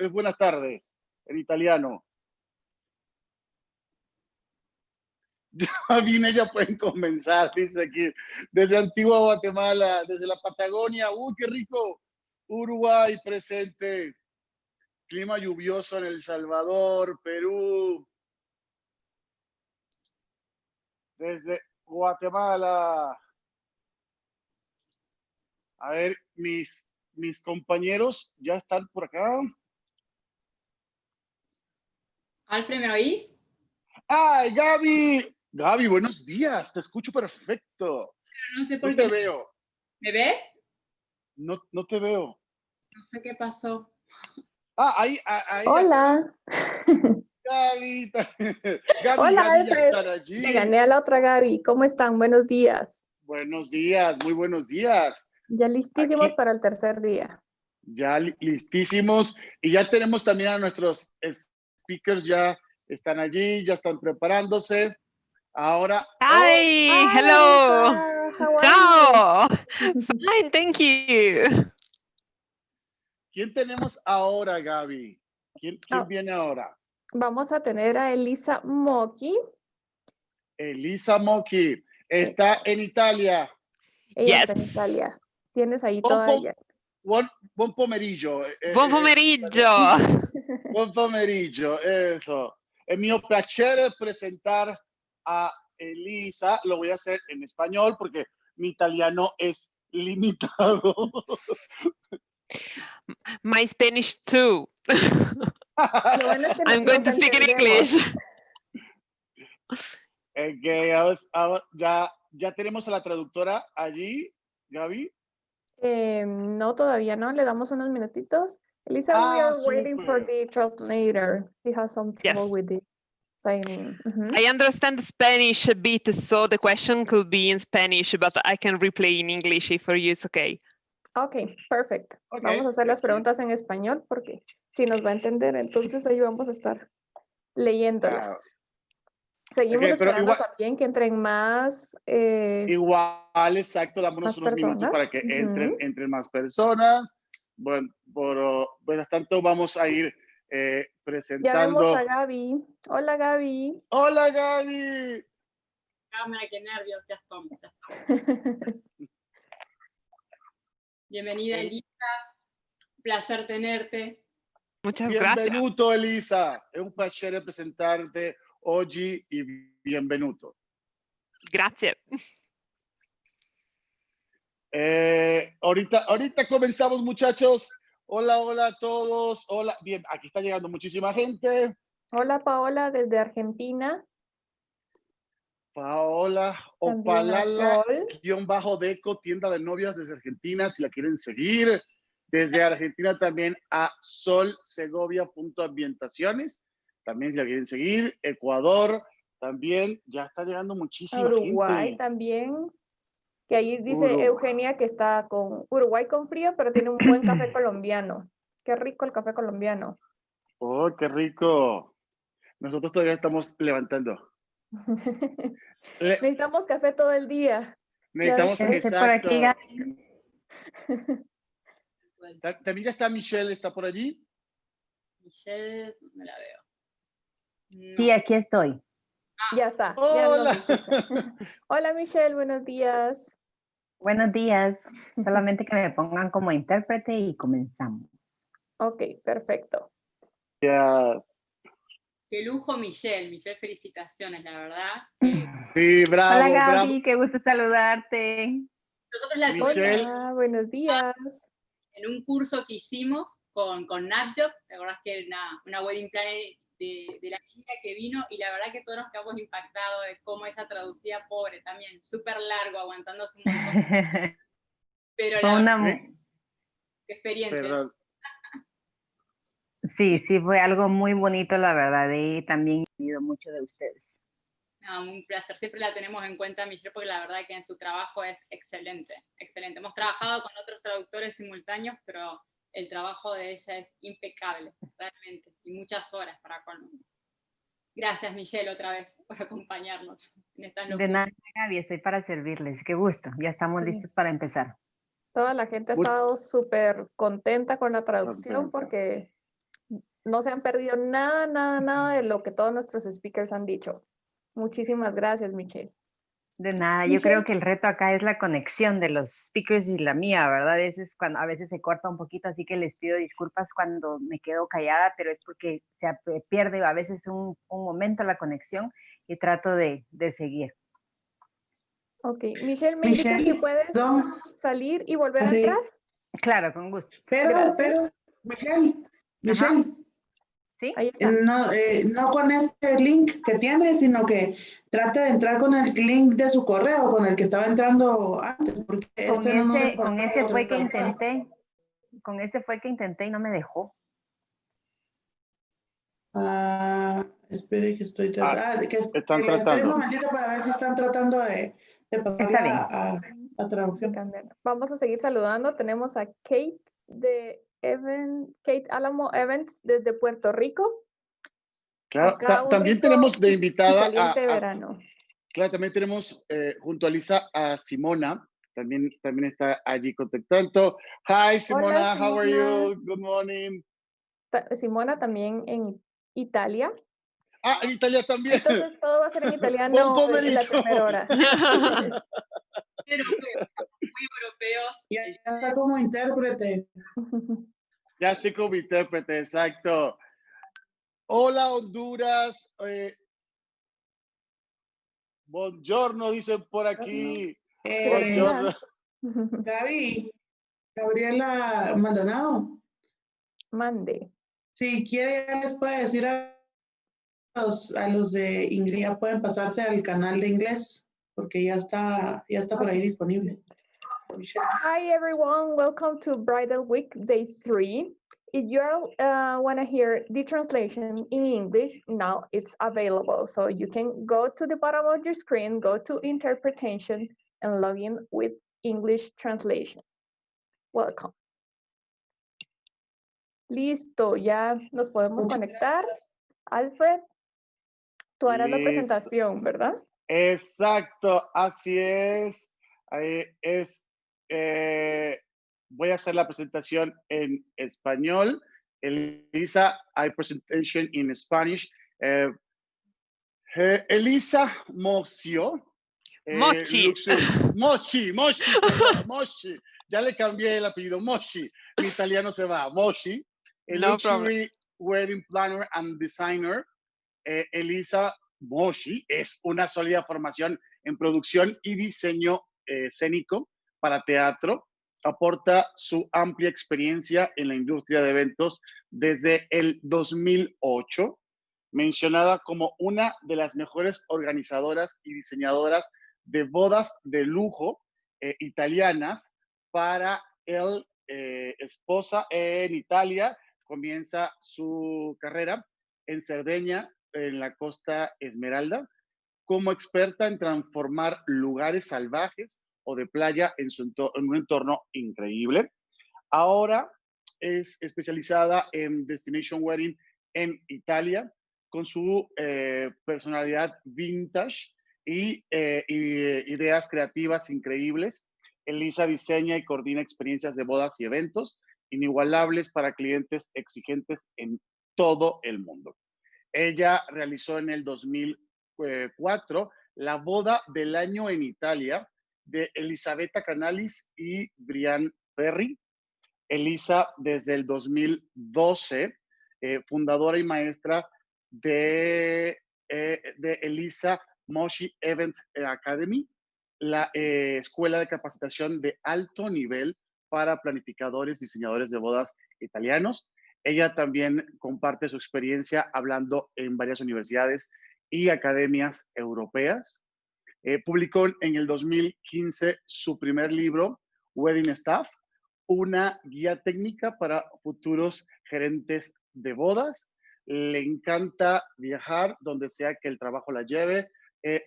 es buenas tardes en italiano. Ya vine, ya pueden comenzar, dice aquí. Desde Antigua Guatemala, desde la Patagonia. ¡Uy, qué rico! Uruguay presente. Clima lluvioso en El Salvador, Perú. Desde Guatemala. A ver, mis compañeros ya están por acá. Alfred, ¿me oís? ¡Ay, Gaby! Gaby, buenos días, te escucho perfecto. No sé por No qué. te veo. ¿Me ves? No te veo. No sé qué pasó. Ah, ahí. Hola. Gaby, Hola, Gaby ya Alfred. están allí. Le gané a la otra Gaby. ¿Cómo están? Buenos días. Buenos días, muy buenos días. Ya listísimos Aquí, para el tercer día. ya listísimos. Y ya tenemos también a nuestros speakers, ya están allí, ya están preparándose. Ahora. Hi, hello. How are Ciao. Fine, thank you. ¿Quién tenemos ahora, Gaby? ¿Quién viene ahora? Vamos a tener a Elisa Mocci. Elisa Mocci. Está en Italia. Ella está en Italia. Tienes ahí toda ella. Buon pomeriggio. Buon pomeriggio. Buon pomeriggio, eso. Es mi piacere presentar a Elisa. Lo voy a hacer en español porque mi italiano es limitado. My Spanish too. Bueno es que I'm going to speak in English. Okay, ya tenemos a la traductora allí, Gaby. No, todavía no. Le damos unos minutitos. Elisa, we are waiting for the translator. He has some trouble with the signing. I understand Spanish a bit, so the question could be in Spanish, but I can replay in English if for you it's okay. Ok, perfecto. Okay, vamos a hacer las preguntas en español porque si nos va a entender, entonces ahí vamos a estar leyéndolas. Seguimos esperando también que entren más. Igual, exacto, dámonos unos minutos para que entren más personas. Bueno, mientras tanto vamos a ir presentando. Ya vemos a Gaby. Hola, Gaby. Hola, Gaby. Cámara, qué nervios, ya estamos. Bienvenida, Elisa. Un placer tenerte. Muchas gracias. Benvenuto, Elisa. Es un piacere presentarte oggi y benvenuto. Gracias. Ahorita comenzamos, muchachos. Hola a todos. Hola. Bien, aquí está llegando muchísima gente. Hola, Paola, desde Argentina. Paola Opalala-Deco, tienda de novias desde Argentina, si la quieren seguir. Desde Argentina también a solsegovia.ambientaciones, también si la quieren seguir. Ecuador también, ya está llegando muchísima Uruguay gente. también, que ahí dice Eugenia que está con Uruguay con frío, pero tiene un buen café colombiano. Qué rico el café colombiano. Oh, qué rico. Nosotros todavía estamos levantando. Necesitamos café todo el día. Necesitamos, exacto. Por aquí. También ya está Michelle, ¿está por allí? Michelle, no la veo. No. Sí, aquí estoy. Ya está. Hola. Ya Hola, Michelle, buenos días. Buenos días. Solamente que me pongan como intérprete y comenzamos. Ok, perfecto. Gracias. Qué lujo, Michelle. Michelle, felicitaciones, la verdad. Sí, bravo. Hola, Gaby, bravo. qué gusto saludarte. Nosotros la Michelle. Hola, buenos días. En un curso que hicimos con Nadia, ¿te acordás que era una wedding planner de la niña que vino? Y la verdad que todos nos quedamos impactados de cómo ella traducía, pobre también, súper largo, aguantándose un montón. Pero qué experiencia. Perdón. Sí, fue algo muy bonito, la verdad, y también he aprendido mucho de ustedes. No, un placer, siempre la tenemos en cuenta, Michelle, porque la verdad que en su trabajo es excelente, excelente. Hemos trabajado con otros traductores simultáneos, pero el trabajo de ella es impecable, realmente, y muchas horas para colmo. Gracias, Michelle, otra vez, por acompañarnos en estas locuras. De nada, Gaby, estoy para servirles. Qué gusto, ya estamos listos para empezar. Toda la gente ha estado súper contenta con la traducción porque No se han perdido nada, nada, nada de lo que todos nuestros speakers han dicho. Muchísimas gracias, Michelle. De nada, yo creo que el reto acá es la conexión de los speakers y la mía, ¿verdad? Cuando a veces se corta un poquito, así que les pido disculpas cuando me quedo callada, pero es porque se pierde a veces un momento la conexión y trato de seguir. Ok, Michelle, ¿me indicas si puedes salir y volver a entrar? Claro, con gusto. Pero, Michelle, ¿sí? Ahí está. No con este link que tiene, sino que trate de entrar con el link de su correo, con el que estaba entrando antes, porque con ese fue que intenté y no me dejó. Espere que estoy tratando. Están espere tratando. un momentito para ver si están tratando de pasar a traducción. Vamos a seguir saludando. Tenemos a Kate de Kate Alamo Events desde Puerto Rico. Claro, también tenemos de invitada verano. Claro, también tenemos junto a Elisa a Simona, también está allí contactando. Hi Simona, how are you? Good morning. Simona también en Italia. Ah, en Italia también. Entonces todo va a ser en italiano en la primera hora. Muy europeos. Ya está como intérprete. Ya estoy como intérprete, exacto. Hola Honduras. Buongiorno, dicen por aquí. Buongiorno. Gabriela Maldonado. Mande. Si quiere, ya les puede decir a los de inglés, ya pueden pasarse al canal de inglés, porque ya está por ahí disponible. Hi everyone, welcome to Bridal Week Day 3. If you want to hear the translation in English, now it's available. So you can go to the bottom of your screen, go to interpretation, and log in with English translation. Welcome. Listo, ya nos podemos conectar. Alfred, tú harás la presentación, ¿verdad? Exacto, así es. Voy a hacer la presentación en español. Elisa, presentation in Spanish. Elisa Mocci. Mocci. Ya le cambié el apellido, Mocci. Mi italiano se va, Mocci. Luxury wedding planner and designer. Elisa Mocci es una sólida formación en producción y diseño escénico para teatro. Aporta su amplia experiencia en la industria de eventos desde el 2008, mencionada como una de las mejores organizadoras y diseñadoras de bodas de lujo italianas para el esposa en Italia. Comienza su carrera en Cerdeña, en la Costa Esmeralda, como experta en transformar lugares salvajes o de playa en un entorno increíble. Ahora es especializada en Destination Wedding en Italia, con su personalidad vintage y ideas creativas increíbles. Elisa diseña y coordina experiencias de bodas y eventos inigualables para clientes exigentes en todo el mundo. Ella realizó en el 2004 la boda del año en Italia de Elisabetta Canalis y Brian Ferry. Elisa, desde el 2012, fundadora y maestra de Elisa Mocci Event Academy, la escuela de capacitación de alto nivel para planificadores, diseñadores de bodas italianos. Ella también comparte su experiencia hablando en varias universidades y academias europeas. Publicó en el 2015 su primer libro, Wedding Staff, una guía técnica para futuros gerentes de bodas. Le encanta viajar donde sea que el trabajo la lleve.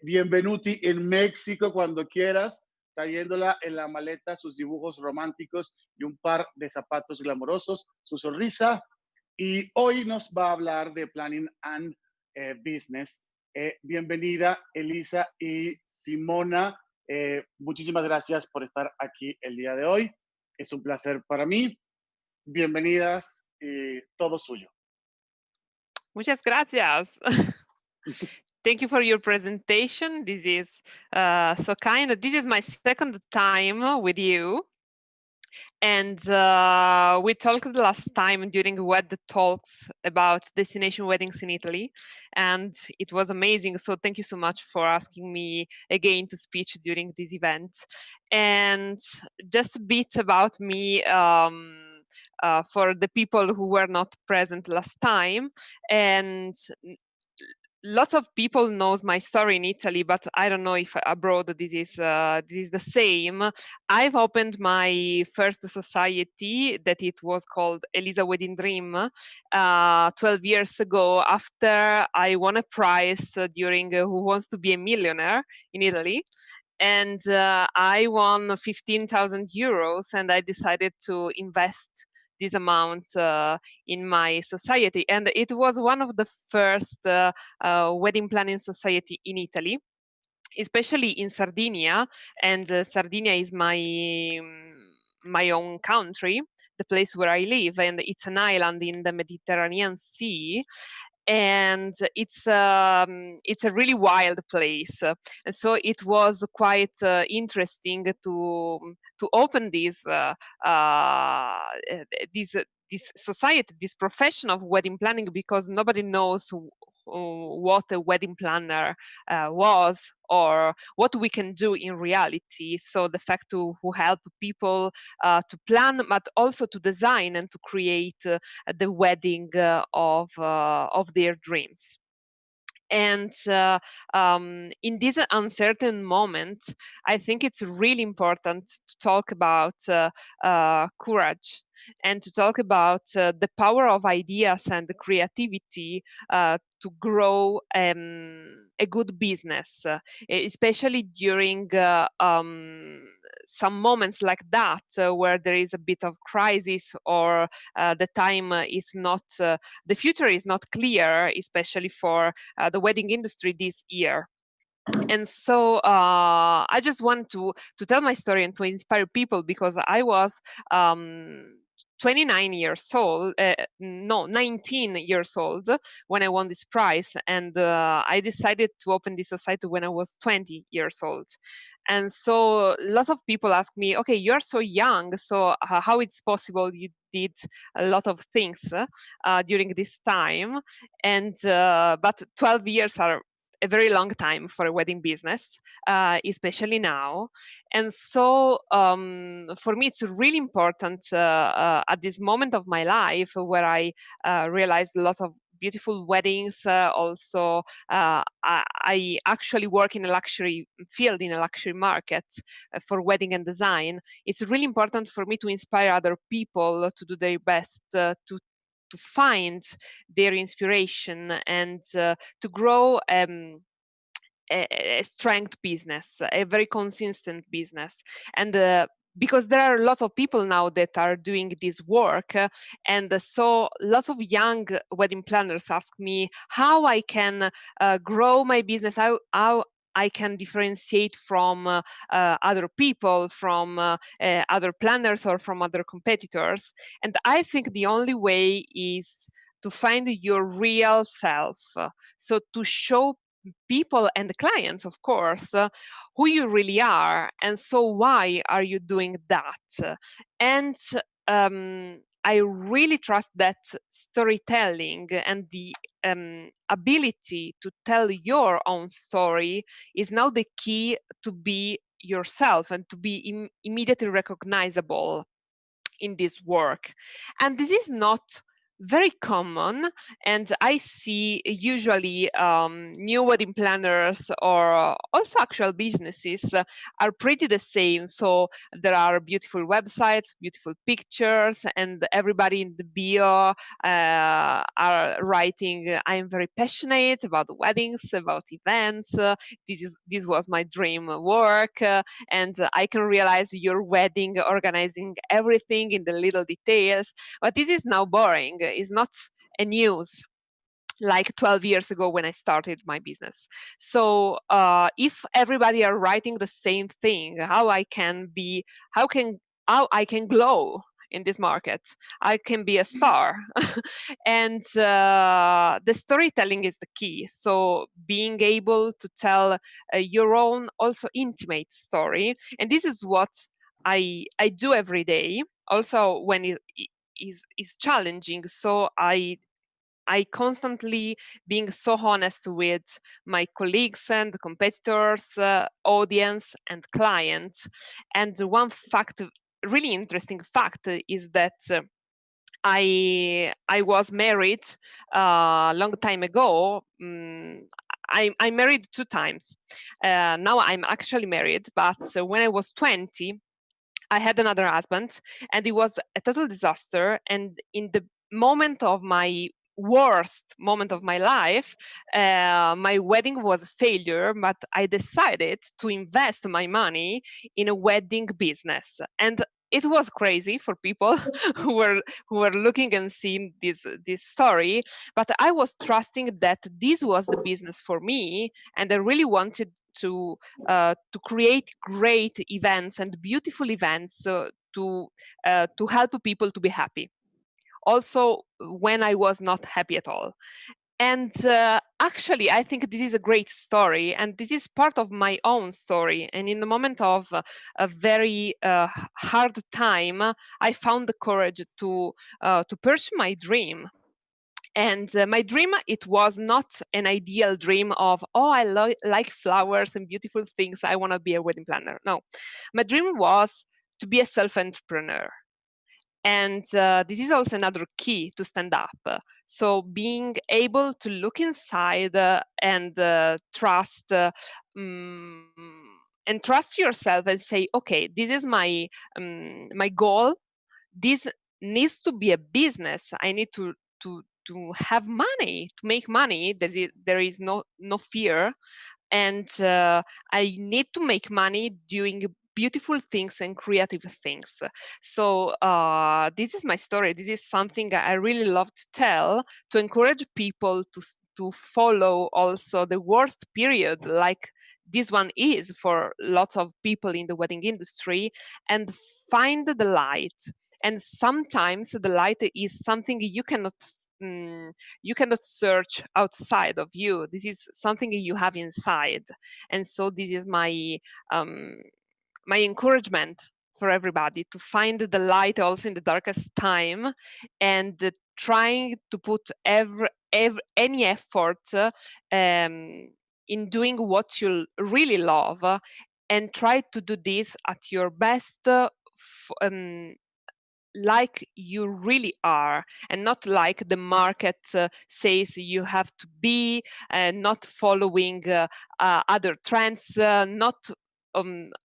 Bienvenuti en México cuando quieras, trayéndola en la maleta sus dibujos románticos y un par de zapatos glamorosos, su sonrisa. Y hoy nos va a hablar de Planning and Business. Bienvenida, Elisa y Simona. Muchísimas gracias por estar aquí el día de hoy. Es un placer para mí. Bienvenidas y todo suyo. Muchas gracias. Thank you for your presentation. This is so kind. This is my second time with you. And we talked last time during WED Talks about destination weddings in Italy, and it was amazing. So thank you so much for asking me again to speak during this event. And just a bit about me for the people who were not present last time. And lots of people knows my story in Italy, but I don't know if abroad this is the same. I've opened my first society that it was called Elisa Wedding Dream 12 years ago, after I won a prize during Who Wants to Be a Millionaire in Italy. And I won 15,000 euros, and I decided to invest this amount in my society. And it was one of the first wedding planning society in Italy, especially in Sardinia. And Sardinia is my own country, the place where I live, and it's an island in the Mediterranean Sea. And it's a really wild place, and so it was quite interesting to open this society, this profession of wedding planning, because nobody knows what a wedding planner was, or what we can do in reality. So the fact to help people to plan, but also to design and to create the wedding of their dreams. And in this uncertain moment, I think it's really important to talk about courage, and to talk about the power of ideas and the creativity to grow a good business, especially during some moments like that, where there is a bit of crisis, or the time is not, the future is not clear, especially for the wedding industry this year. And so I just want to tell my story and to inspire people, because I was 29 years old, 19 years old when I won this prize. And I decided to open this society when I was 20 years old. And so lots of people ask me, okay, you're so young, so how it's possible you did a lot of things during this time? And but 12 years are a very long time for a wedding business, especially now. And so for me, it's really important at this moment of my life, where I realized a lot of beautiful weddings. Also, I actually work in a luxury field, in a luxury market for wedding and design. It's really important for me to inspire other people to do their best to find their inspiration, and to grow a strength business, a very consistent business. And because there are lots of people now that are doing this work, and so lots of young wedding planners ask me how I can grow my business, how I can differentiate from other people, from other planners, or from other competitors. And I think the only way is to find your real self. So to show people and the clients, of course, who you really are, and so why are you doing that? And I really trust that storytelling and the ability to tell your own story is now the key to be yourself and to be immediately recognizable in this work. And this is not very common, and I see usually new wedding planners, or also actual businesses, are pretty the same. So there are beautiful websites, beautiful pictures, and everybody in the bio are writing, I'm very passionate about weddings, about events, this was my dream work, and I can realize your wedding, organizing everything in the little details. But this is now boring. It's not a news like 12 years ago when I started my business. So if everybody are writing the same thing, how I can glow in this market. I can be a star. And the storytelling is the key. So being able to tell your own also intimate story. And this is what I do every day, also when it is challenging. So I constantly being so honest with my colleagues and competitors, audience and clients. And one fact, really interesting fact, is that I was married a long time ago. I married 2 times. Now I'm actually married, but when I was 20, I had another husband, and it was a total disaster. And in the moment of my worst moment of my life, my wedding was a failure, but I decided to invest my money in a wedding business. And it was crazy for people who were looking and seeing this story, but I was trusting that this was the business for me, and I really wanted to create great events and beautiful events to help people to be happy, also when I was not happy at all. And actually, I think this is a great story, and this is part of my own story. And in the moment of a very hard time, I found the courage to pursue my dream. And my dream, it was not an ideal dream of, oh, I like flowers and beautiful things, I want to be a wedding planner. No, my dream was to be a self-entrepreneur. And this is also another key to stand up. So being able to look inside and trust and trust yourself and say, okay, this is my my goal. This needs to be a business. I need to have money, to make money. There is no fear, and I need to make money doing beautiful things and creative things. So this is my story. This is something I really love to tell, to encourage people to follow also the worst period like this one is for lots of people in the wedding industry, and find the light. And sometimes the light is something you cannot search outside of you. This is something you have inside. And so this is my my encouragement for everybody to find the light also in the darkest time, and trying to put any effort in doing what you really love, and try to do this at your best, like you really are, and not like the market says you have to be, not following other trends, not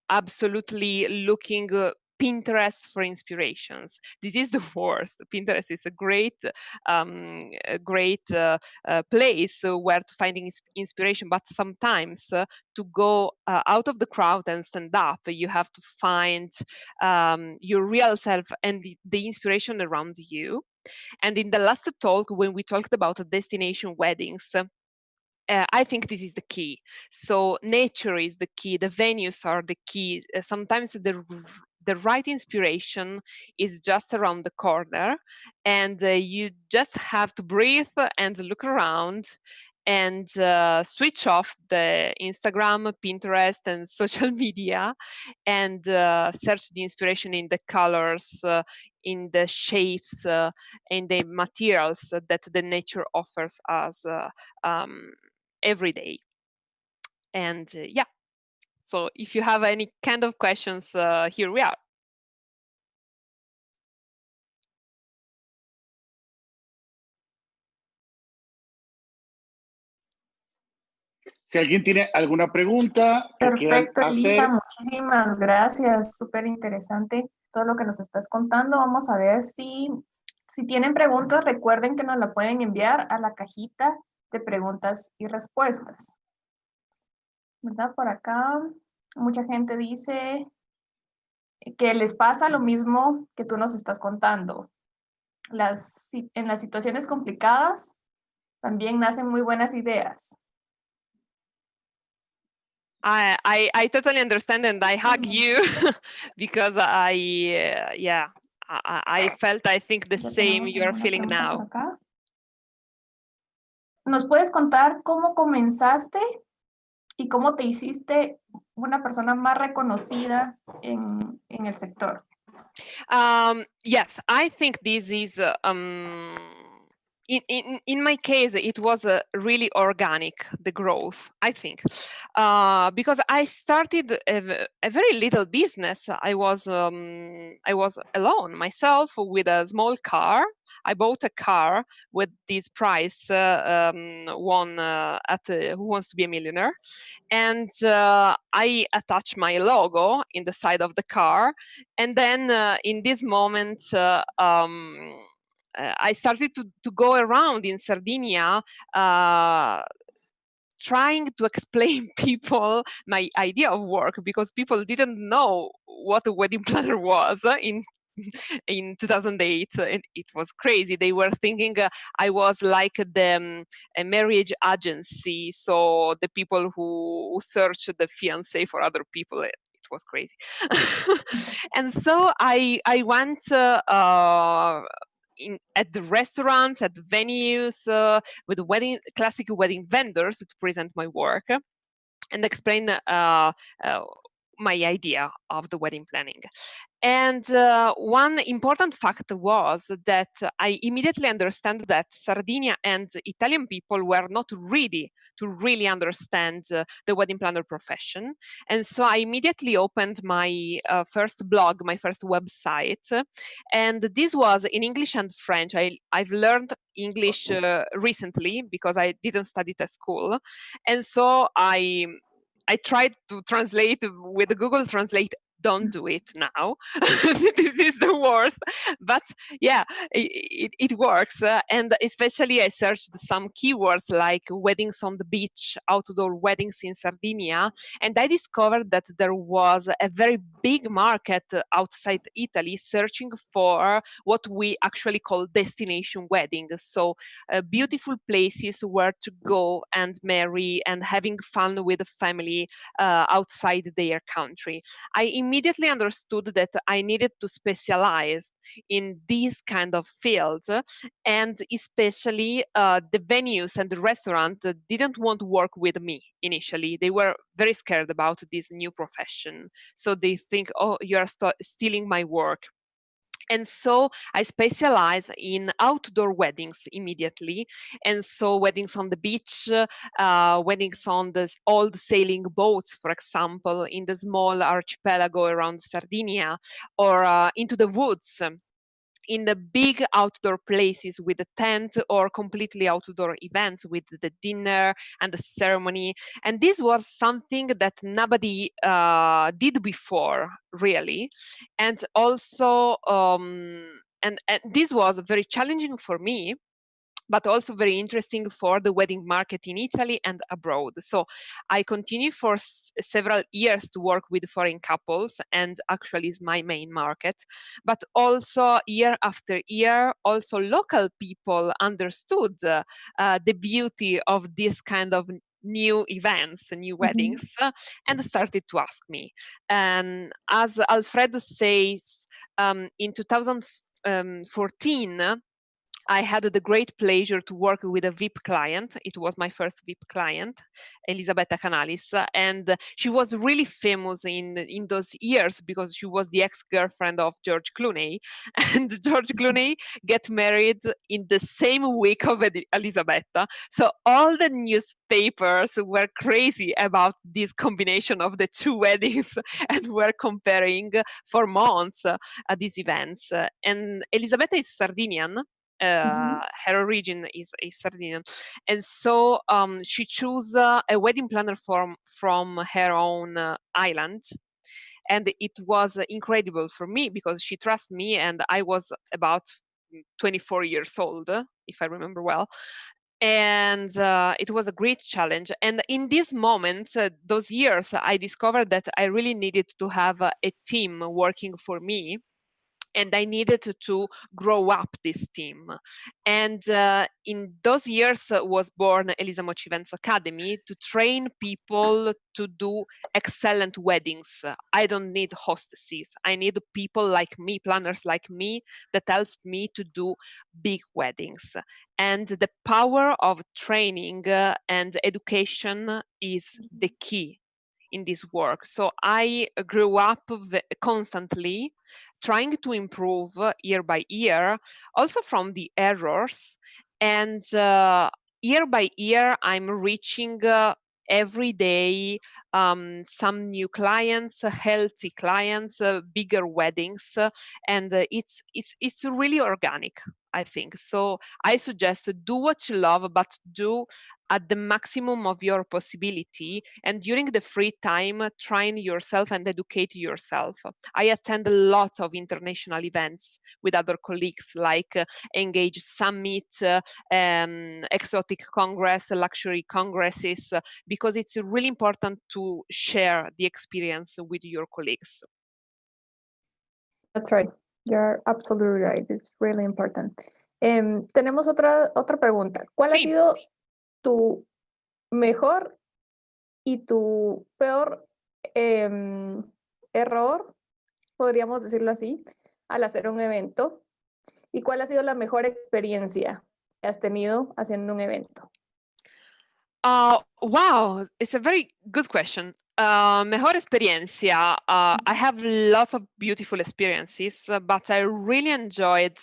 absolutely looking Pinterest for inspirations. This is the worst. Pinterest is a great place where to finding inspiration, but sometimes to go out of the crowd and stand up, you have to find your real self and the inspiration around you. And in the last talk, when we talked about destination weddings, I think this is the key. So nature is the key, the venues are the key. Sometimes the right inspiration is just around the corner, and you just have to breathe and look around and switch off the Instagram, Pinterest, and social media, and search the inspiration in the colors, in the shapes, in the materials that the nature offers us every day. And yeah, so if you have any kind of questions, here we are. Si alguien tiene alguna pregunta que quieran Perfecto, hacer. Elisa, muchísimas gracias. Súper interesante todo lo que nos estás contando. Vamos a ver si tienen preguntas, recuerden que nos la pueden enviar a la cajita de preguntas y respuestas. ¿Verdad? Por acá mucha gente dice que les pasa lo mismo que tú nos estás contando. En las situaciones complicadas también nacen muy buenas ideas. I totally understand, and I hug you because I I felt, I think, the Ya same tenemos you are alguna feeling pregunta por now. acá. ¿Nos puedes contar cómo comenzaste y cómo te hiciste una persona más reconocida en el sector? Yes, I think this is in my case, it was really organic, the growth, I think, because I started a very little business. I was alone myself with a small car. I bought a car with this prize won at Who Wants to Be a Millionaire, and I attached my logo in the side of the car, and then in this moment. I started to go around in Sardinia trying to explain people my idea of work, because people didn't know what a wedding planner was in 2008. And it was crazy. They were thinking I was like the a marriage agency, so the people who search the fiancé for other people. It was crazy. And so I went at the restaurants, at the venues, with classic wedding vendors to present my work and explain my idea of the wedding planning. And one important fact was that I immediately understand that Sardinia and Italian people were not ready to really understand the wedding planner profession. And so I immediately opened my first blog, my first website. And this was in English and French. I've learned English recently because I didn't study it at school. And so I tried to translate with Google Translate. Don't do it now. This is the worst. But yeah, it works. And especially I searched some keywords like weddings on the beach, outdoor weddings in Sardinia. And I discovered that there was a very big market outside Italy searching for what we actually call destination weddings. So beautiful places where to go and marry and having fun with the family outside their country. I immediately understood that I needed to specialize in these kind of fields, and especially the venues and the restaurant didn't want to work with me initially. They were very scared about this new profession. So they think, oh, you are stealing my work. And so I specialize in outdoor weddings immediately. And so weddings on the beach, weddings on the old sailing boats, for example, in the small archipelago around Sardinia, or into the woods, in the big outdoor places with a tent, or completely outdoor events with the dinner and the ceremony. And this was something that nobody did before, really. And also, and this was very challenging for me, but also very interesting for the wedding market in Italy and abroad. So I continue for several years to work with foreign couples, and actually is my main market. But also year after year, also local people understood the beauty of this kind of new events, new weddings, and started to ask me. And as Alfredo says, in 2014, I had the great pleasure to work with a VIP client. It was my first VIP client, Elisabetta Canalis, and she was really famous in those years because she was the ex-girlfriend of George Clooney, and George Clooney get married in the same week of Elisabetta. So all the newspapers were crazy about this combination of the two weddings and were comparing for months these events. And Elisabetta is Sardinian. Her origin is Sardinian, and so she chose a wedding planner from her own island, and it was incredible for me because she trusts me, and I was about 24 years old, if I remember well. And it was a great challenge. And in this moment, those years, I discovered that I really needed to have a team working for me. and I needed to grow up this team. And in those years was born Elisa Mocci Events Academy to train people to do excellent weddings. I don't need hostesses. I need people like me, planners like me, that helps me to do big weddings. And the power of training and education is the key in this work. So I grew up constantly trying to improve year by year, also from the errors. And year by year, I'm reaching every day some new clients, healthy clients, bigger weddings, and it's really organic, I think. So I suggest do what you love, but do at the maximum of your possibility, and during the free time, train yourself and educate yourself. I attend a lot of international events with other colleagues, like �𝐻𝐸𝐵 Summit, Exotic Congress, Luxury Congresses, because it's really important to share the experience with your colleagues. That's right. You're absolutely right. It's really important. Tenemos otra pregunta. ¿Cuál ha Sí. sido tu mejor y tu peor error, podríamos decirlo así, al hacer un evento? ¿Y cuál ha sido la mejor experiencia que has tenido haciendo un evento? Wow, it's a very good question. Mejor experiencia. I have lots of beautiful experiences, but I really enjoyed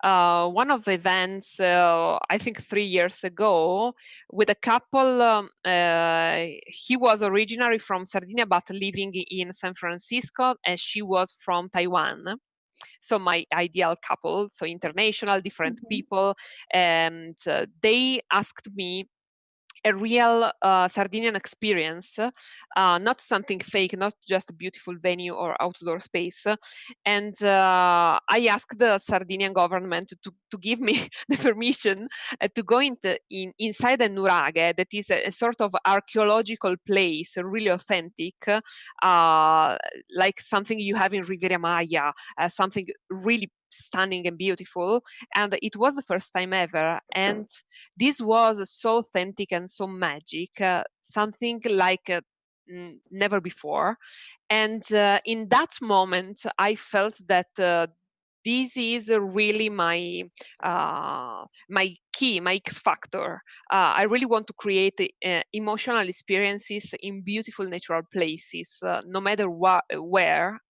one of the events, I think 3 years ago, with a couple. He was originally from Sardinia, but living in San Francisco, and she was from Taiwan. So my ideal couple, so international, different people, and they asked me a real Sardinian experience, not something fake, not just a beautiful venue or outdoor space. And I asked the Sardinian government to give me the permission to go inside a nuraghe, that is a sort of archaeological place, really authentic, like something you have in Riviera Maya, something really stunning and beautiful. And it was the first time ever, and this was so authentic and so magic, something like never before. And in that moment I felt that this is really my key, my X factor. I really want to create emotional experiences in beautiful natural places, no matter where,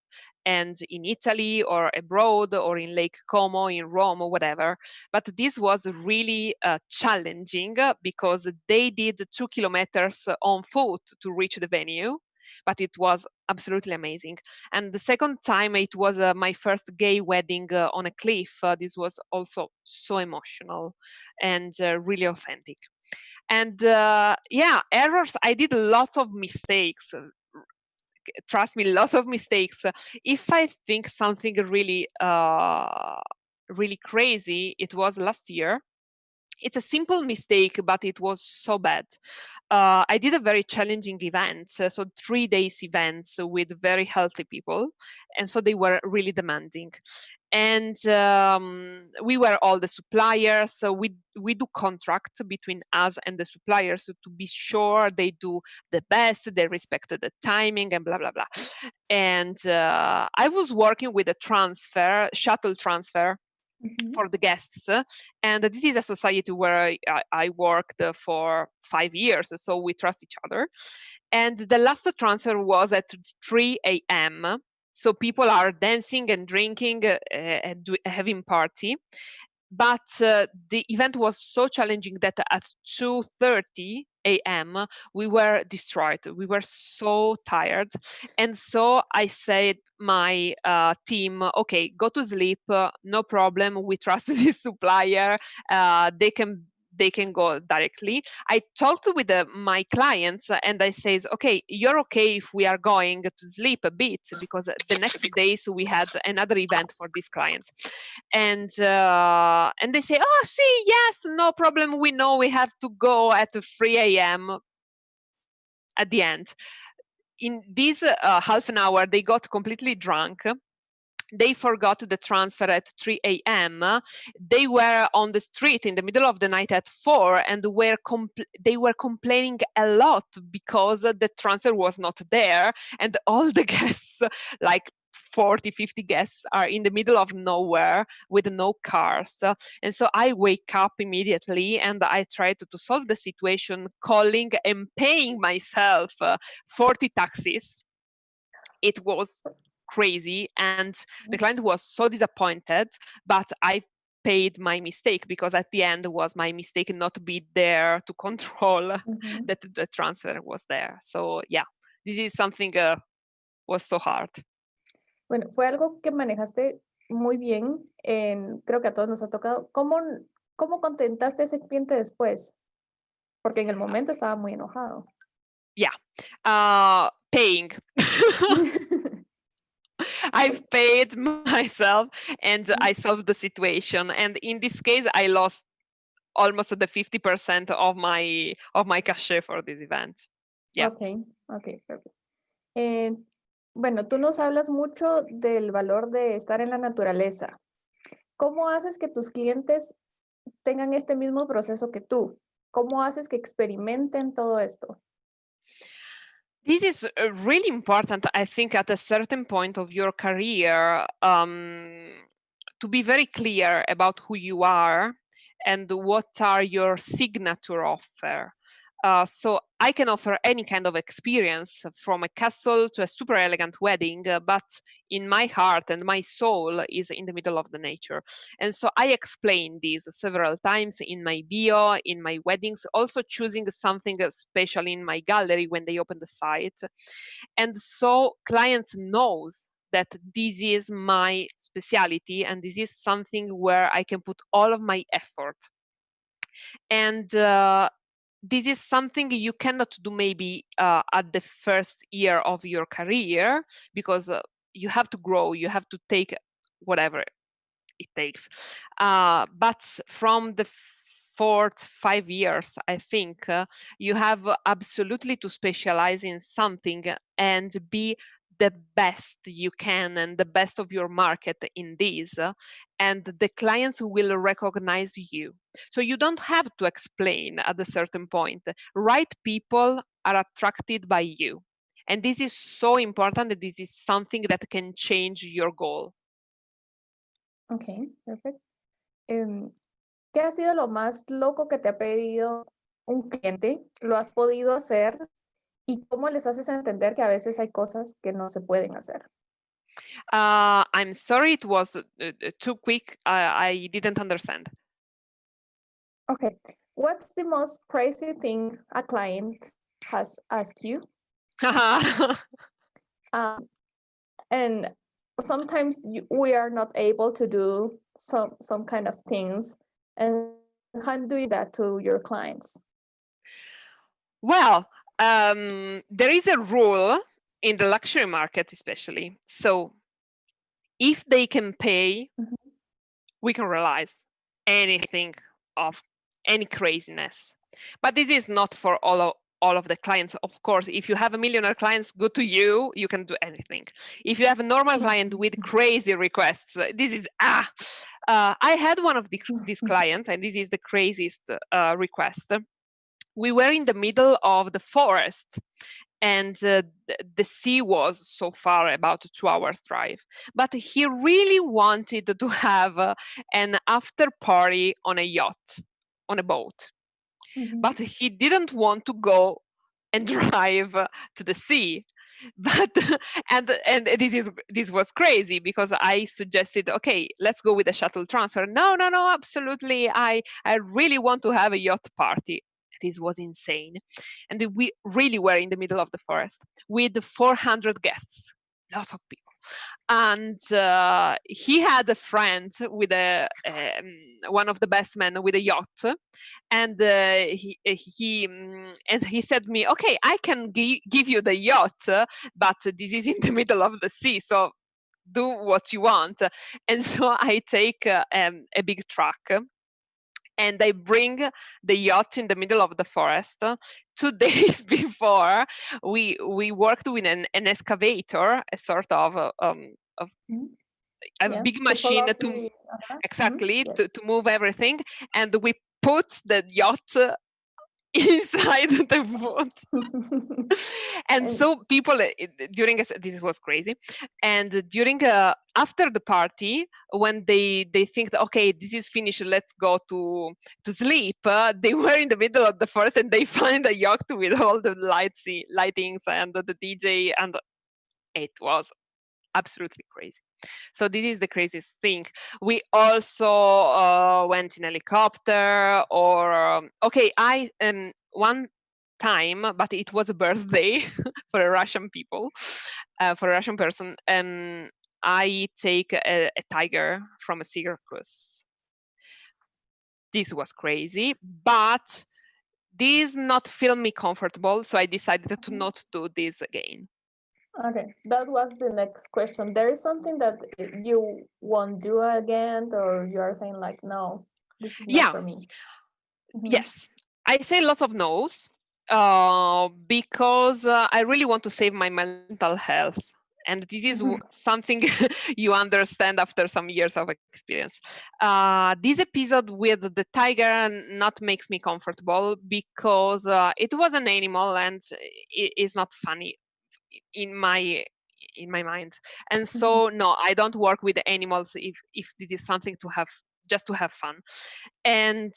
and in Italy or abroad or in Lake Como, in Rome or whatever. But this was really challenging because they did 2 kilometers on foot to reach the venue, but it was absolutely amazing. And the second time, it was my first gay wedding on a cliff. This was also so emotional and really authentic. And yeah, errors, I did lots of mistakes. Trust me, lots of mistakes. If I think something really, really crazy, it was last year. It's a simple mistake, but it was so bad. I did a very challenging event, so 3 days events with very healthy people, and so they were really demanding. And we were all the suppliers, so we do contracts between us and the suppliers to be sure they do the best, they respect the timing, and blah blah blah. And I was working with a shuttle transfer for the guests, and this is a society where I worked for 5 years, so we trust each other. And the last transfer was at 3 a.m. So people are dancing and drinking and having party. But the event was so challenging that at 2:30 a.m. we were destroyed. We were so tired. And so I said my team, okay, go to sleep, no problem. We trust this supplier. They can go directly. I talked with my clients and I said, okay, you're okay if we are going to sleep a bit, because the next days we had another event for this client. And they say, oh, see, yes, no problem. We know we have to go at 3 a.m. at the end. In this half an hour, they got completely drunk. they forgot the transfer at 3 a.m. They were on the street in the middle of the night at 4 and they were complaining a lot because the transfer was not there, and all the guests, like 40, 50 guests, are in the middle of nowhere with no cars. And so I wake up immediately and I try to solve the situation, calling and paying myself 40 taxis. It was crazy, and the client was so disappointed, but I paid my mistake, because at the end it was my mistake not to be there to control that the transfer was there. So yeah, this is something was so hard. Bueno, fue algo que manejaste muy bien. Creo que a todos nos ha tocado. ¿Cómo contentaste a ese cliente después? Porque en el momento estaba muy enojado. Yeah, paying. I've paid myself and I solved the situation. And in this case, I lost almost the 50% of my cachet for this event. Yeah. Okay, perfect. Bueno, tú nos hablas mucho del valor de estar en la naturaleza. ¿Cómo haces que tus clientes tengan este mismo proceso que tú? ¿Cómo haces que experimenten todo esto? This is really important, I think, at a certain point of your career, to be very clear about who you are and what are your signature offer. So I can offer any kind of experience, from a castle to a super elegant wedding, but in my heart and my soul is in the middle of the nature. And so I explain this several times in my bio, in my weddings, also choosing something special in my gallery when they open the site. And so clients knows that this is my specialty and this is something where I can put all of my effort. And this is something you cannot do maybe at the first year of your career, because you have to grow, you have to take whatever it takes. But from the 4th, 5 years, I think, you have absolutely to specialize in something and be the best you can and the best of your market in this, and the clients will recognize you. So you don't have to explain at a certain point. Right people are attracted by you. And this is so important, that this is something that can change your goal. Okay, perfect. ¿Qué ha sido lo más loco que te ha pedido un cliente? ¿Lo has podido hacer? ¿Y cómo les haces entender que a veces hay cosas que no se pueden hacer? I'm sorry, it was too quick. I didn't understand. Okay. What's the most crazy thing a client has asked you? And sometimes we are not able to do some kind of things. And how do you do that to your clients? Well, there is a rule in the luxury market, especially. So if they can pay, we can realize anything of any craziness. But this is not for all of the clients. Of course, if you have a millionaire clients, good to you, you can do anything. If you have a normal client with crazy requests, this is, I had one of these clients, and this is the craziest request. We were in the middle of the forest, and the sea was so far, about 2 hours drive. But he really wanted to have an after party on a yacht, on a boat. But he didn't want to go and drive to the sea. But and this was crazy, because I suggested, okay, let's go with a shuttle transfer. No, absolutely, I really want to have a yacht party. This was insane. And we really were in the middle of the forest with 400 guests, lots of people. And he had a friend with one of the best men with a yacht, and he said to me, okay, I can give you the yacht, but this is in the middle of the sea, so do what you want. And so I take a big truck, and I bring the yacht in the middle of the forest. 2 days before, we worked with an excavator, a sort of a Yeah, big to machine follow to the, exactly yes. to move everything, and we put the yacht inside the boat. And And so people during this was crazy, and during after the party, when they think that, okay, this is finished, let's go to sleep, they were in the middle of the forest and they find a yacht with all the lightings and the DJ, and it was absolutely crazy. So this is the craziest thing. We also went in helicopter, or okay, I one time, but it was a birthday for a Russian people, for a Russian person. I take a tiger from a circus. This was crazy, but this not feel me comfortable, so I decided to not do this again. okay, that was the next question. There is something that you won't do again, or you are saying like, no, this is not Yeah, for me. yes, I say lots of no's because I really want to save my mental health. And this is something you understand after some years of experience. This episode with the tiger not makes me comfortable because it was an animal and it is not funny in my mind. And so no, I don't work with animals if this is something to have just to have fun. And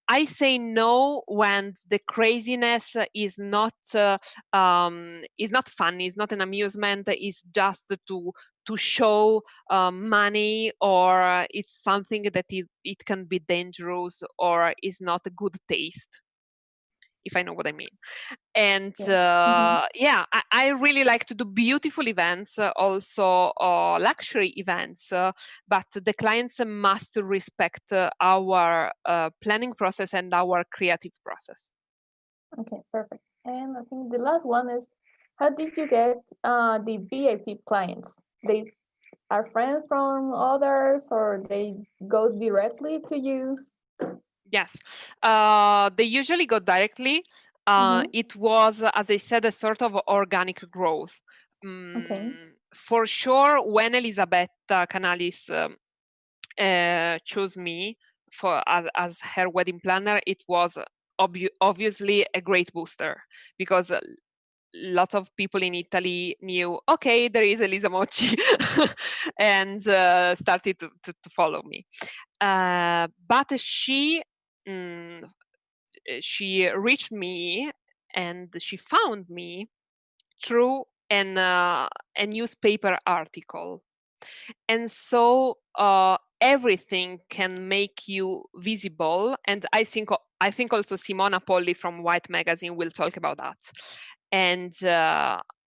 I say no when the craziness is not fun, is not an amusement, is just to show money, or it's something that it can be dangerous or is not a good taste, if I know what I mean. And yeah, I really like to do beautiful events, also luxury events, but the clients must respect our planning process and our creative process. Okay, perfect. And I think the last one is, how did you get the VIP clients? They are friends from others, or they go directly to you? Yes, they usually go directly. It was, as I said, a sort of organic growth. Okay. For sure, when Elisabetta Canalis chose me as her wedding planner, it was obviously a great booster, because lots of people in Italy knew, okay, there is Elisa Mocci, and started to follow me. But mm, she reached me and she found me through a newspaper article. And so everything can make you visible. And I think also Simona Piolli from White Magazine will talk about that. And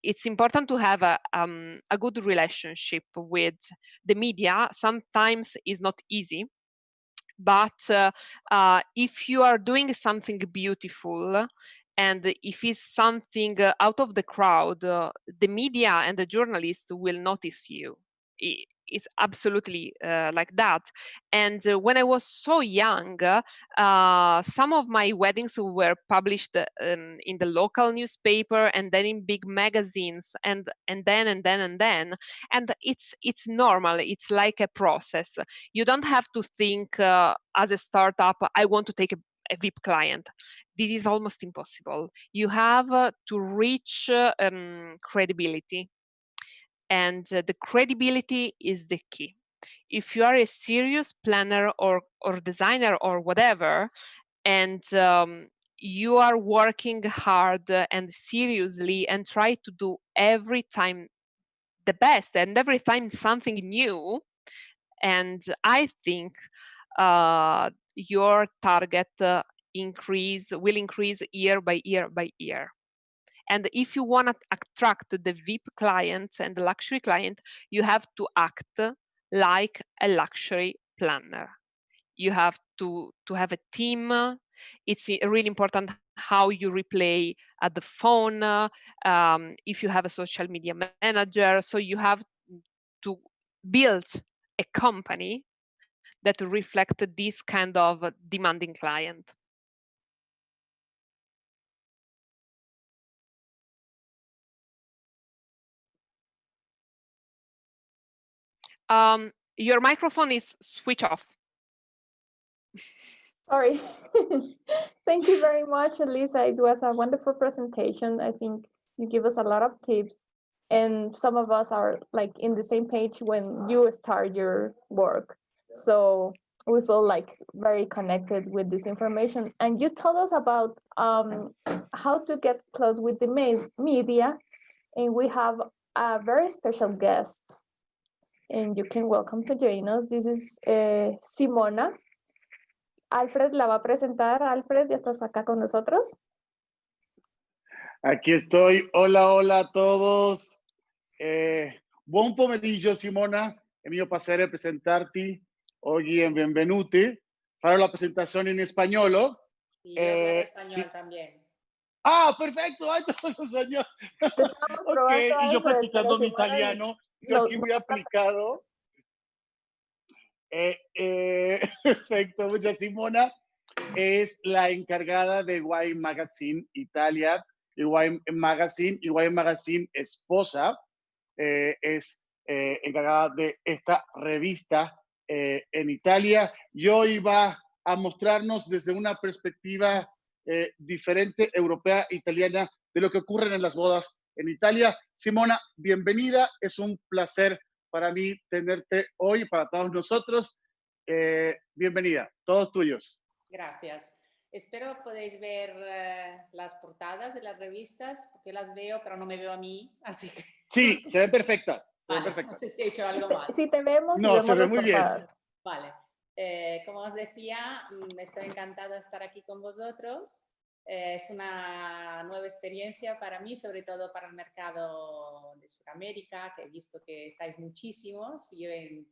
it's important to have a good relationship with the media. Sometimes it's not easy, but if you are doing something beautiful, and if it's something out of the crowd, the media and the journalists will notice you. It's absolutely like that. And when I was so young, some of my weddings were published in the local newspaper, and then in big magazines, and then, and it's normal. It's like a process. You don't have to think as a startup, I want to take a VIP client. This is almost impossible. You have to reach credibility, and the credibility is the key. If you are a serious planner or designer or whatever, and you are working hard and seriously and try to do every time the best, and every time something new, and I think your target will increase year by year by year. And if you want to attract the VIP client and the luxury client, you have to act like a luxury planner. You have to have a team. It's really important how you replay at the phone, if you have a social media manager. So you have to build a company that reflect this kind of demanding client. Your microphone is switched off. Sorry. Thank you very much, Elisa. It was a wonderful presentation. I think you give us a lot of tips, and some of us are like in the same page when you start your work. So we feel like very connected with this information. And you told us about how to get close with the media, and we have a very special guest, and you can welcome to join us. This is Simona. Alfred la va a presentar. Alfred, ¿ya estás acá con nosotros? Aquí estoy. Hola, hola a todos. Buon pomeriggio, Simona. È mio piacere presentarti oggi e benvenuti. Farò la presentazione in spagnolo. Sí, yo hablo español sí. también. Ah, perfecto. Ay, todos español. Ok, y yo practicando mi italiano. Yo aquí muy aplicado. Perfecto, muchas. Simona es la encargada de 𝐕𝐢𝐫𝐭𝐮𝐚𝐥 Magazine Italia, 𝐕𝐢𝐫𝐭𝐮𝐚𝐥 Magazine esposa, es encargada de esta revista en Italia. Yo iba a mostrarnos desde una perspectiva diferente, europea, italiana, de lo que ocurre en las bodas en Italia. Simona, bienvenida, es un placer para mí tenerte hoy, para todos nosotros. Bienvenida, todos tuyos. Gracias. Espero podéis ver las portadas de las revistas, porque las veo, pero no me veo a mí, así que... Sí, se ven perfectas. Vale, no sé si he hecho algo mal. Sí, te vemos. No, se ve muy bien. Vale. Como os decía, estoy encantada de estar aquí con vosotros. Es una nueva experiencia para mí, sobre todo para el mercado de Sudamérica, que he visto que estáis muchísimos. Yo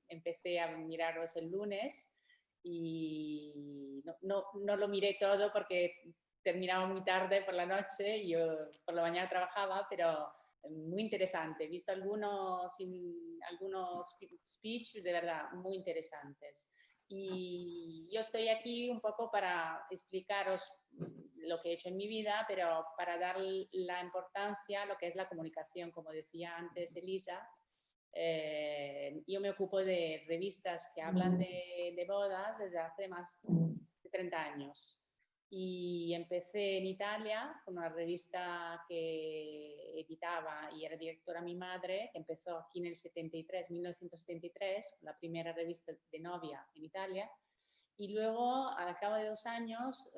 empecé a miraros el lunes y no lo miré todo porque terminaba muy tarde por la noche y yo por la mañana trabajaba, pero muy interesante. He visto algunos speech de verdad muy interesantes. Y yo estoy aquí un poco para explicaros lo que he hecho en mi vida, pero para dar la importancia a lo que es la comunicación, como decía antes Elisa. Yo me ocupo de revistas que hablan de bodas desde hace más de 30 años. Y empecé en Italia con una revista que editaba y era directora mi madre, que empezó aquí en el 1973, la primera revista de novia en Italia. Y luego, al cabo de 2 años,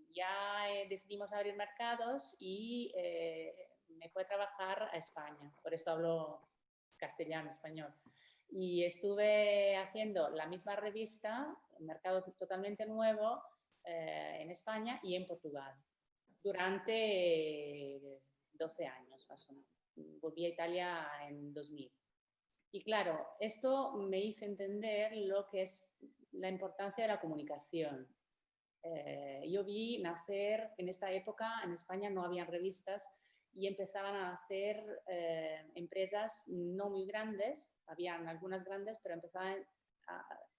ya decidimos abrir mercados y me fui a trabajar a España. Por esto hablo castellano, español. Y estuve haciendo la misma revista, un mercado totalmente nuevo, en España y en Portugal durante 12 años más o menos. Volví a Italia en 2000. Y claro, esto me hizo entender lo que es la importancia de la comunicación. Yo vi nacer en esta época, en España no habían revistas y empezaban a hacer empresas no muy grandes, habían algunas grandes, pero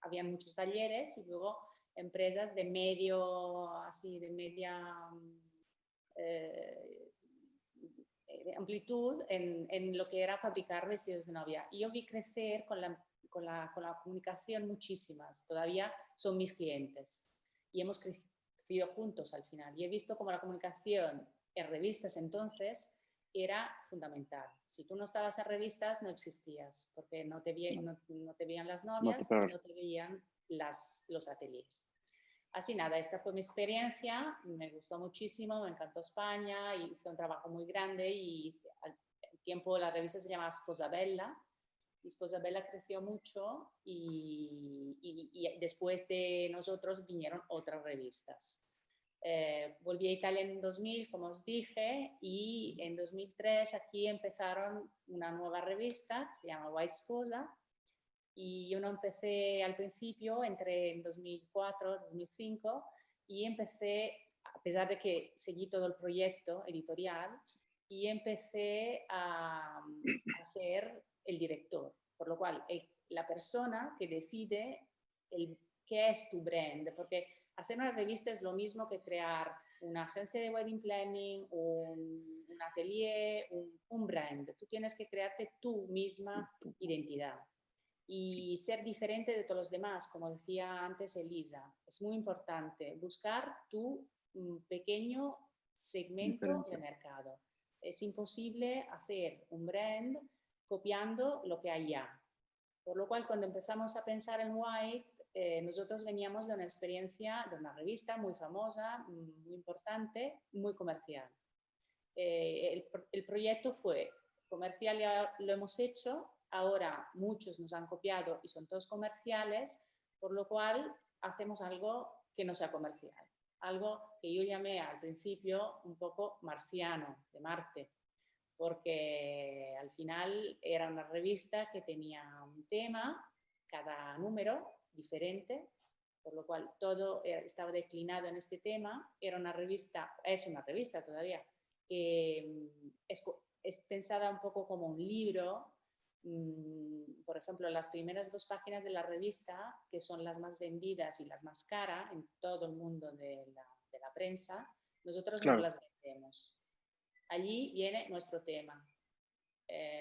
habían muchos talleres y luego empresas de media amplitud en lo que era fabricar vestidos de novia. Y yo vi crecer con la comunicación muchísimas, todavía son mis clientes y hemos crecido juntos al final. Y he visto como la comunicación en revistas entonces era fundamental. Si tú no estabas en revistas no existías, porque no te veían las novias y no te veían los ateliers. Así nada, esta fue mi experiencia, me gustó muchísimo, me encantó España, hice un trabajo muy grande y al tiempo la revista se llamaba Sposa Bella. Y Sposa Bella creció mucho y después de nosotros vinieron otras revistas. Volví a Italia en 2000, como os dije, y en 2003 aquí empezaron una nueva revista que se llama 𝐕𝐢𝐫𝐭𝐮𝐚𝐥 Sposa. Y yo no empecé al principio, entré en 2004, 2005 y empecé, a pesar de que seguí todo el proyecto editorial, y empecé a ser el director, por lo cual la persona que decide qué es tu brand, porque hacer una revista es lo mismo que crear una agencia de wedding planning, un atelier, un brand. Tú tienes que crearte tu misma identidad. y ser diferente de todos los demás, como decía antes Elisa. Es muy importante buscar tu pequeño segmento de mercado. Es imposible hacer un brand copiando lo que hay ya. Por lo cual, cuando empezamos a pensar en White, nosotros veníamos de una experiencia de una revista muy famosa, muy importante, muy comercial. El proyecto fue comercial, ya lo hemos hecho, ahora muchos nos han copiado y son todos comerciales, por lo cual hacemos algo que no sea comercial. Algo que yo llamé al principio un poco marciano, de Marte, porque al final era una revista que tenía un tema, cada número diferente, por lo cual todo estaba declinado en este tema. Era una revista, es una revista todavía, que es pensada un poco como un libro. Por ejemplo, las primeras 2 páginas de la revista, que son las más vendidas y las más caras en todo el mundo de la prensa, nosotros no las vendemos. Allí viene nuestro tema.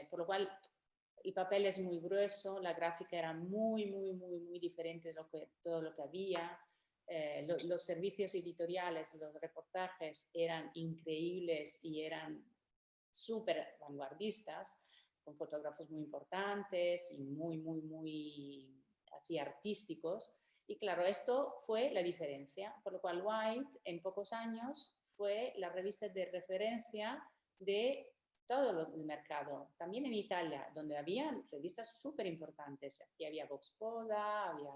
Por lo cual, el papel es muy grueso, la gráfica era muy diferente de todo lo que había. Los servicios editoriales, los reportajes eran increíbles y eran súper vanguardistas, con fotógrafos muy importantes y muy así artísticos. Y claro, esto fue la diferencia, por lo cual White en pocos años fue la revista de referencia de todo el mercado, también en Italia, donde había revistas súper importantes. Aquí había ¡𝐕𝐢𝐫𝐭𝐮𝐚𝐥, había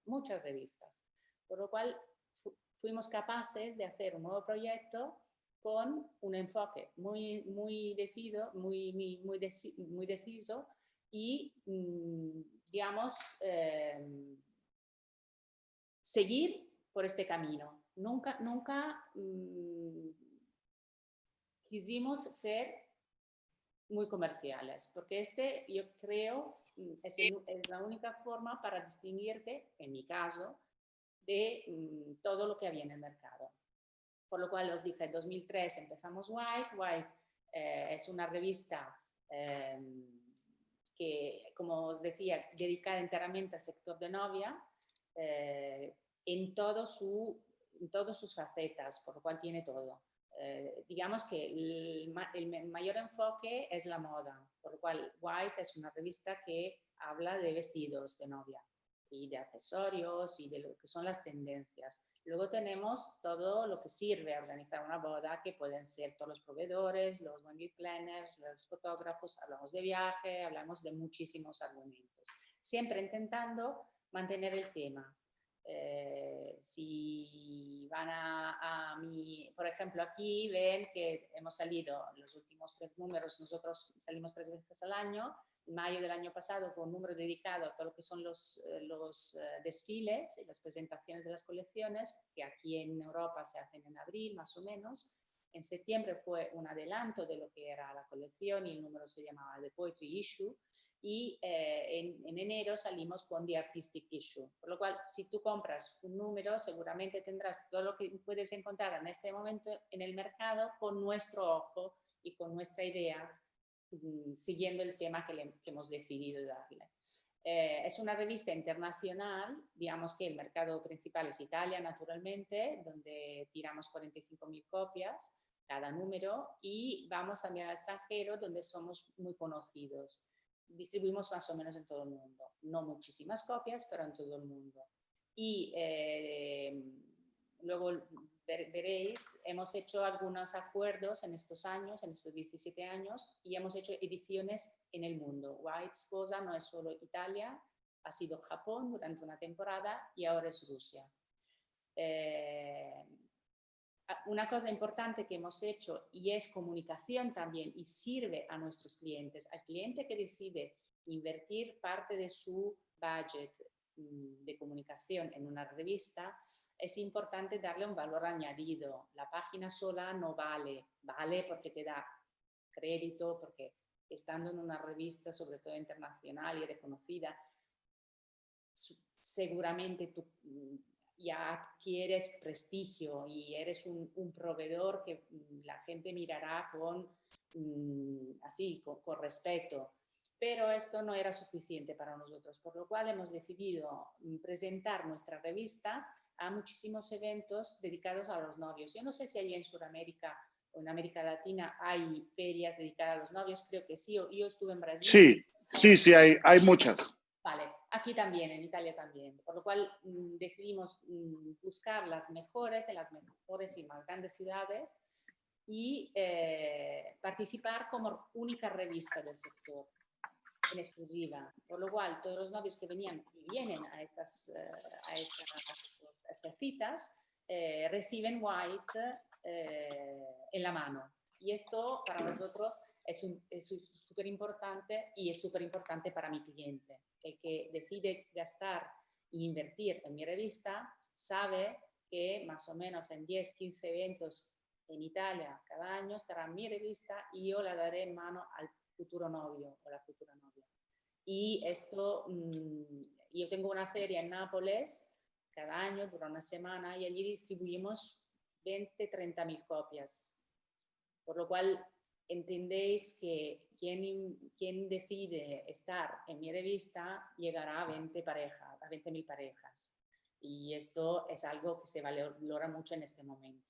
muchas revistas, por lo cual fuimos capaces de hacer un nuevo proyecto con un enfoque muy decidido y, digamos, seguir por este camino. Nunca quisimos ser muy comerciales, porque yo creo es la única forma para distinguirte, en mi caso, de todo lo que había en el mercado. Por lo cual os dije, en 2003 empezamos White. White es una revista que, como os decía, dedicada enteramente al sector de novia, en todas sus facetas, por lo cual tiene todo. Digamos que el mayor enfoque es la moda, por lo cual White es una revista que habla de vestidos de novia y de accesorios y de lo que son las tendencias. Luego tenemos todo lo que sirve a organizar una boda, que pueden ser todos los proveedores, los wedding planners, los fotógrafos, hablamos de viaje, hablamos de muchísimos argumentos. Siempre intentando mantener el tema. Si van por ejemplo, aquí ven que hemos salido los últimos 3 números, nosotros salimos 3 veces al año. En mayo del año pasado fue un número dedicado a todo lo que son los desfiles y las presentaciones de las colecciones, que aquí en Europa se hacen en abril más o menos. En septiembre fue un adelanto de lo que era la colección y el número se llamaba The Poetry Issue. Y en enero salimos con The Artistic Issue, por lo cual si tú compras un número seguramente tendrás todo lo que puedes encontrar en este momento en el mercado con nuestro ojo y con nuestra idea, siguiendo el tema que hemos decidido darle. Es una revista internacional, digamos que el mercado principal es Italia, naturalmente, donde tiramos 45.000 copias cada número, y vamos también al extranjero, donde somos muy conocidos. Distribuimos más o menos en todo el mundo, no muchísimas copias, pero en todo el mundo. Y luego veréis, hemos hecho algunos acuerdos en estos años, en estos 17 años, y hemos hecho ediciones en el mundo. White Sposa no es solo Italia, ha sido Japón durante una temporada y ahora es Rusia. Una cosa importante que hemos hecho, y es comunicación también, y sirve a nuestros clientes, al cliente que decide invertir parte de su budget de comunicación en una revista, es importante darle un valor añadido. La página sola no vale porque te da crédito, porque estando en una revista, sobre todo internacional y reconocida, seguramente tú ya adquieres prestigio y eres un proveedor que la gente mirará con respeto. Pero esto no era suficiente para nosotros, por lo cual hemos decidido presentar nuestra revista a muchísimos eventos dedicados a los novios. Yo no sé si allí en Sudamérica o en América Latina hay ferias dedicadas a los novios, creo que sí. Yo estuve en Brasil. Sí, hay muchas. Vale, aquí también, en Italia también. Por lo cual decidimos buscar las mejores en las mejores y más grandes ciudades y participar como única revista del sector en exclusiva. Por lo cual, todos los novios que venían y vienen a estas citas reciben white en la mano. Y esto para nosotros es súper importante y es súper importante para mi cliente. El que decide gastar e invertir en mi revista sabe que más o menos en 10, 15 eventos en Italia cada año estará mi revista y yo la daré en mano al futuro novio o la futura novia. Y esto, yo tengo una feria en Nápoles cada año, dura una semana, y allí distribuimos 20, 30.000 copias. Por lo cual entendéis que quien decide estar en mi revista llegará a 20.000 parejas. Y esto es algo que se valora mucho en este momento.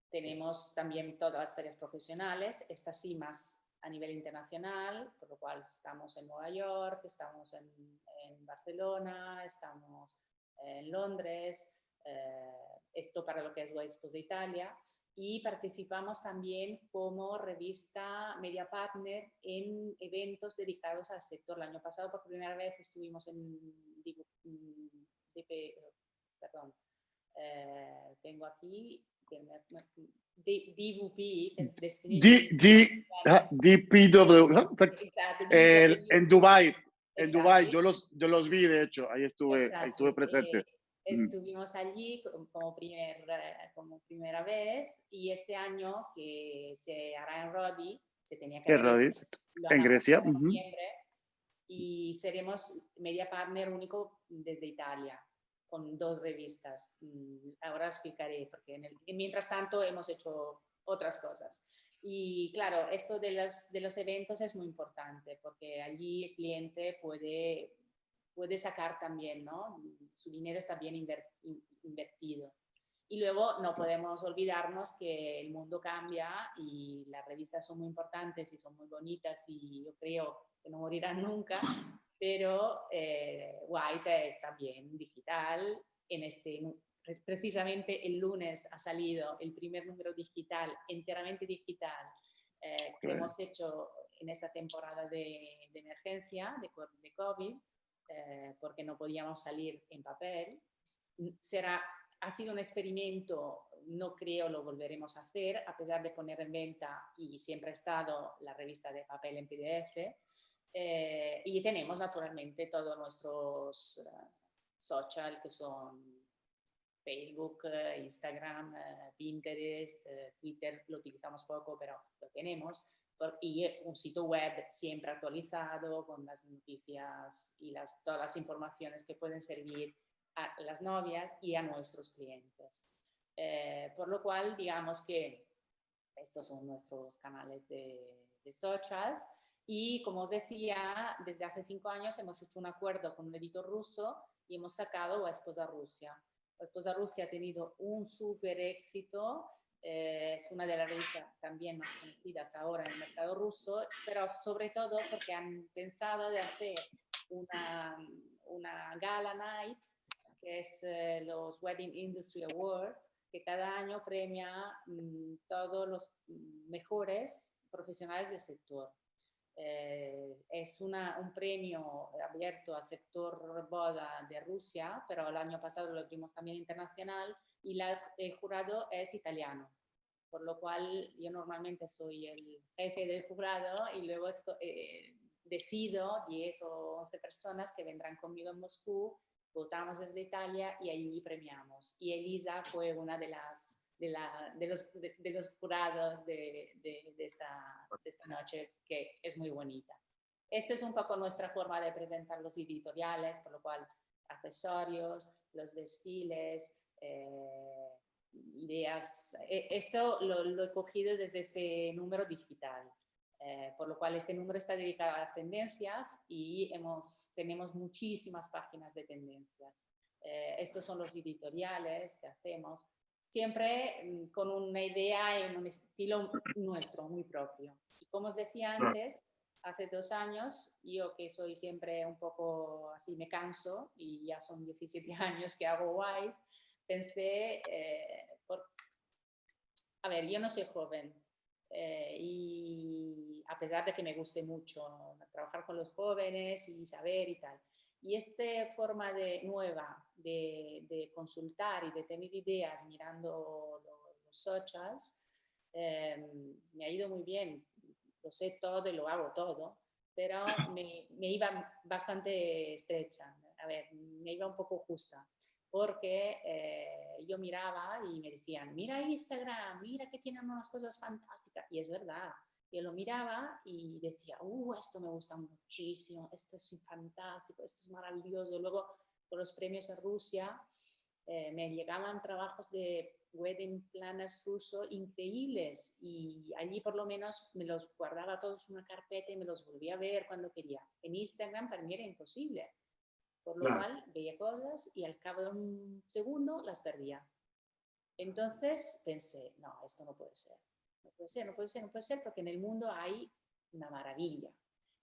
Tenemos también todas las ferias profesionales, estas sí más a nivel internacional, por lo cual estamos en Nueva York, estamos en Barcelona, estamos en Londres, esto para lo que es 𝐕𝐢𝐫𝐭𝐮𝐚𝐥 de Italia, y participamos también como revista Media Partner en eventos dedicados al sector. El año pasado por primera vez estuvimos en tengo aquí DVP, que es DPW, exacto, en Dubái. En exacto. Dubái, yo los vi, de hecho, ahí estuve presente. Estuvimos allí como primera vez, y este año que se hará en Rodi, se tenía que haber hecho, en Grecia, en noviembre, y seremos media partner único desde Italia, con 2 revistas. Ahora explicaré, porque mientras tanto hemos hecho otras cosas. Y claro, esto de los eventos es muy importante, porque allí el cliente puede sacar también, ¿no? Su dinero está bien invertido. Y luego no podemos olvidarnos que el mundo cambia y las revistas son muy importantes y son muy bonitas y yo creo que no morirán nunca, pero White es también digital. Precisamente el lunes ha salido el primer número digital, enteramente digital, que hemos hecho en esta temporada de emergencia, de COVID, porque no podíamos salir en papel. Ha sido un experimento, no creo lo volveremos a hacer, a pesar de poner en venta, y siempre ha estado la revista de papel en PDF. Y tenemos naturalmente todos nuestros social, que son Facebook, Instagram, Pinterest, Twitter, lo utilizamos poco, pero lo tenemos. Y un sitio web siempre actualizado con las noticias y todas las informaciones que pueden servir a las novias y a nuestros clientes. Por lo cual, digamos que estos son nuestros canales de socials. Y como os decía, desde hace 5 años hemos hecho un acuerdo con un editor ruso y hemos sacado 𝐕𝐢𝐵𝐺 Rusia. 𝐕𝐢𝐵𝐺 Rusia ha tenido un súper éxito. Es una de las revistas también más conocidas ahora en el mercado ruso, pero sobre todo porque han pensado de hacer una gala night, que es los Wedding Industry Awards, que cada año premia todos los mejores profesionales del sector. Es un premio abierto al sector boda de Rusia, pero el año pasado lo tuvimos también internacional, y el jurado es italiano, por lo cual yo normalmente soy el jefe del jurado y luego decido 10 o 11 personas que vendrán conmigo en Moscú, votamos desde Italia y allí premiamos. Y Elisa fue una de los jurados de esta noche, que es muy bonita. Esta es un poco nuestra forma de presentar los editoriales, por lo cual accesorios, los desfiles, ideas. Esto lo he cogido desde este número digital. Por lo cual este número está dedicado a las tendencias y tenemos muchísimas páginas de tendencias. Estos son los editoriales que hacemos, siempre con una idea y un estilo nuestro, muy propio. Y como os decía antes, hace 2 años, yo que soy siempre un poco así, me canso, y ya son 17 años que hago white, pensé, a ver, yo no soy joven, y a pesar de que me guste mucho trabajar con los jóvenes y saber y tal, y esta forma nueva de consultar y de tener ideas mirando los socials, me ha ido muy bien. Lo sé todo y lo hago todo, pero me iba bastante estrecha, a ver, me iba un poco justa, porque yo miraba y me decían, mira Instagram, mira que tienen unas cosas fantásticas, y es verdad, yo lo miraba y decía, esto me gusta muchísimo, esto es fantástico, esto es maravilloso. Luego, con los premios en Rusia, me llegaban trabajos de wedding planners rusos increíbles, y allí por lo menos me los guardaba todos en una carpeta y me los volvía a ver cuando quería. En Instagram para mí era imposible, por lo cual veía cosas y al cabo de un segundo las perdía. Entonces pensé, no, esto no puede ser. No puede ser, no puede ser, no puede ser, porque en el mundo hay una maravilla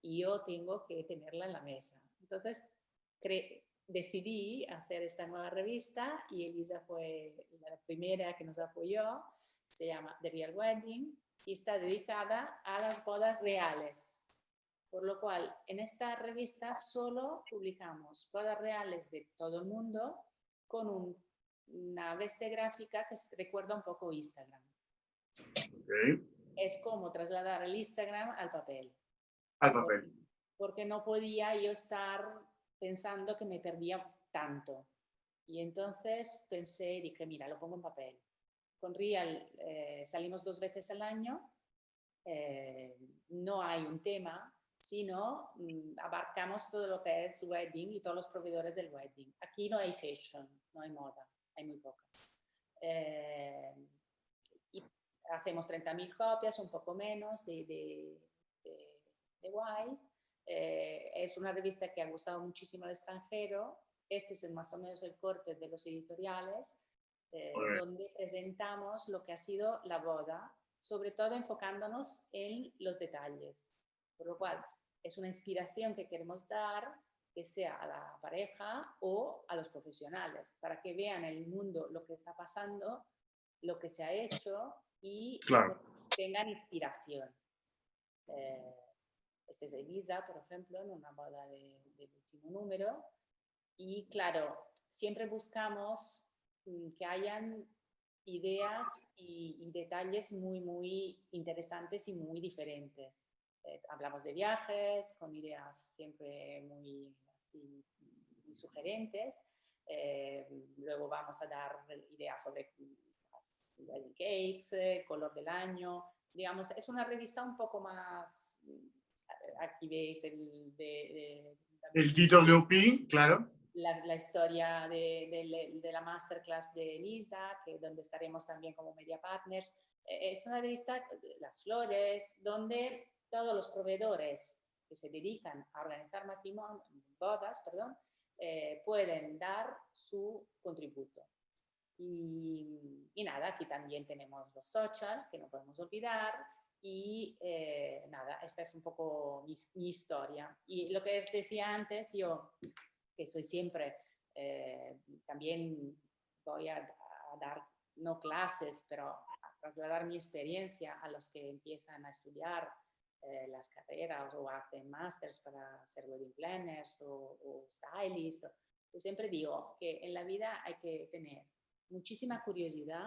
y yo tengo que tenerla en la mesa. Entonces decidí hacer esta nueva revista y Elisa fue la primera que nos apoyó. Se llama The Real Wedding y está dedicada a las bodas reales. Por lo cual, en esta revista solo publicamos bodas reales de todo el mundo con una veste gráfica que recuerda un poco Instagram. Okay. Es como trasladar el Instagram al papel. Al papel. Porque no podía yo estar pensando que me perdía tanto. Y entonces pensé, dije, mira, lo pongo en papel. Con Real salimos 2 veces al año, no hay un tema, sino abarcamos todo lo que es wedding y todos los proveedores del wedding. Aquí no hay fashion, no hay moda, hay muy poca. Y hacemos 30.000 copias, un poco menos de white. Es una revista que ha gustado muchísimo al extranjero. Este es más o menos el corte de los editoriales, donde presentamos lo que ha sido la boda, sobre todo enfocándonos en los detalles. Por lo cual, es una inspiración que queremos dar, que sea a la pareja o a los profesionales, para que vean en el mundo lo que está pasando, lo que se ha hecho y tengan inspiración. Este es Elisa, por ejemplo, en una boda del último número. Y claro, siempre buscamos que hayan ideas y detalles muy, muy interesantes y muy diferentes. Hablamos de viajes, con ideas siempre muy sugerentes. Luego vamos a dar ideas sobre wedding cakes, color del año. Digamos, es una revista un poco más... Aquí veis el DWP, claro. La historia de la masterclass de Elisa, donde estaremos también como media partners. Es una revista, las flores, donde todos los proveedores que se dedican a organizar bodas, pueden dar su contributo. Y nada, aquí también tenemos los social, que no podemos olvidar. Y nada, esta es un poco mi historia. Y lo que os decía antes, yo que soy siempre, también voy a dar, no clases, pero a trasladar mi experiencia a los que empiezan a estudiar las carreras o hacen másters para ser wedding planners o stylists. Yo siempre digo que en la vida hay que tener muchísima curiosidad,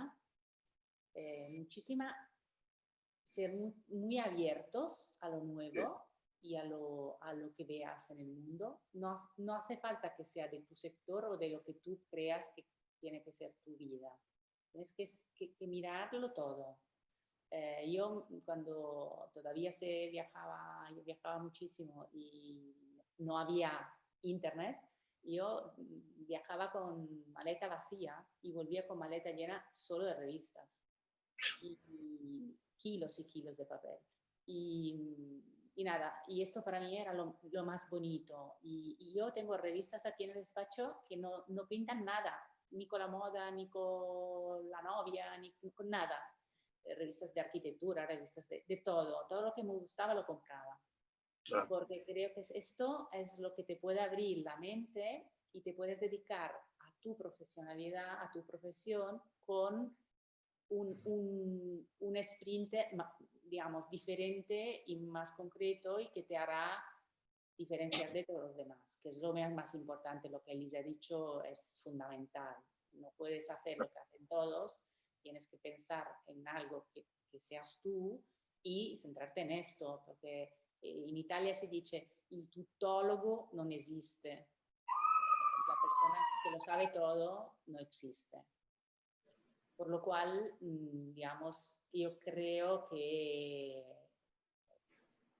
ser muy abiertos a lo nuevo y a lo que veas en el mundo. No hace falta que sea de tu sector o de lo que tú creas que tiene que ser tu vida. Tienes que mirarlo todo. Yo cuando todavía yo viajaba muchísimo y no había internet, yo viajaba con maleta vacía y volvía con maleta llena solo de revistas y kilos de papel. Y nada, y eso para mí era lo más bonito. Y yo tengo revistas aquí en el despacho que no pintan nada, ni con la moda, ni con la novia, ni con nada. Revistas de arquitectura, revistas de todo lo que me gustaba lo compraba. Claro. Porque creo que esto es lo que te puede abrir la mente y te puedes dedicar a tu profesionalidad, a tu profesión con un sprint, digamos, diferente y más concreto y que te hará diferenciar de todos los demás, que es lo más importante. Lo que Elisa ha dicho es fundamental. No puedes hacer lo que hacen todos, tienes que pensar en algo que seas tú y centrarte en esto, porque in Italia si dice il tuttologo non esiste, la persona que lo sabe todo no existe. Por lo cual, digamos, yo creo que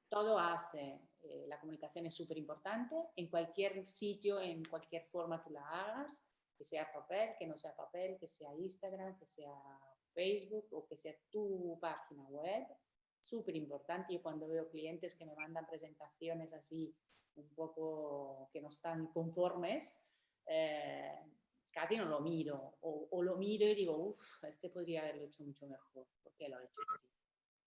todo hace, la comunicación es súper importante, en cualquier sitio, en cualquier forma tú la hagas, que sea papel, que no sea papel, que sea Instagram, que sea Facebook o que sea tu página web, súper importante. Yo cuando veo clientes que me mandan presentaciones así un poco que no están conformes, casi no lo miro o lo miro y digo, uff, este podría haberlo hecho mucho mejor, porque lo ha hecho así.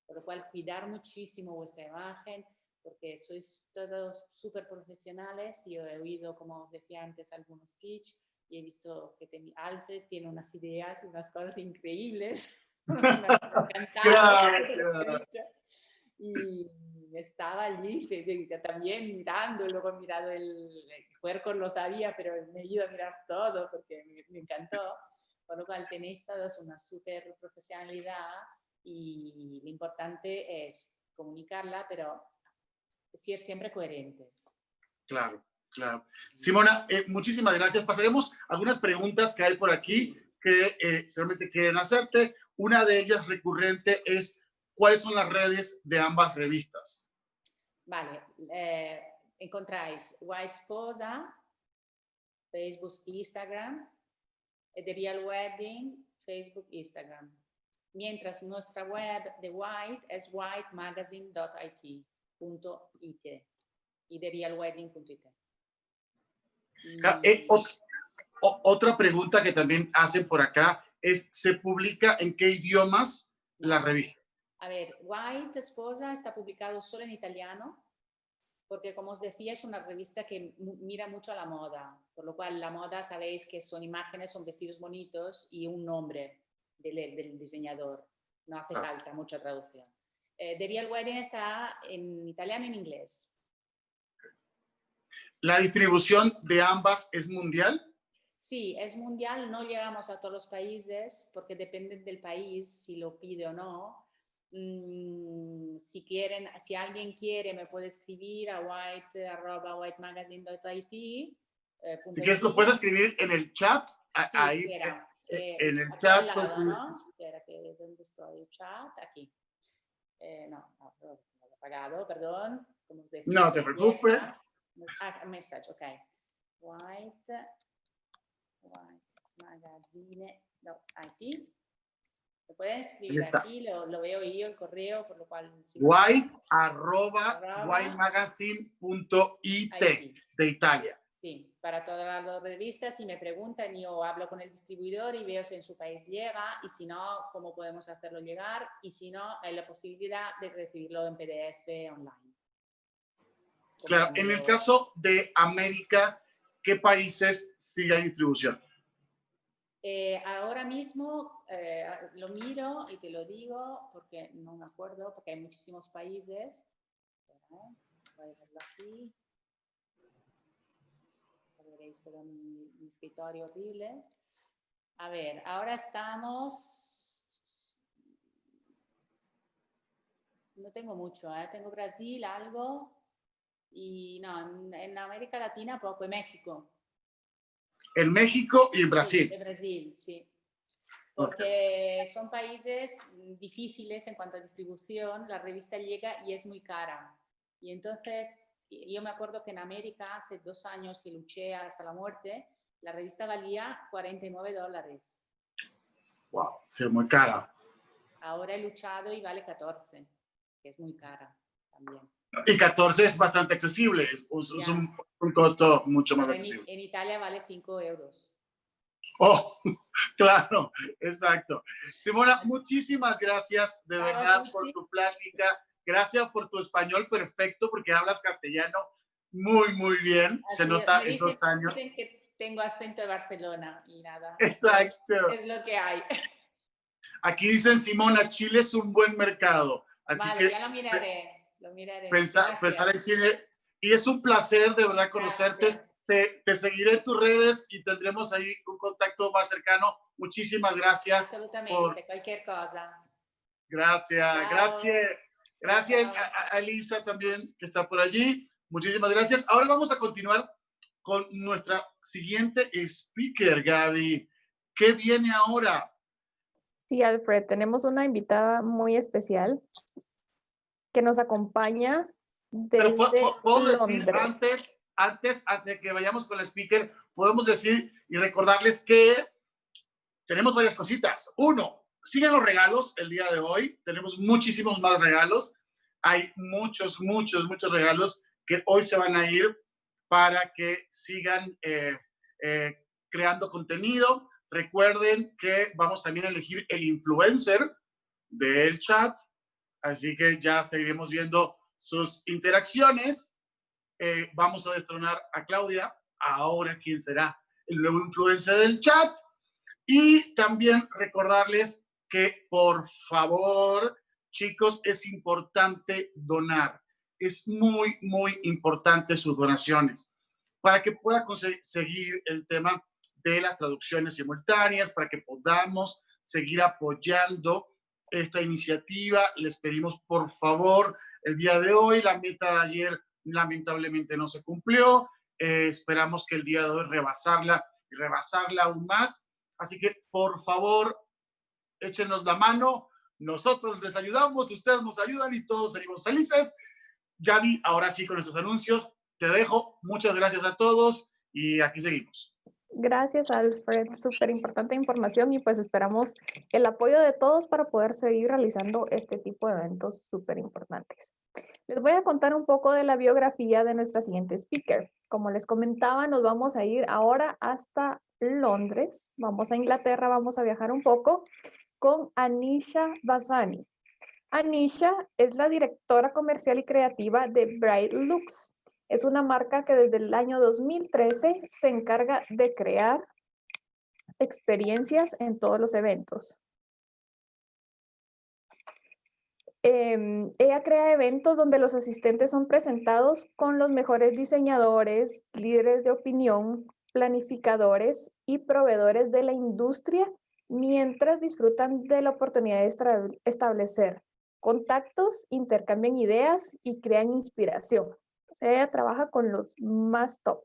Por lo cual, cuidar muchísimo vuestra imagen, porque sois todos súper profesionales. Yo he oído, como os decía antes, algunos speech y he visto que Alfred tiene unas ideas y unas cosas increíbles. Me ha encantado. Y estaba allí también mirando, luego he mirado el puerco, lo sabía, pero me he ido a mirar todo porque me encantó. Por lo cual tenéis todos una súper profesionalidad y lo importante es comunicarla, pero ser siempre coherentes. Claro, claro. Simona, muchísimas gracias. Pasaremos algunas preguntas que hay por aquí que seguramente quieren hacerte. Una de ellas recurrente es, ¿cuáles son las redes de ambas revistas? Vale, encontráis 𝐕𝐢𝐫𝐭𝐮𝐚𝐥, Facebook, Instagram, The Real Wedding, Facebook, Instagram. Mientras nuestra web de White es whitemagazine.it y therealwedding.it. Otra pregunta que también hacen por acá es, ¿se publica en qué idiomas la revista? A ver, White Esposa está publicado solo en italiano, porque como os decía es una revista que mira mucho a la moda, por lo cual la moda sabéis que son imágenes, son vestidos bonitos y un nombre del diseñador, no hace falta mucha traducción. The Real Wedding está en italiano y en inglés. ¿La distribución de ambas es mundial? Sí, es mundial, no llegamos a todos los países porque depende del país si lo pide o no. Si alguien quiere me puede escribir a white@whitemagazine.it. Si quieres lo puedes escribir en el chat. Sí, ahí espera, en el chat lado, pues, ¿no? Espera, ¿dónde estoy? El chat, aquí. No, lo he apagado, perdón. Como os decía, no te preocupes. Message, ok. whitemagazine.it. Lo pueden escribir aquí, lo veo yo, el correo, por lo cual... white@whitemagazine.it de Italia. Sí, para todas las revistas, si me preguntan, yo hablo con el distribuidor y veo si en su país llega, y si no, cómo podemos hacerlo llegar, y si no, hay la posibilidad de recibirlo en PDF online. Claro, en el caso de América, ¿qué países sí hay distribución? Ahora mismo lo miro y te lo digo porque no me acuerdo, porque hay muchísimos países. Voy a verlo aquí. Veréis todo mi escritorio horrible. A ver, ahora estamos... No tengo mucho, tengo Brasil, algo, y no, en América Latina poco, en México. En México y en Brasil. Sí, en Brasil, sí. Porque son países difíciles en cuanto a distribución, la revista llega y es muy cara. Y entonces, yo me acuerdo que en América, hace 2 años que luché hasta la muerte, la revista valía $49. Wow, sí, muy cara. Ahora he luchado y vale 14. que es muy cara también. Y 14 es bastante accesible, es un costo mucho más accesible. En Italia vale 5 euros. Oh, claro, exacto. Simona, muchísimas gracias de verdad por tu plática. Gracias por tu español perfecto, porque hablas castellano muy, muy bien. Así se nota en 2 dicen años. que tengo acento de Barcelona y nada. Exacto. Es lo que hay. Aquí dicen, Simona, Chile es un buen mercado. Así vale, que ya lo miraré. Lo miraré. Pensar en Chile. Y es un placer de verdad conocerte. Te seguiré en tus redes y tendremos ahí un contacto más cercano. Muchísimas gracias. Absolutamente, cualquier cosa. Gracias, gracias. Gracias a Elisa también, que está por allí. Muchísimas gracias. Ahora vamos a continuar con nuestra siguiente speaker, Gaby. ¿Qué viene ahora? Sí, Alfred, tenemos una invitada muy especial que nos acompaña desde ¿puedo decir Londres. antes de que vayamos con la speaker, podemos decir y recordarles que tenemos varias cositas. Uno, sigan los regalos el día de hoy. Tenemos muchísimos más regalos. Hay muchos regalos que hoy se van a ir para que sigan creando contenido. Recuerden que vamos también a elegir el influencer del chat. Así que ya seguiremos viendo sus interacciones. Vamos a destronar a Claudia. Ahora, ¿quién será el nuevo influencer del chat? Y también recordarles que, por favor, chicos, es importante donar. Es muy, muy importante sus donaciones para que pueda seguir el tema de las traducciones simultáneas, para que podamos seguir apoyando esta iniciativa. Les pedimos, por favor, el día de hoy, la meta de ayer lamentablemente no se cumplió. Esperamos que el día de hoy rebasarla y rebasarla aún más. Así que, por favor, échenos la mano. Nosotros les ayudamos, ustedes nos ayudan y todos salimos felices. Gaby, ahora sí con nuestros anuncios, te dejo. Muchas gracias a todos y aquí seguimos. Gracias, Alfred. Súper importante información y pues esperamos el apoyo de todos para poder seguir realizando este tipo de eventos súper importantes. Les voy a contar un poco de la biografía de nuestra siguiente speaker. Como les comentaba, nos vamos a ir ahora hasta Londres. Vamos a Inglaterra, vamos a viajar un poco con Anisha Vasani. Anisha es la directora comercial y creativa de Bridal. Es una marca que desde el año 2013 se encarga de crear experiencias en todos los eventos. Ella crea eventos donde los asistentes son presentados con los mejores diseñadores, líderes de opinión, planificadores y proveedores de la industria mientras disfrutan de la oportunidad de establecer contactos, intercambian ideas y crean inspiración. Ella trabaja con los más top.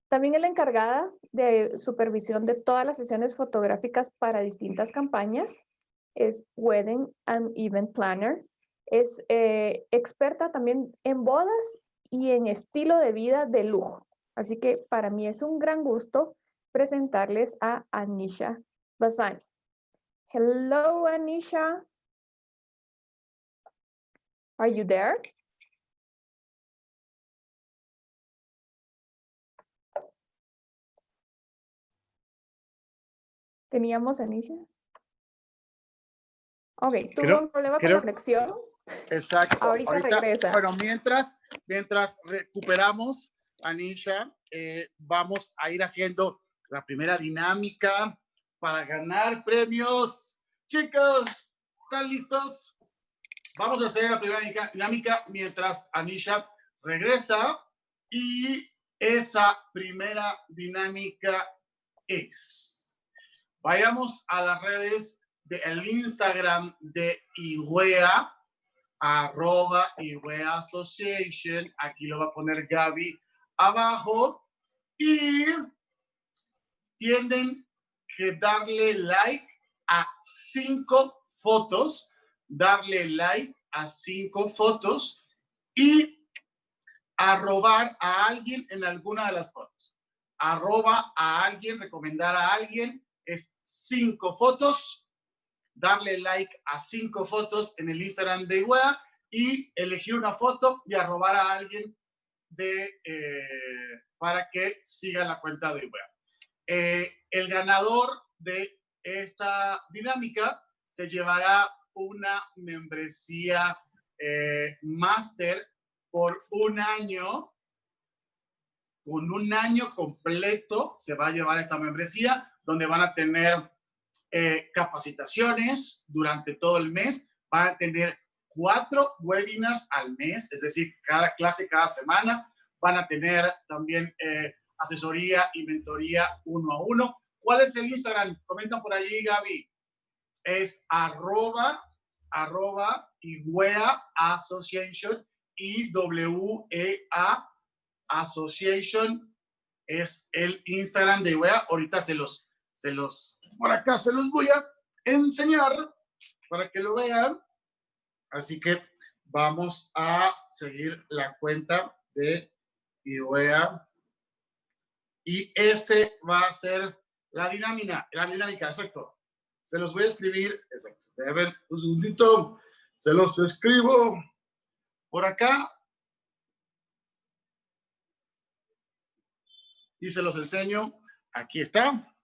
También es la encargada de supervisión de todas las sesiones fotográficas para distintas campañas. Es Wedding and Event Planner. Es experta también en bodas y en estilo de vida de lujo. Así que para mí es un gran gusto presentarles a Anisha Vasani. Hello, Anisha. Are you there? ¿Teníamos a Anisha? Ok, tuvo un problema con la conexión. Exacto. Ahorita regresa. Bueno, mientras recuperamos, Anisha, vamos a ir haciendo la primera dinámica para ganar premios. Chicos, ¿están listos? Vamos a hacer la primera dinámica mientras Anisha regresa. Y esa primera dinámica es: vayamos a las redes del Instagram de 𝐕𝐢𝐫, @𝐕𝐢𝐫 Association. Aquí lo va a poner Gaby abajo. Y tienen que darle like a 5 fotos. Darle like a 5 fotos y arrobar a alguien en alguna de las fotos. Arroba a alguien, recomendar a alguien es 5 fotos. Darle like a 5 fotos en el Instagram de 𝐕𝐢𝐫 y elegir una foto y arrobar a alguien para que siga la cuenta de 𝐕𝐢𝐫𝐭𝐮𝐚𝐥. El ganador de esta dinámica se llevará una membresía máster por un año. Con un año completo se va a llevar esta membresía, donde van a tener capacitaciones durante todo el mes, van a tener 4 webinars al mes, es decir, cada clase cada semana, van a tener también asesoría y mentoría 1 a 1. ¿Cuál es el Instagram? Comentan por allí, Gaby. Es @𝐕𝐢𝐫𝐭𝐮𝐚𝐥, 𝐕𝐢𝐫 Association es el Instagram de 𝐕𝐢𝐫. Ahorita por acá se los voy a enseñar para que lo vean. Así que vamos a seguir la cuenta de 𝐕𝐢𝐫 y ese va a ser la dinámica, exacto. Se los voy a escribir, exacto. A ver, un segundito, se los escribo por acá. Y se los enseño. Aquí está.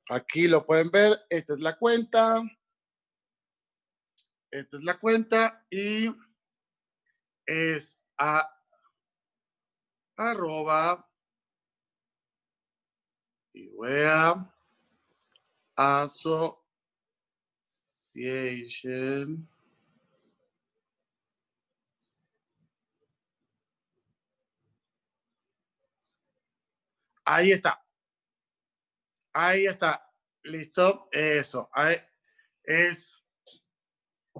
Aquí lo pueden ver. Esta es la cuenta. Esta es la cuenta y es @𝐕𝐢𝐫𝐭𝐮𝐚𝐥. Ahí está. Ahí está. Listo. Eso. Ahí es.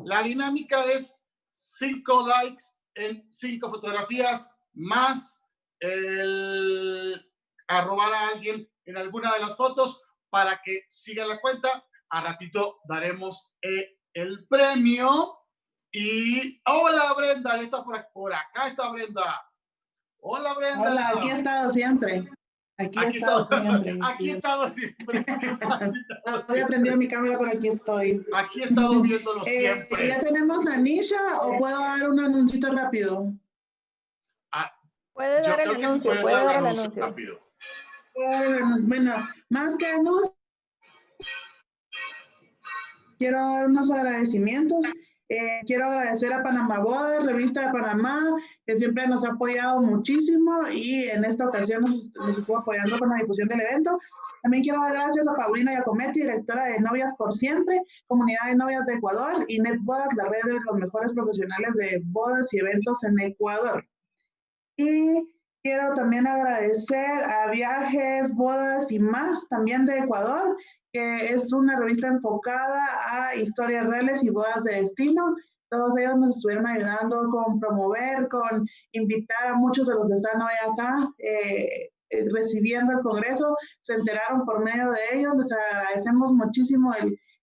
La dinámica es 5 likes en 5 fotografías más el arrobar a alguien en alguna de las fotos para que siga la cuenta. A ratito daremos el premio. Y hola, Brenda. Está por acá está Brenda. Hola, Brenda. Hola, aquí he estado siempre. Aquí he estado siempre. Aquí he estado siempre. No había prendido mi cámara, pero aquí estoy. Aquí he estado viéndolo siempre. ¿Ya tenemos a Anisha o puedo dar un anuncito rápido? Puede dar el anuncio, puede dar el anuncio. Rápido. Bueno, más que anuncio, quiero dar unos agradecimientos. Quiero agradecer a Panamá Bodas, Revista de Panamá, que siempre nos ha apoyado muchísimo y en esta ocasión nos estuvo apoyando con la difusión del evento. También quiero dar gracias a Paulina Giacometti, directora de Novias por Siempre, Comunidad de Novias de Ecuador, y NetBodas, la red de los mejores profesionales de bodas y eventos en Ecuador. Y quiero también agradecer a Viajes, Bodas y Más, también de Ecuador, que es una revista enfocada a historias reales y bodas de destino. Todos ellos nos estuvieron ayudando con promover, con invitar a muchos de los que están hoy acá recibiendo el congreso. Se enteraron por medio de ellos. Les agradecemos muchísimo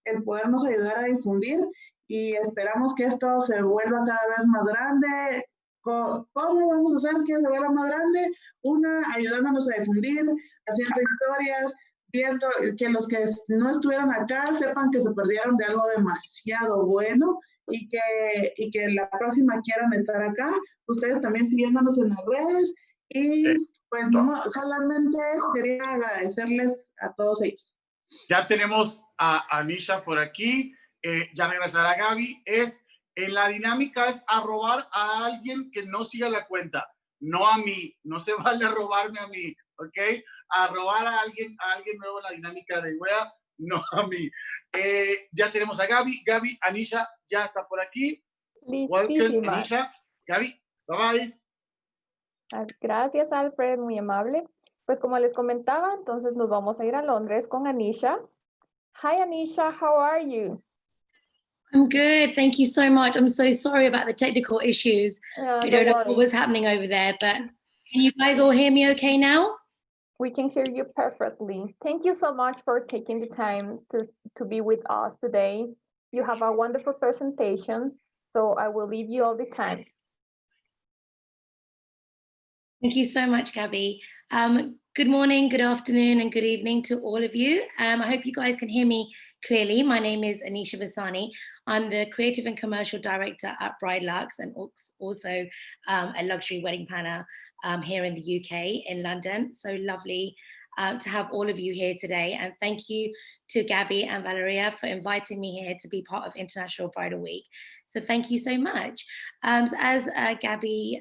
el podernos ayudar a difundir y esperamos que esto se vuelva cada vez más grande. ¿Cómo vamos a hacer que se vuelva más grande? Ayudándonos a difundir, haciendo historias, viendo que los que no estuvieron acá sepan que se perdieron de algo demasiado bueno y que la próxima quieran estar acá. Ustedes también siguiéndonos en las redes y pues no, solamente quería agradecerles a todos ellos. Ya tenemos a Anisha por aquí, ya regresará Gaby. En la dinámica es arrobar a alguien que no siga la cuenta, no a mí, no se vale robarme a mí, ¿ok? A robar a alguien nuevo en la dinámica de 𝐕𝐢𝐫, no a mí. Ya tenemos a Gaby. Gaby, Anisha ya está por aquí. Welcome, Anisha. Gaby, bye bye. Gracias, Alfred, muy amable. Pues como les comentaba, entonces nos vamos a ir a Londres con Anisha. Hi, Anisha, how are you? I'm good, thank you so much. I'm so sorry about the technical issues. We don't know what was happening over there, but can you guys all hear me okay now? We can hear you perfectly. Thank you so much for taking the time to be with us today. You have a wonderful presentation, so I will leave you all the time. Thank you so much, Gabby. Good morning, good afternoon, and good evening to all of you. I hope you guys can hear me clearly. My name is Anisha Vasani. I'm the Creative and Commercial Director at Bridal and also a luxury wedding planner here in the UK, in London. So lovely to have all of you here today. And thank you to Gabby and Valeria for inviting me here to be part of International Bridal Week. So thank you so much. As Gabby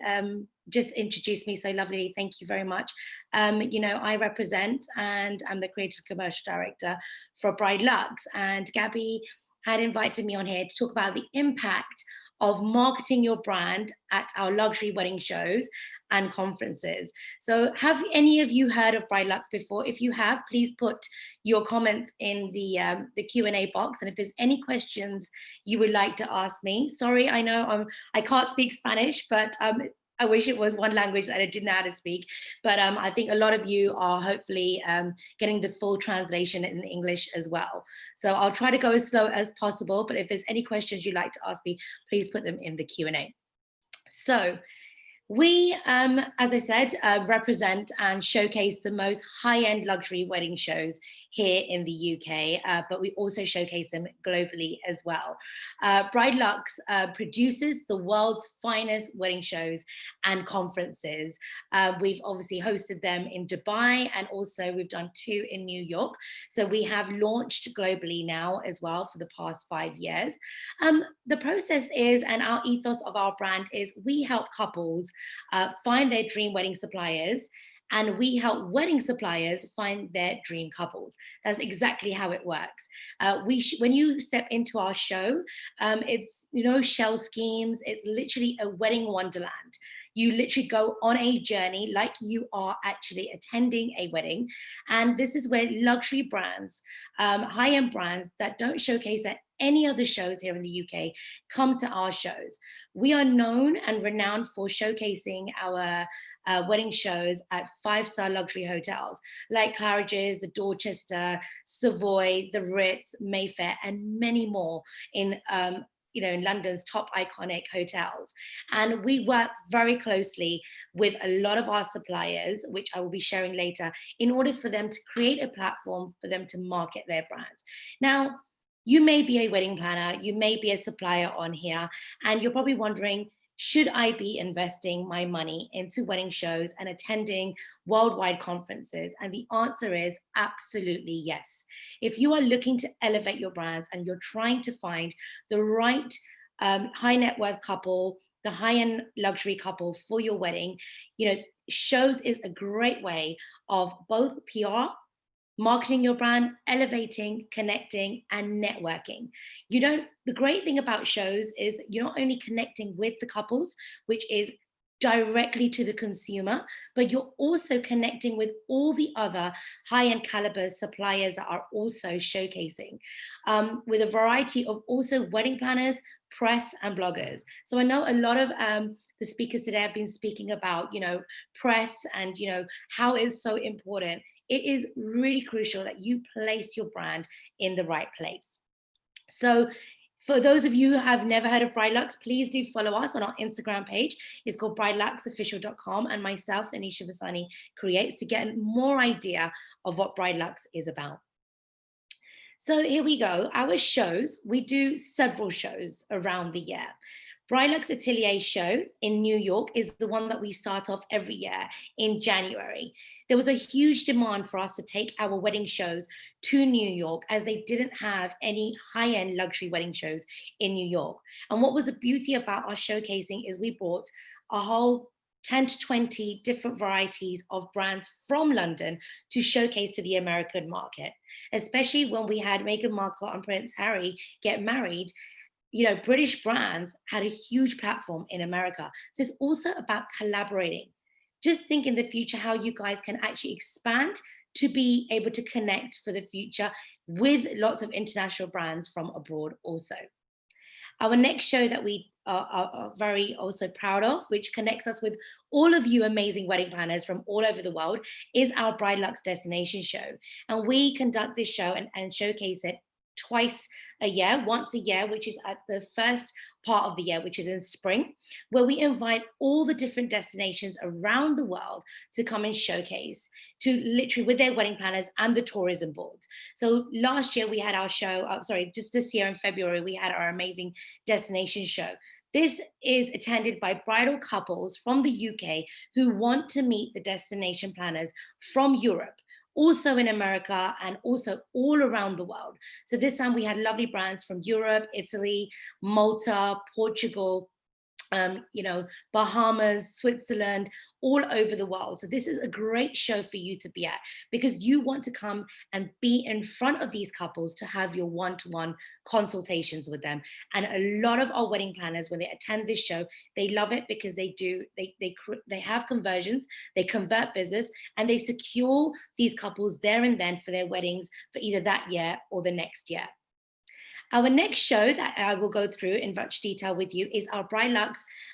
just introduced me so lovely, thank you very much. You know, I represent and I'm the Creative Commercial Director for Bride Lux, and Gabby had invited me on here to talk about the impact of marketing your brand at our luxury wedding shows and conferences. So have any of you heard of Bride Lux before? If you have, please put your comments in the Q&A box. And if there's any questions you would like to ask me, sorry, I know I can't speak Spanish, but I wish it was one language that I didn't know how to speak. But I think a lot of you are hopefully getting the full translation in English as well. So I'll try to go as slow as possible, but if there's any questions you'd like to ask me, please put them in the Q&A. So we, as I said, represent and showcase the most high-end luxury wedding shows here in the UK, but we also showcase them globally as well. Bride Lux produces the world's finest wedding shows and conferences. We've obviously hosted them in Dubai, and also we've done 2 in New York. So we have launched globally now as well for the past 5 years. The process is, and our ethos of our brand is, we help couples find their dream wedding suppliers, and we help wedding suppliers find their dream couples. That's exactly how it works. When you step into our show, it's shell schemes. It's literally a wedding wonderland. You literally go on a journey like you are actually attending a wedding. And this is where luxury brands, high-end brands that don't showcase at any other shows here in the UK come to our shows. We are known and renowned for showcasing our wedding shows at 5-star luxury hotels like Claridge's, the Dorchester, Savoy, the Ritz, Mayfair, and many more in in London's top iconic hotels. And we work very closely with a lot of our suppliers, which I will be sharing later, in order for them to create a platform for them to market their brands. Now, you may be a wedding planner, you may be a supplier on here, and you're probably wondering, should I be investing my money into wedding shows and attending worldwide conferences? And the answer is absolutely yes. If you are looking to elevate your brands and you're trying to find the right high net worth couple, the high-end luxury couple for your wedding, shows is a great way of both PR, marketing your brand, elevating, connecting, and networking. The great thing about shows is that you're not only connecting with the couples, which is directly to the consumer, but you're also connecting with all the other high-end caliber suppliers that are also showcasing, with a variety of also wedding planners, press, and bloggers. So I know a lot of the speakers today have been speaking about, press and, how it's so important. It is really crucial that you place your brand in the right place. So for those of you who have never heard of Bride Lux, please do follow us on our Instagram page. It's called brideluxofficial.com, and myself, Anisha Vasani, creates to get more idea of what Bride Lux is about. So here we go. Our shows, we do several shows around the year. Bride Lux Atelier show in New York is the one that we start off every year in January. There was a huge demand for us to take our wedding shows to New York, as they didn't have any high-end luxury wedding shows in New York. And what was the beauty about our showcasing is we brought a whole 10 to 20 different varieties of brands from London to showcase to the American market, especially when we had Meghan Markle and Prince Harry get married. British brands had a huge platform in America. So it's also about collaborating. Just think in the future how you guys can actually expand to be able to connect for the future with lots of international brands from abroad also. Our next show that we are very also proud of, which connects us with all of you amazing wedding planners from all over the world, is our Bride Lux Destination Show. And we conduct this show and showcase it twice a year, once a year, which is at the first part of the year, which is in spring, where we invite all the different destinations around the world to come and showcase, to literally with their wedding planners and the tourism boards. So last year we had our show, just this year in February, we had our amazing destination show. This is attended by bridal couples from the UK who want to meet the destination planners from Europe, also in America, and also all around the world. So this time we had lovely brands from Europe, Italy, Malta, Portugal, Bahamas, Switzerland, all over the world. So this is a great show for you to be at, because you want to come and be in front of these couples to have your one-to-one consultations with them. And a lot of our wedding planners, when they attend this show, they love it because they have conversions, they convert business, and they secure these couples there and then for their weddings for either that year or the next year. Our next show that I will go through in much detail with you is our Bridal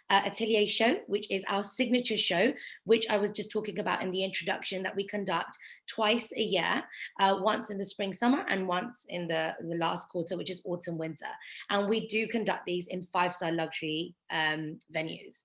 Atelier show, which is our signature show, which I was just talking about in the introduction, that we conduct twice a year, once in the spring, summer, and once in the last quarter, which is autumn, winter. And we do conduct these in 5-star luxury venues.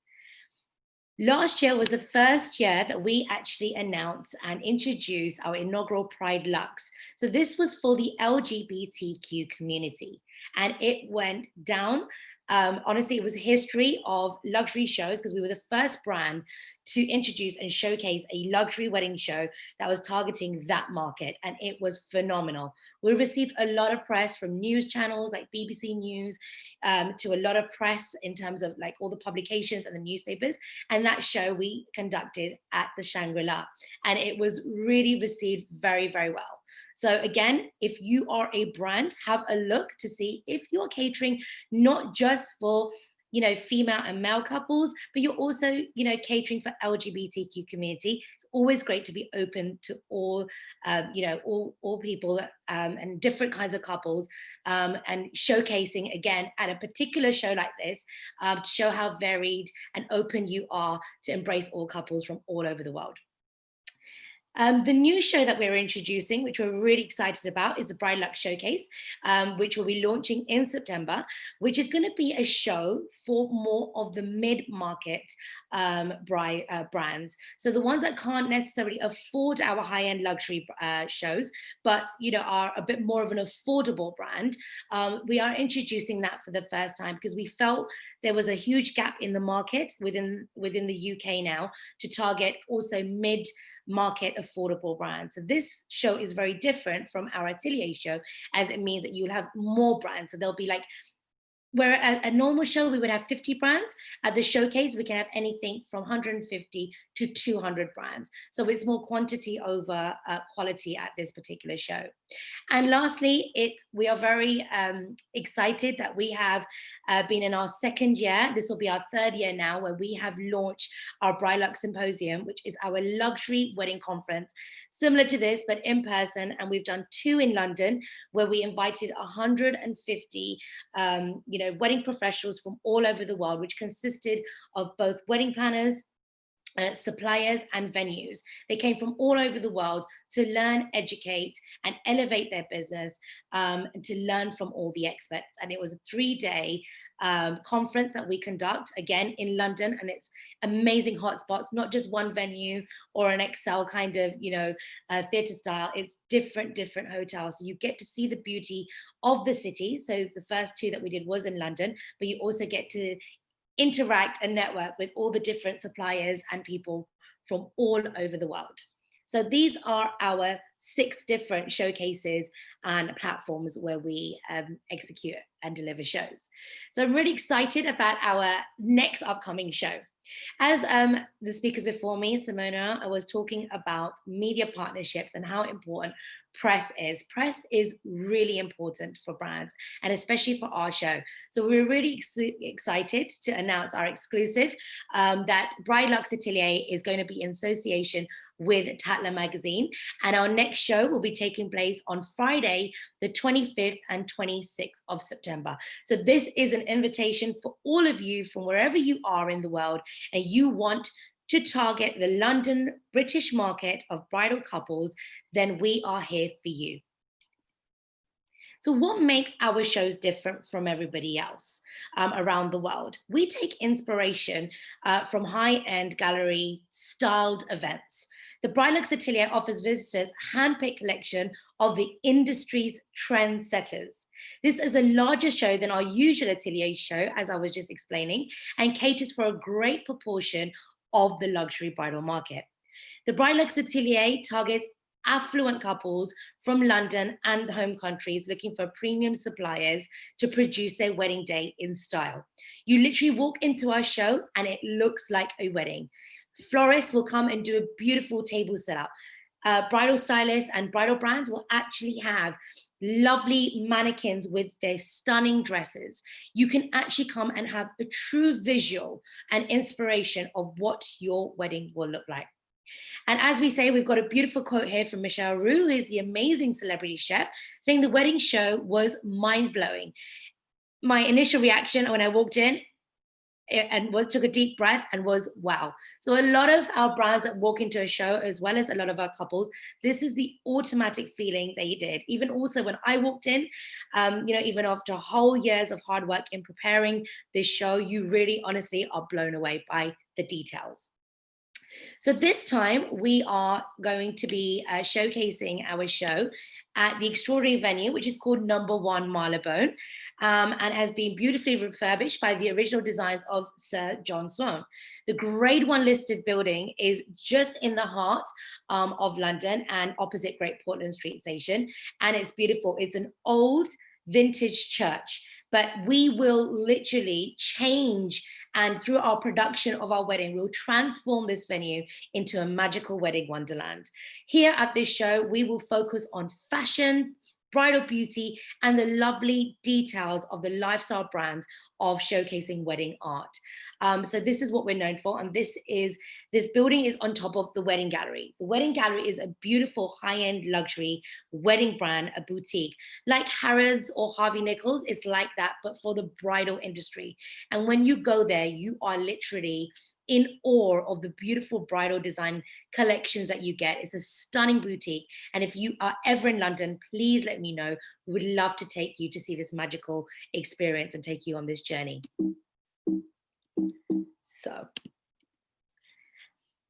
Last year was the first year that we actually announced and introduced our inaugural Pride Luxe. So this was for the LGBTQ community, and it went down. Honestly, it was history of luxury shows, because we were the first brand to introduce and showcase a luxury wedding show that was targeting that market, and it was phenomenal. We received a lot of press from news channels like BBC News, to a lot of press in terms of like all the publications and the newspapers, and that show we conducted at the Shangri-La, and it was really received very, very well. So again, if you are a brand, have a look to see if you're catering not just for female and male couples, but you're also, catering for LGBTQ community. It's always great to be open to all, all people and different kinds of couples, and showcasing again at a particular show like this, to show how varied and open you are to embrace all couples from all over the world. The new show that we're introducing, which we're really excited about, is the Bride Luxe Showcase, which will be launching in September, which is going to be a show for more of the mid-market brands. So the ones that can't necessarily afford our high-end luxury shows, but are a bit more of an affordable brand. We are introducing that for the first time because we felt there was a huge gap in the market within the UK now to target also mid-market affordable brands. So this show is very different from our Atelier show, as it means that you'll have more brands. So there'll be like, where at a normal show we would have 50 brands, at the showcase we can have anything from 150 to 200 brands. So it's more quantity over quality at this particular show. And lastly, we are very excited that we have been in our second year. This will be our third year now, where we have launched our Bridal Symposium, which is our luxury wedding conference, similar to this, but in person. And we've done 2 in London, where we invited 150, wedding professionals from all over the world, which consisted of both wedding planners, suppliers, and venues. They came from all over the world to learn, educate, and elevate their business, and to learn from all the experts. And it was a 3-day conference that we conduct, again in London, and it's amazing hotspots, not just one venue or an Excel kind of theatre style. It's different hotels, so you get to see the beauty of the city. So the first 2 that we did was in London, but you also get to interact and network with all the different suppliers and people from all over the world. So these are our 6 different showcases and platforms where we execute and deliver shows. So I'm really excited about our next upcoming show. As the speakers before me, Simona, was talking about media partnerships and how important press is. Press is really important for brands, and especially for our show. So we're really excited to announce our exclusive, that Bride Luxe Atelier is going to be in association with Tatler magazine, and our next show will be taking place on Friday, the 25th and 26th of September. So this is an invitation for all of you from wherever you are in the world and you want to target the London British market of bridal couples, then we are here for you. So what makes our shows different from everybody else around the world? We take inspiration from high-end gallery styled events. The Bridal Atelier offers visitors a hand-picked collection of the industry's trendsetters. This is a larger show than our usual atelier show, as I was just explaining, and caters for a great proportion of the luxury bridal market. The Bridal Atelier targets affluent couples from London and the home countries looking for premium suppliers to produce their wedding day in style. You literally walk into our show and it looks like a wedding. Florists will come and do a beautiful table setup. Bridal stylists and bridal brands will actually have lovely mannequins with their stunning dresses. You can actually come and have a true visual and inspiration of what your wedding will look like. And as we say, we've got a beautiful quote here from Michelle Roux, who is the amazing celebrity chef, saying the wedding show was mind-blowing. My initial reaction when I walked in and took a deep breath and was, wow. So a lot of our brands that walk into a show, as well as a lot of our couples, this is the automatic feeling they did. Even also when I walked in, even after whole years of hard work in preparing this show, you really honestly are blown away by the details. So this time we are going to be showcasing our show at the extraordinary venue, which is called Number 1 Marylebone, and has been beautifully refurbished by the original designs of Sir John Sloan. The Grade 1 listed building is just in the heart of London and opposite Great Portland Street Station, and it's beautiful. It's an old vintage church, but we will literally change, and through our production of our wedding, we'll transform this venue into a magical wedding wonderland. Here at this show, we will focus on fashion, bridal beauty, and the lovely details of the lifestyle brands of showcasing wedding art. So this is what we're known for, and this building is on top of the Wedding Gallery. The Wedding Gallery is a beautiful high-end luxury wedding brand, a boutique. Like Harrods or Harvey Nichols, it's like that, but for the bridal industry. And when you go there, you are literally in awe of the beautiful bridal design collections that you get. It's a stunning boutique. And if you are ever in London, please let me know. We would love to take you to see this magical experience and take you on this journey. So,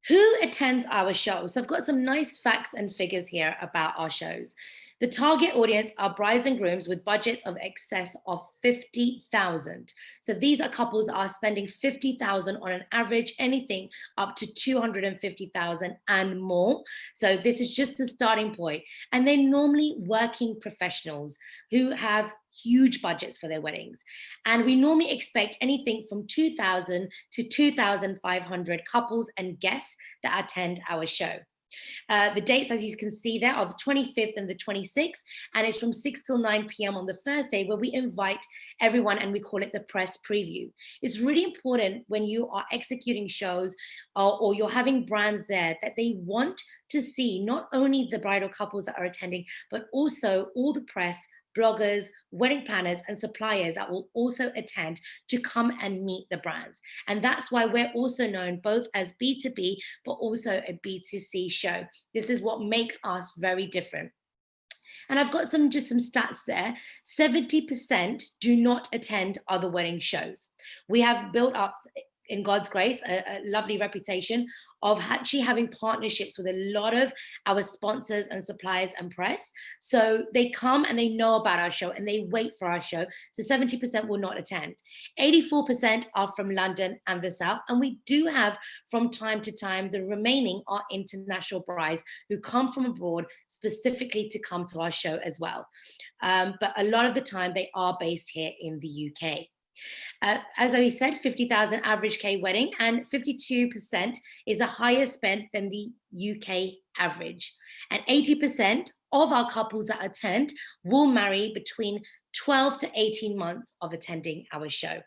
who attends our shows? So I've got some nice facts and figures here about our shows. The target audience are brides and grooms with budgets of excess of 50,000. So these are couples that are spending 50,000 on an average, anything up to 250,000 and more. So this is just the starting point. And they're normally working professionals who have huge budgets for their weddings. And we normally expect anything from 2,000 to 2,500 couples and guests that attend our show. The dates, as you can see there, are the 25th and the 26th, and it's from 6 till 9 p.m. on the Thursday, where we invite everyone and we call it the press preview. It's really important when you are executing shows or you're having brands there that they want to see not only the bridal couples that are attending, but also all the press, bloggers, wedding planners, and suppliers that will also attend to come and meet the brands. And that's why we're also known both as B2B, but also a B2C show. This is what makes us very different. And I've got just some stats there. 70% do not attend other wedding shows. We have built up, in God's grace, a lovely reputation of actually having partnerships with a lot of our sponsors and suppliers and press. So they come and they know about our show and they wait for our show. So 70% will not attend. 84% are from London and the South. And we do have from time to time, the remaining are international brides who come from abroad specifically to come to our show as well. But a lot of the time they are based here in the UK. As I said, 50,000 average K wedding, and 52% is a higher spend than the UK average. And 80% of our couples that attend will marry between 12 to 18 months of attending our show.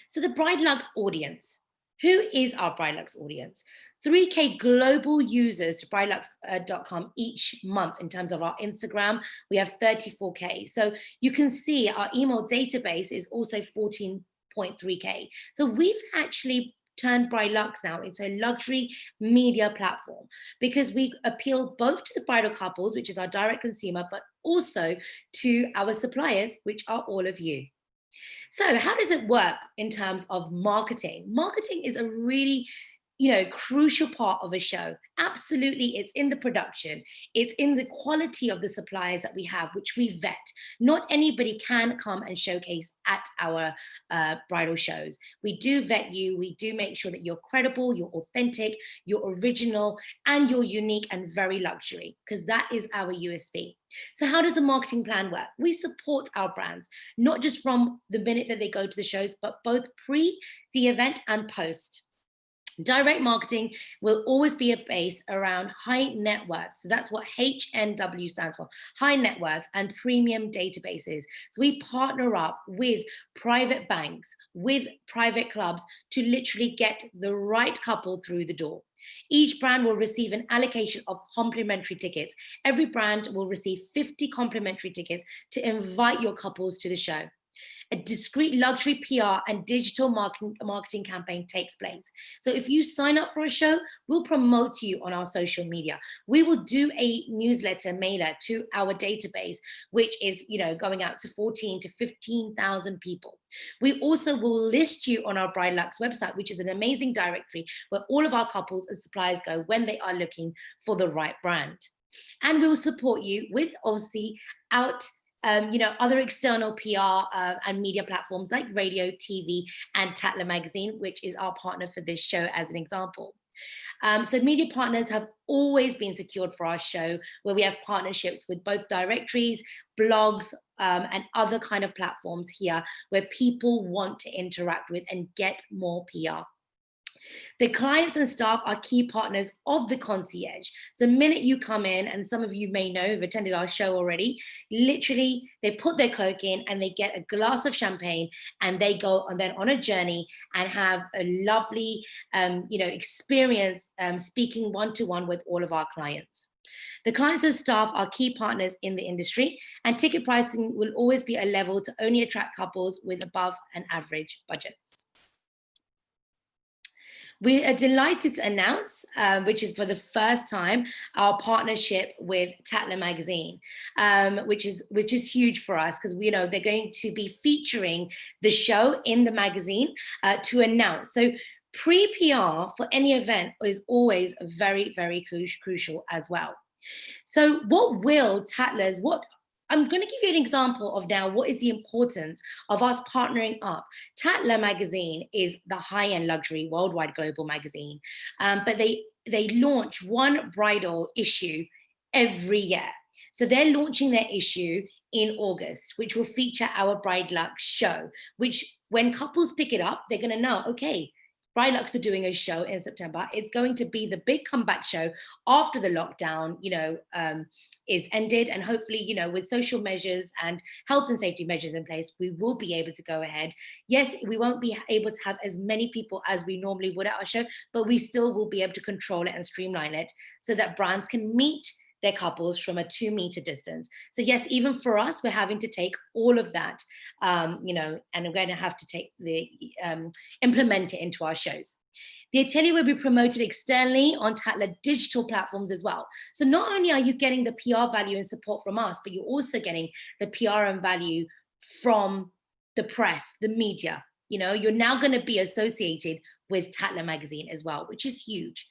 So the BrideLux audience. Who is our BrideLux audience? 3K global users to bridelux.com each month in terms of our Instagram. We have 34K. So you can see our email database is also 14.3K. So we've actually turned BrideLux now into a luxury media platform, because we appeal both to the bridal couples, which is our direct consumer, but also to our suppliers, which are all of you. So how does it work in terms of marketing? Marketing is a really, crucial part of a show. Absolutely, it's in the production. It's in the quality of the suppliers that we have, which we vet. Not anybody can come and showcase at our bridal shows. We do vet you. We do make sure that you're credible, you're authentic, you're original, and you're unique and very luxury, because that is our USP. So how does the marketing plan work? We support our brands, not just from the minute that they go to the shows, but both pre the event and post. Direct marketing will always be a base around high net worth. So that's what HNW stands for, high net worth and premium databases. So we partner up with private banks, with private clubs to literally get the right couple through the door. Each brand will receive an allocation of complimentary tickets. Every brand will receive 50 complimentary tickets to invite your couples to the show. A discreet luxury PR and digital marketing campaign takes place. So if you sign up for a show, we'll promote you on our social media. We will do a newsletter mailer to our database, which is, going out to 14 to 15,000 people. We also will list you on our BrideLux website, which is an amazing directory where all of our couples and suppliers go when they are looking for the right brand. And we will support you with obviously other external PR and media platforms like radio, TV, and Tatler magazine, which is our partner for this show as an example. So media partners have always been secured for our show, where we have partnerships with both directories, blogs, and other kind of platforms here where people want to interact with and get more PR. The clients and staff are key partners of the concierge. The minute you come in, and some of you may know who've attended our show already, literally they put their cloak in and they get a glass of champagne and they go on then on a journey and have a lovely experience speaking one-to-one with all of our clients. The clients and staff are key partners in the industry, and ticket pricing will always be a level to only attract couples with above an average budgets. We are delighted to announce, which is for the first time, our partnership with Tatler magazine, which is huge for us, because they're going to be featuring the show in the magazine to announce. So pre-PR for any event is always very, very crucial as well. So I'm going to give you an example of now what is the importance of us partnering up. Tatler magazine is the high-end luxury worldwide global magazine, but they launch one bridal issue every year. So they're launching their issue in August, which will feature our BrideLux show, which when couples pick it up, they're going to know, okay, BrideLux are doing a show in September. It's going to be the big comeback show after the lockdown, is ended. And hopefully, with social measures and health and safety measures in place, we will be able to go ahead. Yes, we won't be able to have as many people as we normally would at our show, but we still will be able to control it and streamline it so that brands can meet their couples from a 2-meter distance. So yes, even for us, we're having to take all of that, and we're going to have to implement it into our shows. The Atelier will be promoted externally on Tatler digital platforms as well. So not only are you getting the PR value and support from us, but you're also getting the PR and value from the press, the media. You're now going to be associated with Tatler magazine as well, which is huge.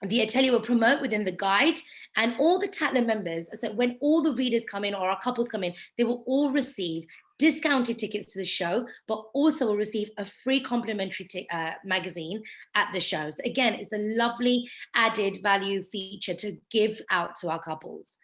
The Atelier will promote within the guide, and all the Tatler members, so when all the readers come in or our couples come in, they will all receive discounted tickets to the show, but also will receive a free complimentary magazine at the show. So again, it's a lovely added value feature to give out to our couples.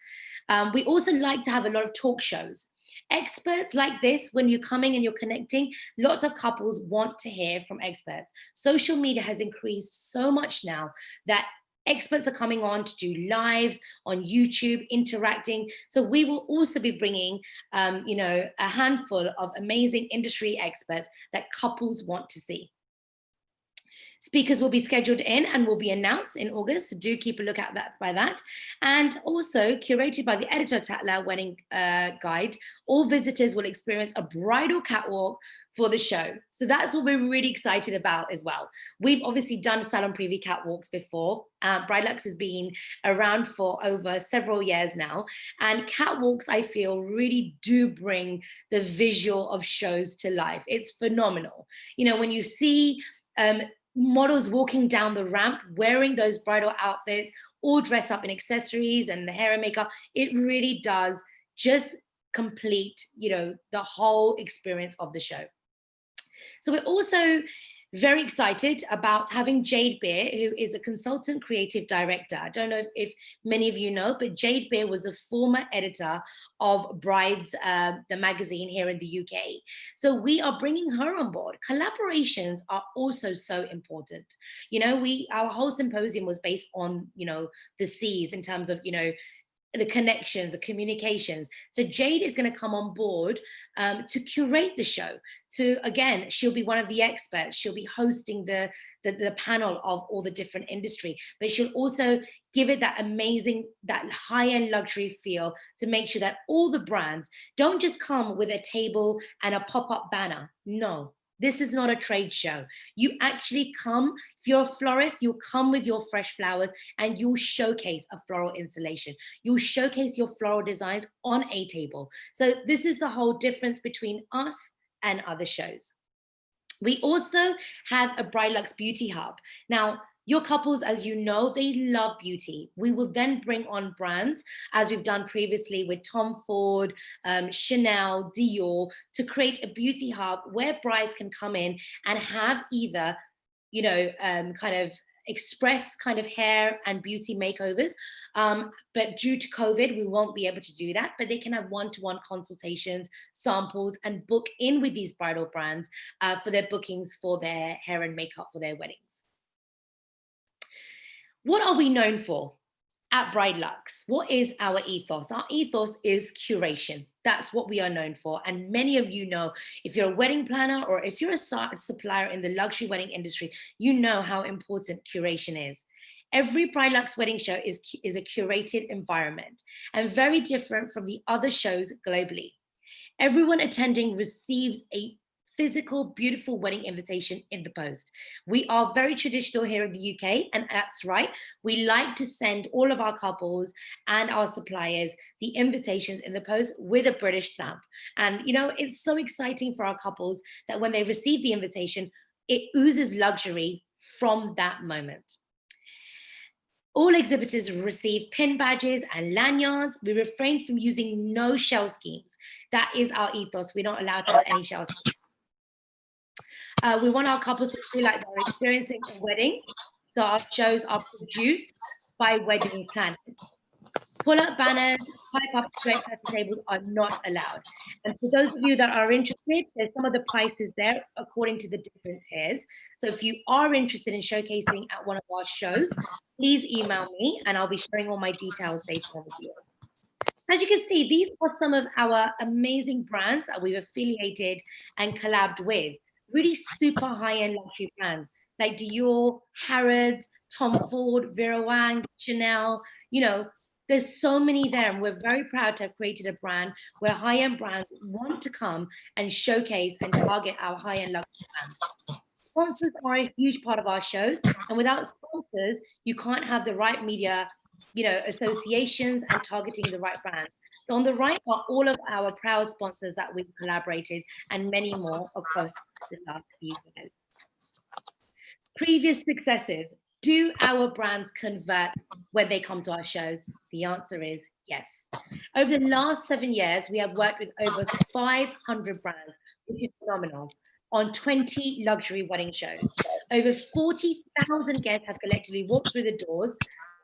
We also like to have a lot of talk shows. Experts like this, when you're coming and you're connecting, lots of couples want to hear from experts. Social media has increased so much now that experts are coming on to do lives on YouTube, interacting. So we will also be bringing, a handful of amazing industry experts that couples want to see. Speakers will be scheduled in and will be announced in August, so do keep a look at that by that. And also curated by the editor of Atellier Wedding Guide, all visitors will experience a bridal catwalk for the show. So that's what we're really excited about as well. We've obviously done salon preview catwalks before. Bridalux has been around for over several years now. And catwalks, I feel, really do bring the visual of shows to life. It's phenomenal. You know, when you see models walking down the ramp wearing those bridal outfits, all dressed up in accessories and the hair and makeup, it really does just complete, you know, the whole experience of the show. So we're also very excited about having Jade Beer, who is a consultant creative director. I don't know if many of you know, but Jade Beer was a former editor of Brides, the magazine here in the UK. So we are bringing her on board. Collaborations are also so important. You know, our whole symposium was based on, you know, the C's in terms of, you know, the connections, the communications. So Jade is going to come on board to curate the show. Again, she'll be one of the experts. She'll be hosting the panel of all the different industry, but she'll also give it that amazing, that high-end luxury feel to make sure that all the brands don't just come with a table and a pop-up banner. No. This is not a trade show. You actually come, if you're a florist, you'll come with your fresh flowers and you'll showcase a floral installation. You'll showcase your floral designs on a table. So this is the whole difference between us and other shows. We also have a Bridalux Beauty Hub. Now, your couples, as you know, they love beauty. We will then bring on brands, as we've done previously with Tom Ford, Chanel, Dior, to create a beauty hub where brides can come in and have either, you know, kind of express kind of hair and beauty makeovers. But due to COVID, we won't be able to do that, but they can have one-to-one consultations, samples, and book in with these bridal brands for their bookings for their hair and makeup for their weddings. What are we known for at Bridalux? What is our ethos? Our ethos is curation. That's what we are known for. And many of you know, if you're a wedding planner or if you're a supplier in the luxury wedding industry, you know how important curation is. Every Bridalux wedding show is a curated environment and very different from the other shows globally. Everyone attending receives a physical, beautiful wedding invitation in the post. We are very traditional here in the UK, and that's right. We like to send all of our couples and our suppliers the invitations in the post with a British stamp. And you know, it's so exciting for our couples that when they receive the invitation, it oozes luxury from that moment. All exhibitors receive pin badges and lanyards. We refrain from using no shell schemes. That is our ethos. We're not allowed to have any shell schemes. We want our couples to feel like they're experiencing a wedding. So our shows are produced by wedding planners. Pull-up banners, pipe-up straight curtain tables are not allowed. And for those of you that are interested, there's some of the prices there according to the different tiers. So if you are interested in showcasing at one of our shows, please email me and I'll be sharing all my details later on with you. As you can see, these are some of our amazing brands that we've affiliated and collabed with. Really super high-end luxury brands like Dior, Harrods, Tom Ford, Vera Wang, Chanel. You know, there's so many there, and we're very proud to have created a brand where high-end brands want to come and showcase and target our high-end luxury brands. Sponsors are a huge part of our shows, and without sponsors, you can't have the right media, you know, associations and targeting the right brand. So on the right are all of our proud sponsors that we've collaborated and many more across the last few years. Previous successes. Do our brands convert when they come to our shows? The answer is yes. Over the last 7 years, we have worked with over 500 brands, which is phenomenal, on 20 luxury wedding shows. Over 40,000 guests have collectively walked through the doors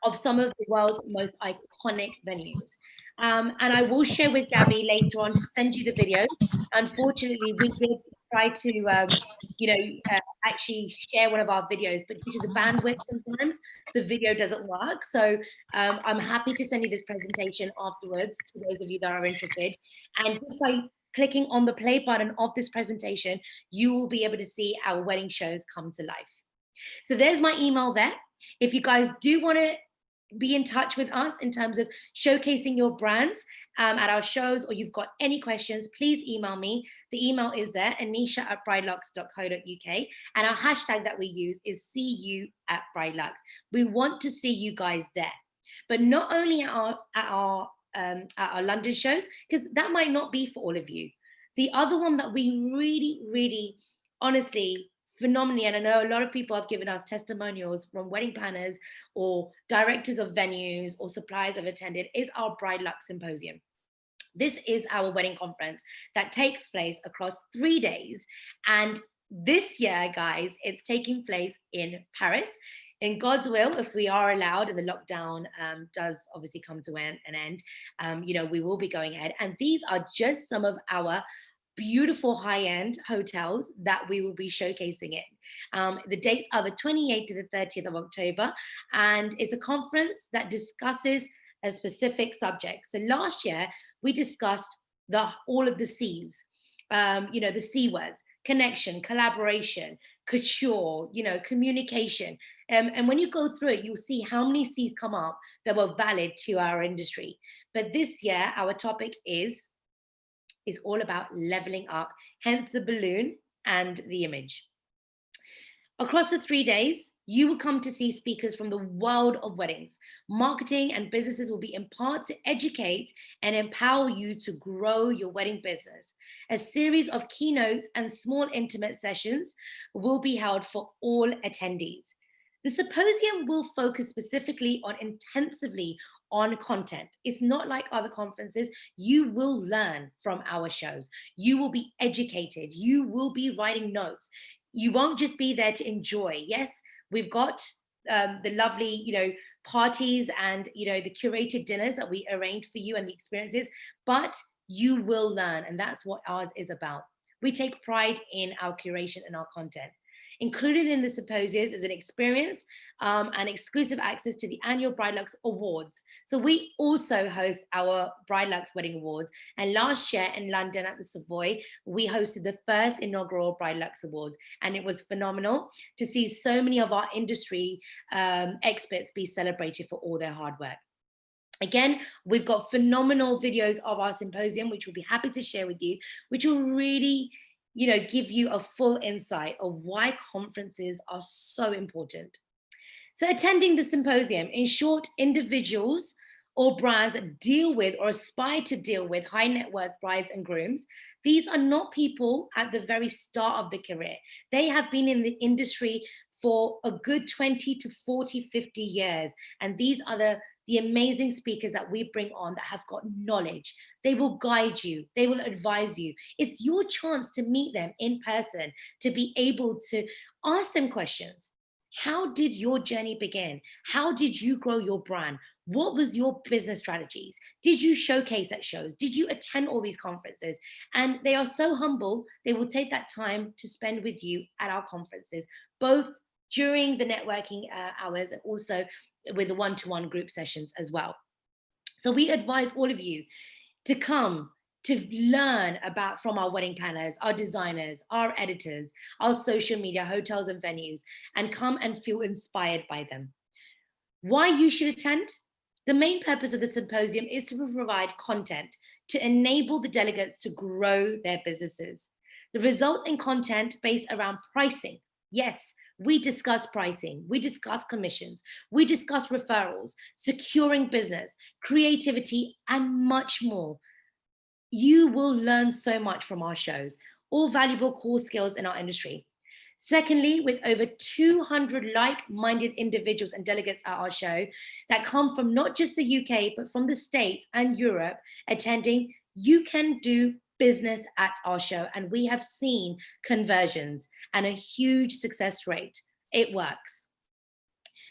of some of the world's most iconic venues. And I will share with Gabby later on to send you the video. Unfortunately, we did try to, actually share one of our videos, but due to the bandwidth sometimes, the video doesn't work. So I'm happy to send you this presentation afterwards to those of you that are interested. And just by clicking on the play button of this presentation, you will be able to see our wedding shows come to life. So there's my email there. If you guys do want to be in touch with us in terms of showcasing your brands at our shows, or you've got any questions, please email me. The email is there, anisha@bridelux.co.uk, and our hashtag that we use is #CU@bridelux. We want to see you guys there, but not only at our London shows, because that might not be for all of you. The other one that we really, honestly, phenomenally, and I know a lot of people have given us testimonials from wedding planners or directors of venues or suppliers have attended, is our Bridal Symposium. This is our wedding conference that takes place across 3 days. And this year, guys, it's taking place in Paris. In God's will, if we are allowed and the lockdown does obviously come to an end, we will be going ahead. And these are just some of our beautiful high-end hotels that we will be showcasing it. The dates are the 28th to the 30th of October, and it's a conference that discusses a specific subject. So last year we discussed all of the C's, the C words: connection, collaboration, couture, communication. And when you go through it, you'll see how many C's come up that were valid to our industry. But this year, our topic is all about leveling up, hence the balloon and the image. Across the 3 days, you will come to see speakers from the world of weddings. Marketing and businesses will be empowered to educate and empower you to grow your wedding business. A series of keynotes and small intimate sessions will be held for all attendees. The symposium will focus specifically intensively on content. It's not like other conferences. You will learn from our shows. You will be educated. You will be writing notes. You won't just be there to enjoy. Yes, we've got the lovely, parties and, the curated dinners that we arrange for you and the experiences, but you will learn, and that's what ours is about. We take pride in our curation and our content. Included in the symposium is an experience and exclusive access to the annual Bridelux Awards. So we also host our Bridelux Wedding Awards. And last year in London at the Savoy, we hosted the first inaugural Bridelux Awards. And it was phenomenal to see so many of our industry experts be celebrated for all their hard work. Again, we've got phenomenal videos of our symposium, which we'll be happy to share with you, which will really give you a full insight of why conferences are so important. So attending the symposium, in short, individuals or brands that deal with or aspire to deal with high net worth brides and grooms, these are not people at the very start of the career. They have been in the industry for a good 20 to 40, 50 years. And these are the amazing speakers that we bring on that have got knowledge. They will guide you. They will advise you. It's your chance to meet them in person, to be able to ask them questions. How did your journey begin? How did you grow your brand? What was your business strategies? Did you showcase at shows? Did you attend all these conferences? And they are so humble, they will take that time to spend with you at our conferences, both during the networking hours and also with the one-to-one group sessions as well. So we advise all of you to come to learn from our wedding planners, our designers, our editors, our social media, hotels and venues, and come and feel inspired by them. Why you should attend? The main purpose of the symposium is to provide content to enable the delegates to grow their businesses. The results in content based around pricing. Yes, we discuss pricing, we discuss commissions, we discuss referrals, securing business, creativity, and much more. You will learn so much from our shows, all valuable core skills in our industry. Secondly, with over 200 like-minded individuals and delegates at our show that come from not just the UK, but from the States and Europe attending, you can do business at our show, and we have seen conversions and a huge success rate. It works.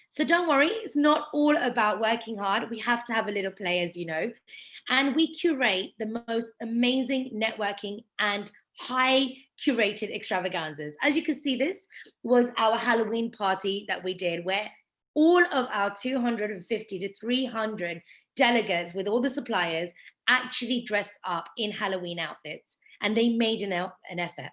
So don't worry, it's not all about working hard. We have to have a little play, as you know, and we curate the most amazing networking and high curated extravaganzas. As you can see, this was our Halloween party that we did, where all of our 250 to 300 delegates with all the suppliers actually dressed up in Halloween outfits, and they made an effort.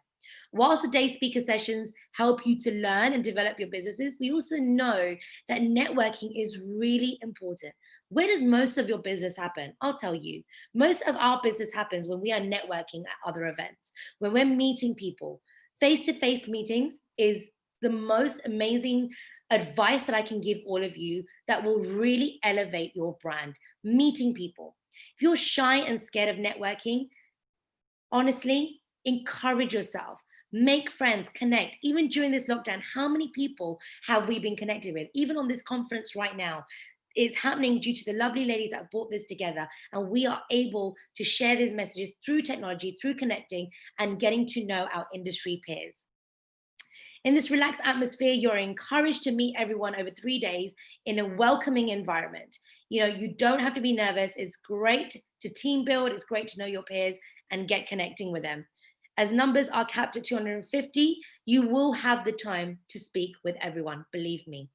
Whilst the day speaker sessions help you to learn and develop your businesses, we also know that networking is really important. Where does most of your business happen? I'll tell you. Most of our business happens when we are networking at other events, when we're meeting people. Face-to-face meetings is the most amazing advice that I can give all of you that will really elevate your brand. Meeting people. If you're shy and scared of networking, honestly, encourage yourself. Make friends, connect. Even during this lockdown, how many people have we been connected with? Even on this conference right now, it's happening due to the lovely ladies that brought this together, and we are able to share these messages through technology, through connecting and getting to know our industry peers. In this relaxed atmosphere, you're encouraged to meet everyone over 3 days in a welcoming environment. You know, you don't have to be nervous. It's great to team build. It's great to know your peers and get connecting with them. As numbers are capped at 250, you will have the time to speak with everyone, believe me.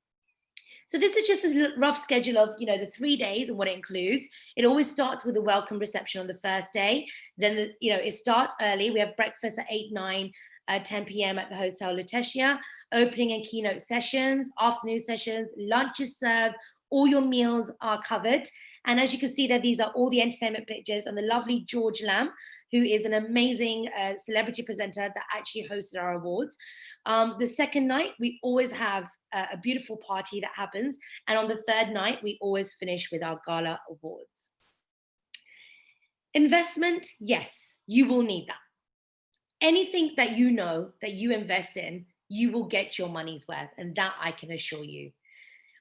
So this is just a rough schedule of, you know, the 3 days and what it includes. It always starts with a welcome reception on the first day. Then, it starts early. We have breakfast at 8, 9, 10 p.m. at the Hotel Lutetia, opening and keynote sessions, afternoon sessions, lunch is served, all your meals are covered. And as you can see there, these are all the entertainment pictures and the lovely George Lamb, who is an amazing celebrity presenter that actually hosted our awards. The second night, we always have a beautiful party that happens. And on the third night, we always finish with our gala awards. Investment, yes, you will need that. Anything that you know that you invest in, you will get your money's worth. And that I can assure you.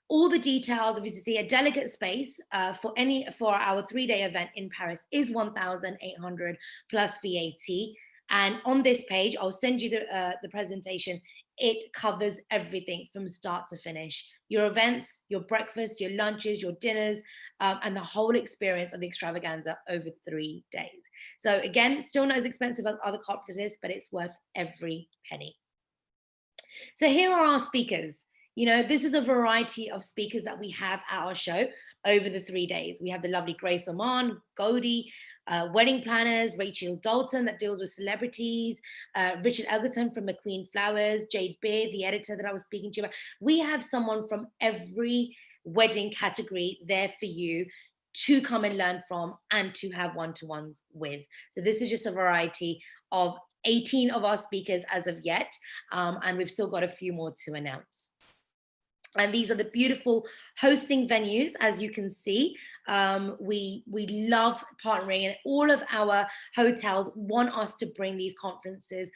All the details, obviously, a delegate space for our 3-day event in Paris is 1,800 plus VAT. And on this page, I'll send you the presentation. It covers everything from start to finish. Your events, your breakfast, your lunches, your dinners, and the whole experience of the extravaganza over 3 days. So again, still not as expensive as other conferences, but it's worth every penny. So here are our speakers. You know, this is a variety of speakers that we have at our show over the 3 days. We have the lovely Grace Oman, Goldie, wedding planners, Rachel Dalton that deals with celebrities, Richard Elgerton from McQueen Flowers, Jade Beard, the editor that I was speaking to you about. We have someone from every wedding category there for you to come and learn from and to have one-to-ones with. So this is just a variety of 18 of our speakers as of yet, and we've still got a few more to announce. And these are the beautiful hosting venues, as you can see. We love partnering, and all of our hotels want us to bring these conferences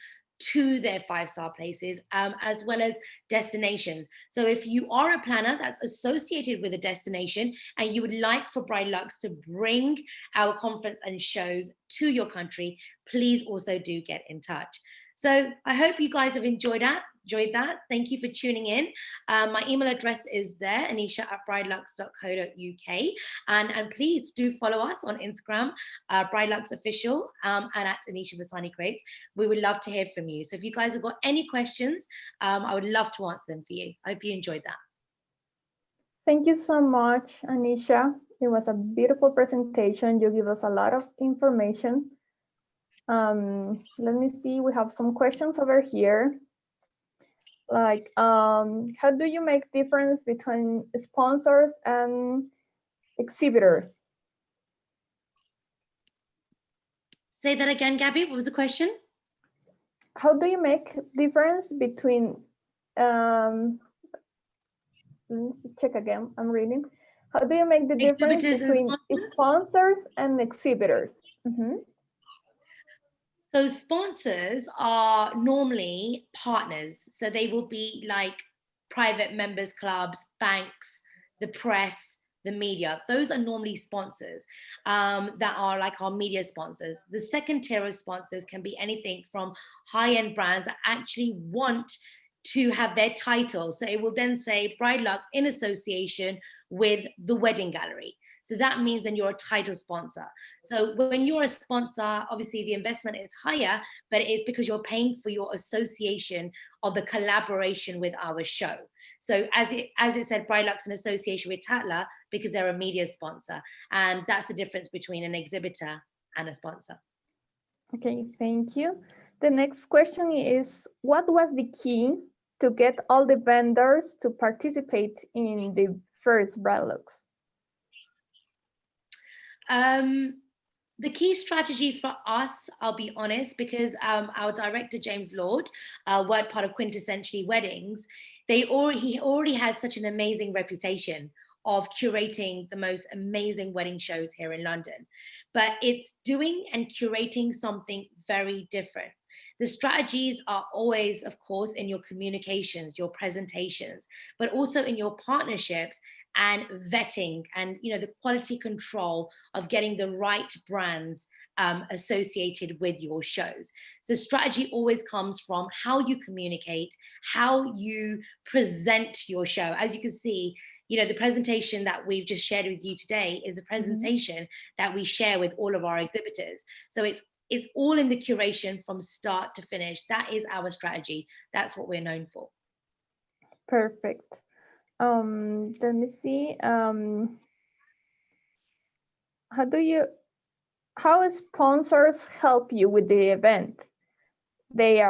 to their 5-star places, as well as destinations. So if you are a planner that's associated with a destination and you would like for Bridal Luxe to bring our conference and shows to your country, please also do get in touch. So I hope you guys have enjoyed that. Thank you for tuning in. My email address is there, anisha@bridelux.co.uk. And please do follow us on Instagram, Bridalux Official, and at Anisha Vasani Creates. We would love to hear from you. So if you guys have got any questions, I would love to answer them for you. I hope you enjoyed that. Thank you so much, Anisha. It was a beautiful presentation. You give us a lot of information. Let me see, we have some questions over here. Like, how do you make difference between sponsors and exhibitors? Say that again, Gabby, what was the question? How do you make difference between, let me check again, I'm reading. How do you make the difference between sponsors and exhibitors? Mm-hmm. So sponsors are normally partners. So they will be like private members clubs, banks, the press, the media. Those are normally sponsors that are like our media sponsors. The second tier of sponsors can be anything from high-end brands that actually want to have their title. So it will then say Bridal Luxe in association with the wedding gallery. So that means then you're a title sponsor. So when you're a sponsor, obviously the investment is higher, but it is because you're paying for your association of the collaboration with our show. So as it said, Bridal Luxe in association with Tatler, because they're a media sponsor. And that's the difference between an exhibitor and a sponsor. Okay, thank you. The next question is, what was the key to get all the vendors to participate in the first Bridal? The key strategy for us, I'll be honest, because our director, James Lord, worked part of Quintessentially Weddings, he already had such an amazing reputation of curating the most amazing wedding shows here in London. But it's doing and curating something very different. The strategies are always, of course, in your communications, your presentations, but also in your partnerships and vetting and the quality control of getting the right brands associated with your shows. So strategy always comes from how you communicate, how you present your show. As you can see, the presentation that we've just shared with you today is a presentation that we share with all of our exhibitors. So it's all in the curation from start to finish. That is our strategy. That's what we're known for. Perfect. Let me see. How sponsors help you with the event? They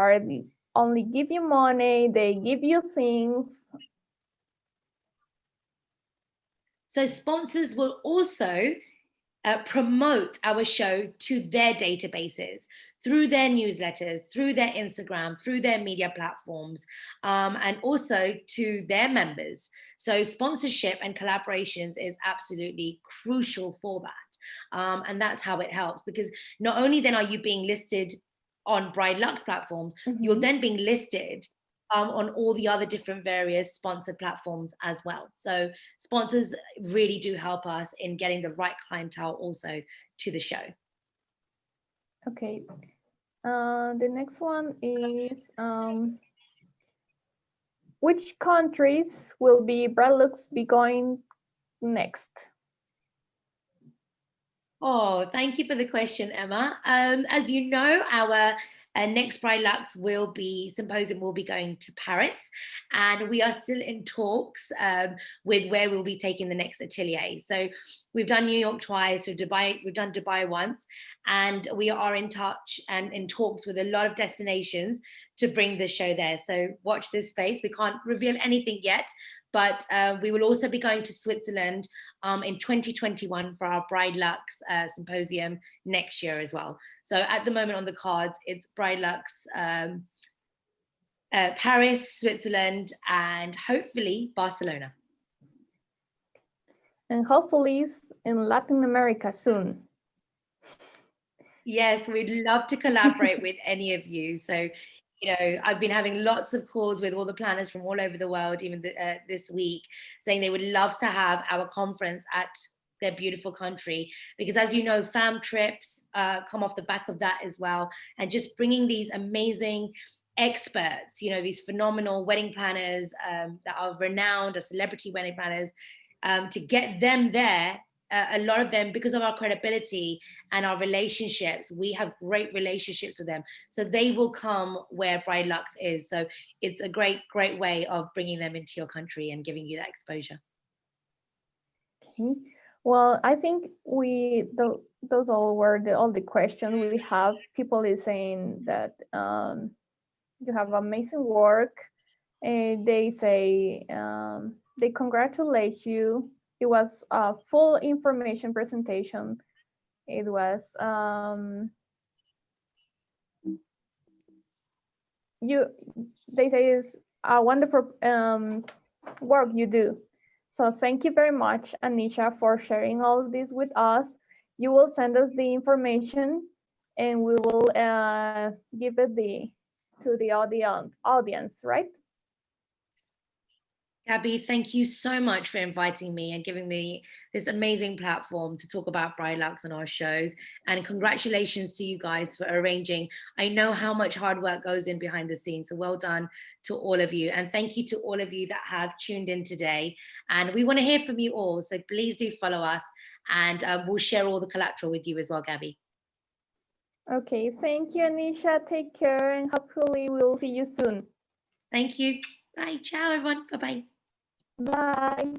only give you money, they give you things. So sponsors will also promote our show to their databases, through their newsletters, through their Instagram, through their media platforms, and also to their members. So sponsorship and collaborations is absolutely crucial for that. And that's how it helps, because not only then are you being listed on Bride Lux platforms, you're then being listed on all the other different various sponsored platforms as well. So sponsors really do help us in getting the right clientele also to the show. Okay. The next one is, which countries will Bridal Lux be going next? Oh, thank you for the question, Emma. As you know, our next Bride Lux symposium will be going to Paris, and we are still in talks with where we'll be taking the next atelier. So we've done New York twice, we've done Dubai once, and we are in touch and in talks with a lot of destinations to bring the show there. So watch this space. We can't reveal anything yet, but we will also be going to Switzerland in 2021 for our Bride Lux symposium next year as well. So at the moment on the cards, it's Bride Lux, Paris, Switzerland, and hopefully Barcelona. And hopefully in Latin America soon. Yes, we'd love to collaborate with any of you. So, I've been having lots of calls with all the planners from all over the world, even this week, saying they would love to have our conference at their beautiful country, because as you know, fam trips come off the back of that as well. And just bringing these amazing experts, these phenomenal wedding planners that are renowned as celebrity wedding planners, to get them there. A lot of them, because of our credibility and our relationships, we have great relationships with them. So they will come where Bride Lux is. So it's a great, great way of bringing them into your country and giving you that exposure. Okay. Well, I think those all were all the questions we have. People is saying that you have amazing work. They say they congratulate you. It was a full information presentation. It was they say it's a wonderful work you do. So thank you very much, Anisha, for sharing all of this with us. You will send us the information and we will give it to the audience, right? Gabby, thank you so much for inviting me and giving me this amazing platform to talk about Bride Lux on our shows. And congratulations to you guys for arranging. I know how much hard work goes in behind the scenes, so well done to all of you. And thank you to all of you that have tuned in today. And we want to hear from you all, so please do follow us, and we'll share all the collateral with you as well, Gabby. Okay, thank you, Anisha. Take care, and hopefully we'll see you soon. Thank you. Bye. Ciao, everyone. Bye-bye. Bye.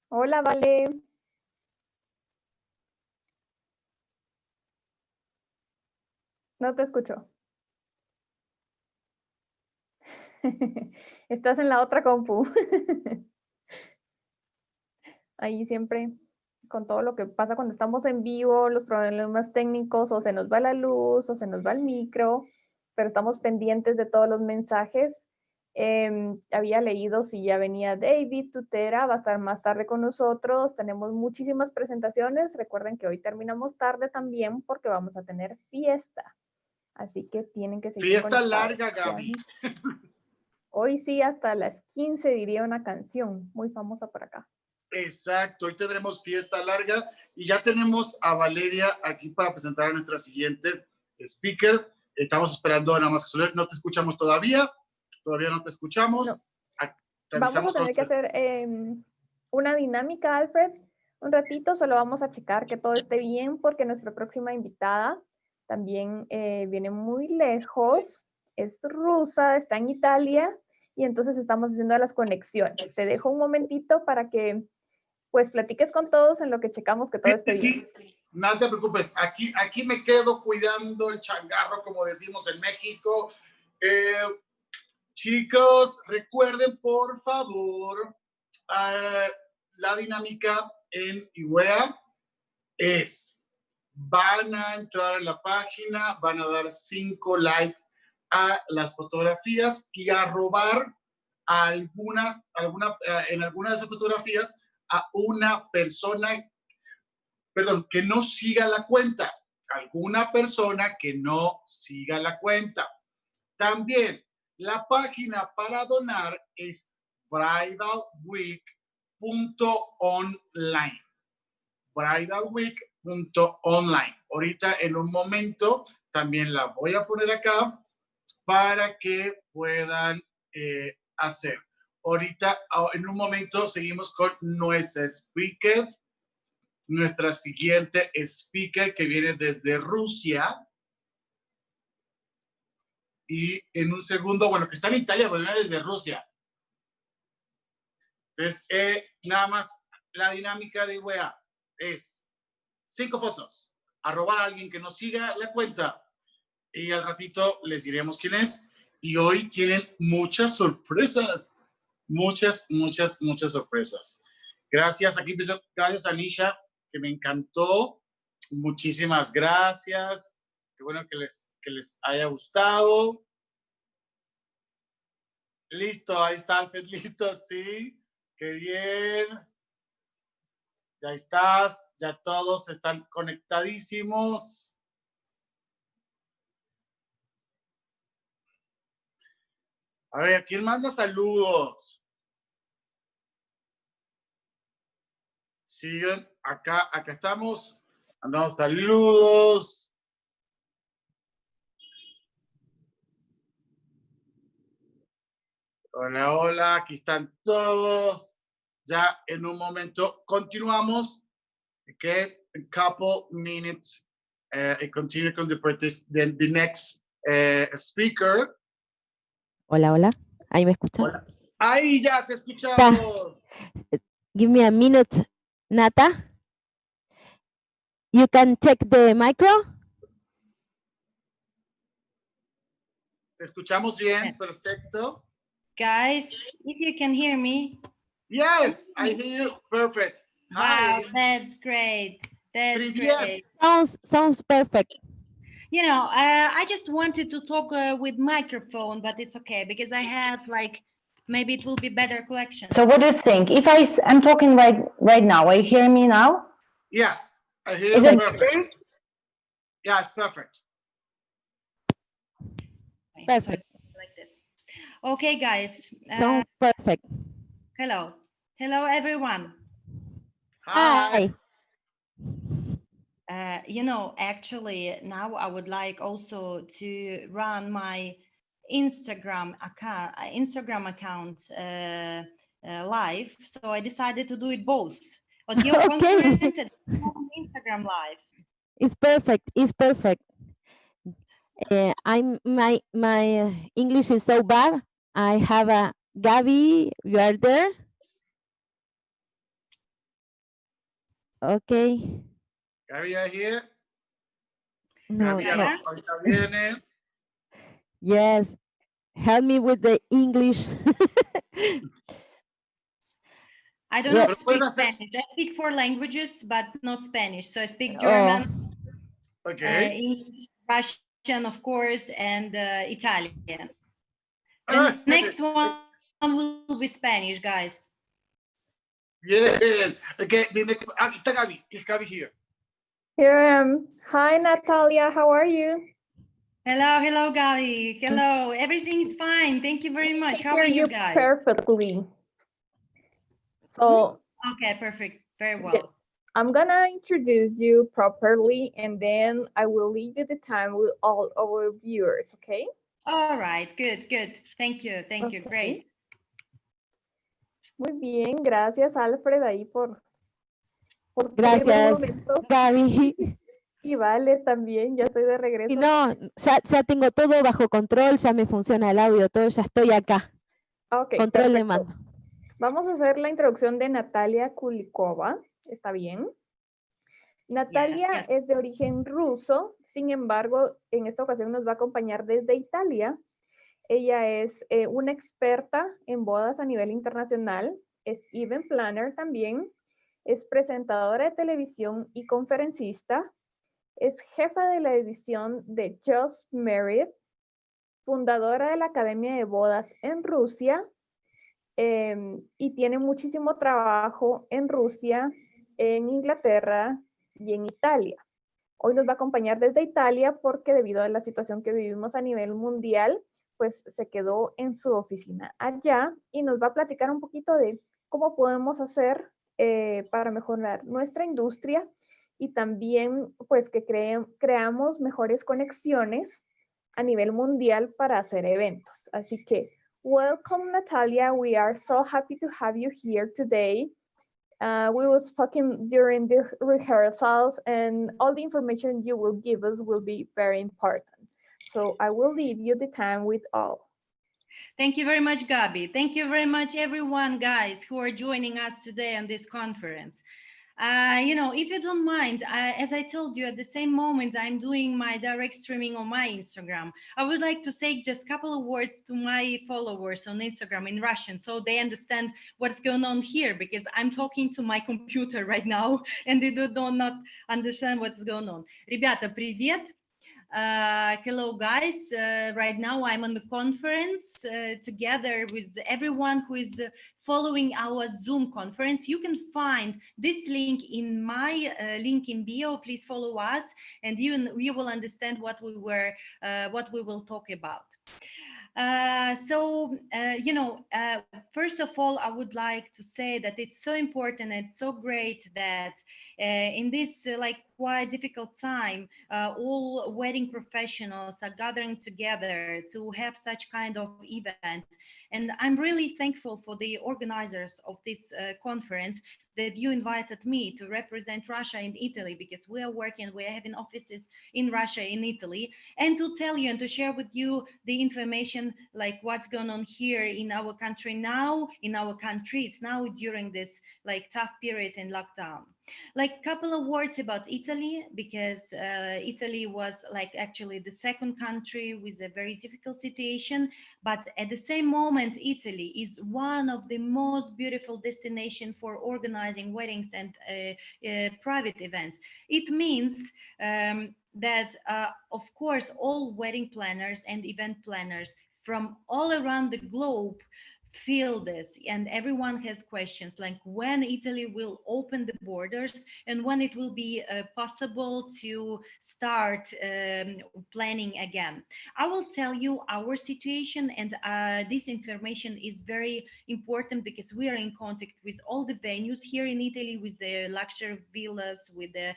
Hola, Vale. No te escucho. Estás en la otra compu. Ahí siempre, con todo lo que pasa cuando estamos en vivo, los problemas técnicos, o se nos va la luz, o se nos va el micro, pero estamos pendientes de todos los mensajes. Había leído si ya venía David Tutera, va a estar más tarde con nosotros. Tenemos muchísimas presentaciones. Recuerden que hoy terminamos tarde también porque vamos a tener fiesta. Así que tienen que seguir Fiesta conectados. larga, Gaby. Hoy sí, hasta las 15 diría una canción muy famosa por acá. Exacto, hoy tendremos fiesta larga y ya tenemos a Valeria aquí para presentar a nuestra siguiente speaker. Estamos esperando nada más que solo no te escuchamos todavía no te escuchamos. No. Vamos a tener que hacer una dinámica, Alfred, un ratito, solo vamos a checar que todo esté bien porque nuestra próxima invitada también viene muy lejos, es rusa, está en Italia y entonces estamos haciendo las conexiones. Te dejo un momentito para que pues platiques con todos en lo que checamos que todo esté bien. Sí, no te preocupes, aquí me quedo cuidando el changarro, como decimos en México. Chicos, recuerden por favor, la dinámica en 𝐕𝐢𝐫 es, van a entrar a la página, van a dar 5 likes a las fotografías y a robar en alguna de esas fotografías a una persona, perdón, que no siga la cuenta, alguna persona que no siga la cuenta. También la página para donar es bridalweek.online. bridalweek.online. Ahorita en un momento también la voy a poner acá para que puedan hacer. Ahorita en un momento seguimos con nuestra speaker, nuestra siguiente speaker que viene desde Rusia. Y en un segundo, bueno, que está en Italia, pero viene desde Rusia. Entonces, nada más la dinámica de 𝐕𝐢𝐫 es 5 fotos, a robar a alguien que nos siga la cuenta y al ratito les diremos quién es. Y hoy tienen muchas sorpresas, muchas sorpresas. Gracias, gracias a Anisha, que me encantó. Muchísimas gracias. Qué bueno que les haya gustado. Listo, ahí está Alfred, listo, sí. Qué bien. Ya estás, ya todos están conectadísimos. A ver, ¿quién manda saludos? Siguen, acá estamos. Mandamos saludos. Hola, hola, aquí están todos. Ya en un momento continuamos. Okay, a couple minutes. I continue con the next speaker. Hola, hola. ¿Ahí me escuchan? Hola. Ahí ya te escuchamos. Give me a minute, Nata. You can check the micro. Te escuchamos bien, perfecto. Guys, if you can hear me. Yes, I hear you. Perfect. Wow, Hi. that's great. That's great. Sounds perfect. You know, I just wanted to talk with microphone, but it's okay because I have like, maybe it will be better collection. So what do you think? If I'm talking right now, are you hearing me now? Yes, I hear you perfect. Yes, perfect. Perfect. Like this. Okay, guys. Sounds perfect. Hello. Hello, everyone. Hi. You know, actually, now I would like also to run my Instagram account live. So I decided to do it both on your conference and on Instagram live. It's perfect. It's perfect. My English is so bad. I have a Gaby. You are there? Okay. Gaby, are here? No, Nadia, no. ahorita viene. Yes. Help me with the English. I don't Yeah. know speak Spanish. I speak 4 languages, but not Spanish. So I speak Oh, German, Okay. English, Russian, of course, and Italian. The next one will be Spanish, guys. Bien. Okay. Está Gaby. Is Gaby here? Here I am. Hi, Natalia. How are you? Hello, hello, Gaby. Hello. Everything's fine. Thank you very much. How Hear are you you guys? perfectly. So, Okay, perfect. Very well. yes, I'm gonna introduce you properly, and then I will leave you the time with all our viewers, okay? All right, good, good. Thank you, Okay. great. Muy bien, gracias Alfred ahí por gracias, tenerme un momento. Gaby. Y Vale también, ya estoy de regreso. Y no, ya tengo todo bajo control, ya me funciona el audio, todo, ya estoy acá. Ok, Control de perfecto. mando. Vamos a hacer la introducción de Natalia Kulikova, ¿está bien? Natalia Yes. es de origen ruso, sin embargo, en esta ocasión nos va a acompañar desde Italia. Ella es una experta en bodas a nivel internacional, es event planner también, es presentadora de televisión y conferencista, es jefa de la edición de Just Married, fundadora de la Academia de Bodas en Rusia, y tiene muchísimo trabajo en Rusia, en Inglaterra y en Italia. Hoy nos va a acompañar desde Italia porque debido a la situación que vivimos a nivel mundial, pues se quedó en su oficina allá y nos va a platicar un poquito de cómo podemos hacer para mejorar nuestra industria y también pues que creamos mejores conexiones a nivel mundial para hacer eventos. Así que, welcome Natalia, we are so happy to have you here today. We were speaking during the rehearsals and all the information you will give us will be very important. So I will leave you the time with all. Thank you very much, Gabi. Thank you very much, everyone, guys, who are joining us today on this conference. If you don't mind, as I told you, at the same moment I'm doing my direct streaming on my Instagram, I would like to say just a couple of words to my followers on Instagram in Russian so they understand what's going on here, because I'm talking to my computer right now and they do not understand what's going on. Ребята, привет! Hello guys, right now I'm on the conference together with everyone who is following our Zoom conference. You can find this link in my link in bio. Please follow us and you will understand what we will talk about. First of all, I would like to say that it's so important and so great that in this quite difficult time, all wedding professionals are gathering together to have such kind of event. And I'm really thankful for the organizers of this conference that you invited me to represent Russia in Italy, because we are having offices in Russia, in Italy, and to tell you and to share with you the information like what's going on here in our country now, in our countries now during this tough period in lockdown. Couple of words about Italy, because Italy was actually the second country with a very difficult situation, but at the same moment Italy is one of the most beautiful destinations for organizing weddings and private events. It means that of course all wedding planners and event planners from all around the globe feel this, and everyone has questions like when Italy will open the borders and when it will be possible to start planning again. I will tell you our situation, and this information is very important because we are in contact with all the venues here in Italy, with the luxury villas, with the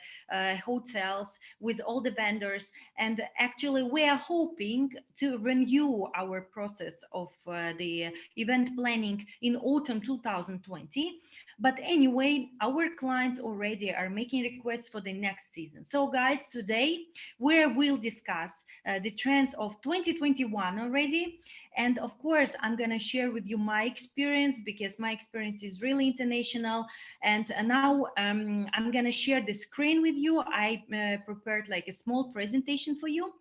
hotels, with all the vendors, and actually we are hoping to renew our process of the event event planning in autumn 2020. But anyway, our clients already are making requests for the next season. So guys, today we will discuss the trends of 2021 already. And of course, I'm going to share with you my experience, because my experience is really international. And now I'm going to share the screen with you. I prepared like a small presentation for you.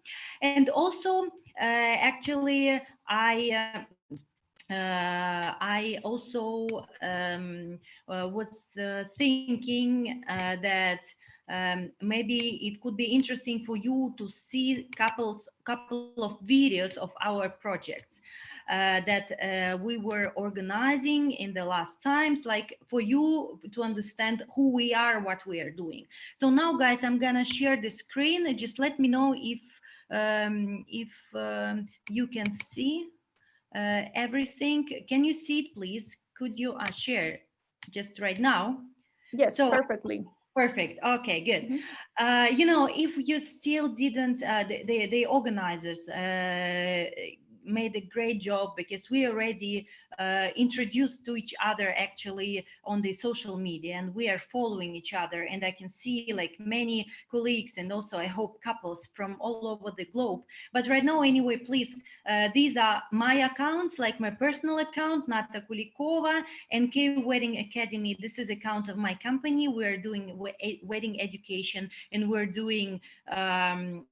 And also, actually, I also was thinking that maybe it could be interesting for you to see couple of videos of our projects that we were organizing in the last times, like for you to understand who we are, what we are doing. So now, guys, I'm gonna share the screen. Just let me know if you can see everything. Can you see it, please? Could you share just right now? Yes, so perfectly. Perfect. Okay, good. You know, if you still didn't, the organizers made a great job, because we already introduced to each other actually on the social media, and we are following each other, and I can see like many colleagues and also I hope couples from all over the globe. But right now, anyway, please, these are my accounts, like my personal account, Natalia Kulikova, and 𝐄𝐯𝐭𝐮 Academy. This is account of my company. We're doing wedding education, and we're doing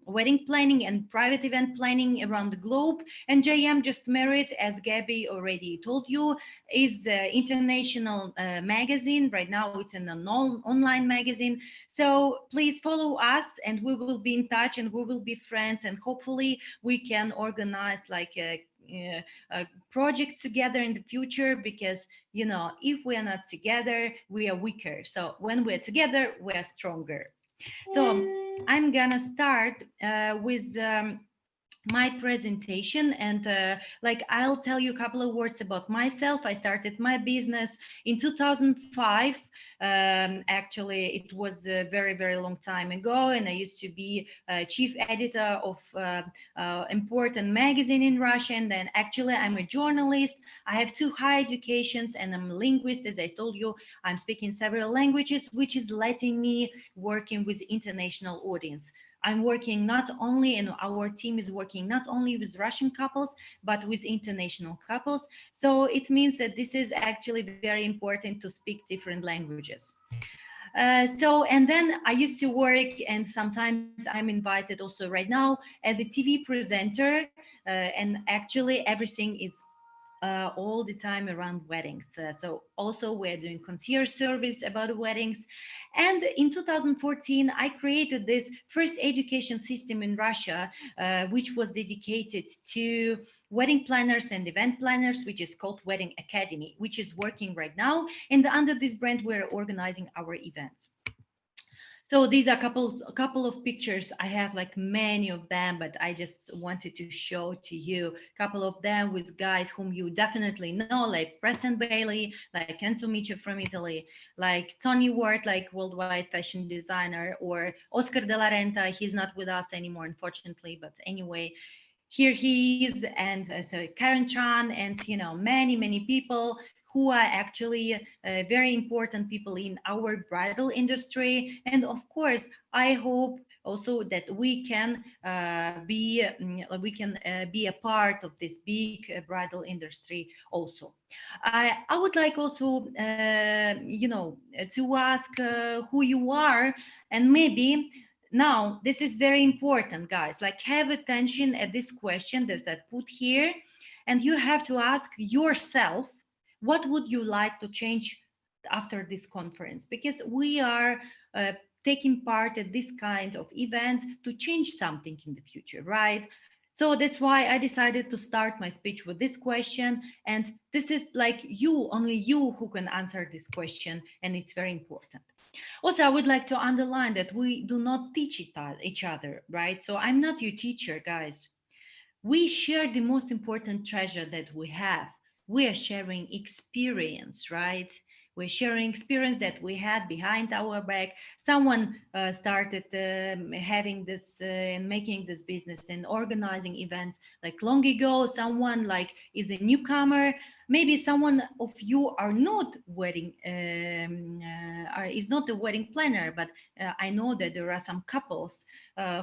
wedding planning and private event planning around the globe. And JM Just Married, as Gabby already told you, is an international magazine. Right now it's an online magazine. So please follow us, and we will be in touch, and we will be friends, and hopefully we can organize like a projects together in the future, because you know, if we are not together, we are weaker. So when we're together, we are stronger. So I'm gonna start with my presentation, and like I'll tell you a couple of words about myself. I started my business in 2005. Actually, it was a very long time ago, and I used to be chief editor of important magazine in Russia. And then actually I'm a journalist. I have 2 high educations, and I'm a linguist. As I told you, I'm speaking several languages, which is letting me working with international audience. I'm working not only, and our team is working not only with Russian couples, but with international couples. So it means that this is actually very important to speak different languages. And then I used to work, and sometimes I'm invited also right now as a TV presenter, and actually everything is all the time around weddings. So also we're doing concierge service about weddings. And in 2014, I created this first education system in Russia, which was dedicated to wedding planners and event planners, which is called Wedding Academy, which is working right now. And under this brand, we're organizing our events. So these are a couple of pictures. I have like many of them, but I just wanted to show to you a couple of them with guys whom you definitely know, like Preston Bailey, like Enzo Micio from Italy, like Tony Ward, like worldwide fashion designer, or Oscar de la Renta. He's not with us anymore, unfortunately, but anyway, here he is. And so Karen Chan, and you know, many people who are actually very important people in our bridal industry. And of course, I hope also that we can be a part of this big bridal industry also. I would like also, you know, to ask who you are, and maybe now this is very important, guys. Like, have attention at this question that I put here, and you have to ask yourself, what would you like to change after this conference? Because we are taking part at this kind of events to change something in the future, right? So that's why I decided to start my speech with this question. And this is like you, only you who can answer this question. And it's very important. Also, I would like to underline that we do not teach each other, right? So I'm not your teacher, guys. We share the most important treasure that we have. We are sharing experience, right? We're sharing experience that we had behind our back. Someone started having this and making this business and organizing events like long ago. Someone like is a newcomer. maybe someone of you are not wedding, is not a wedding planner, but I know that there are some couples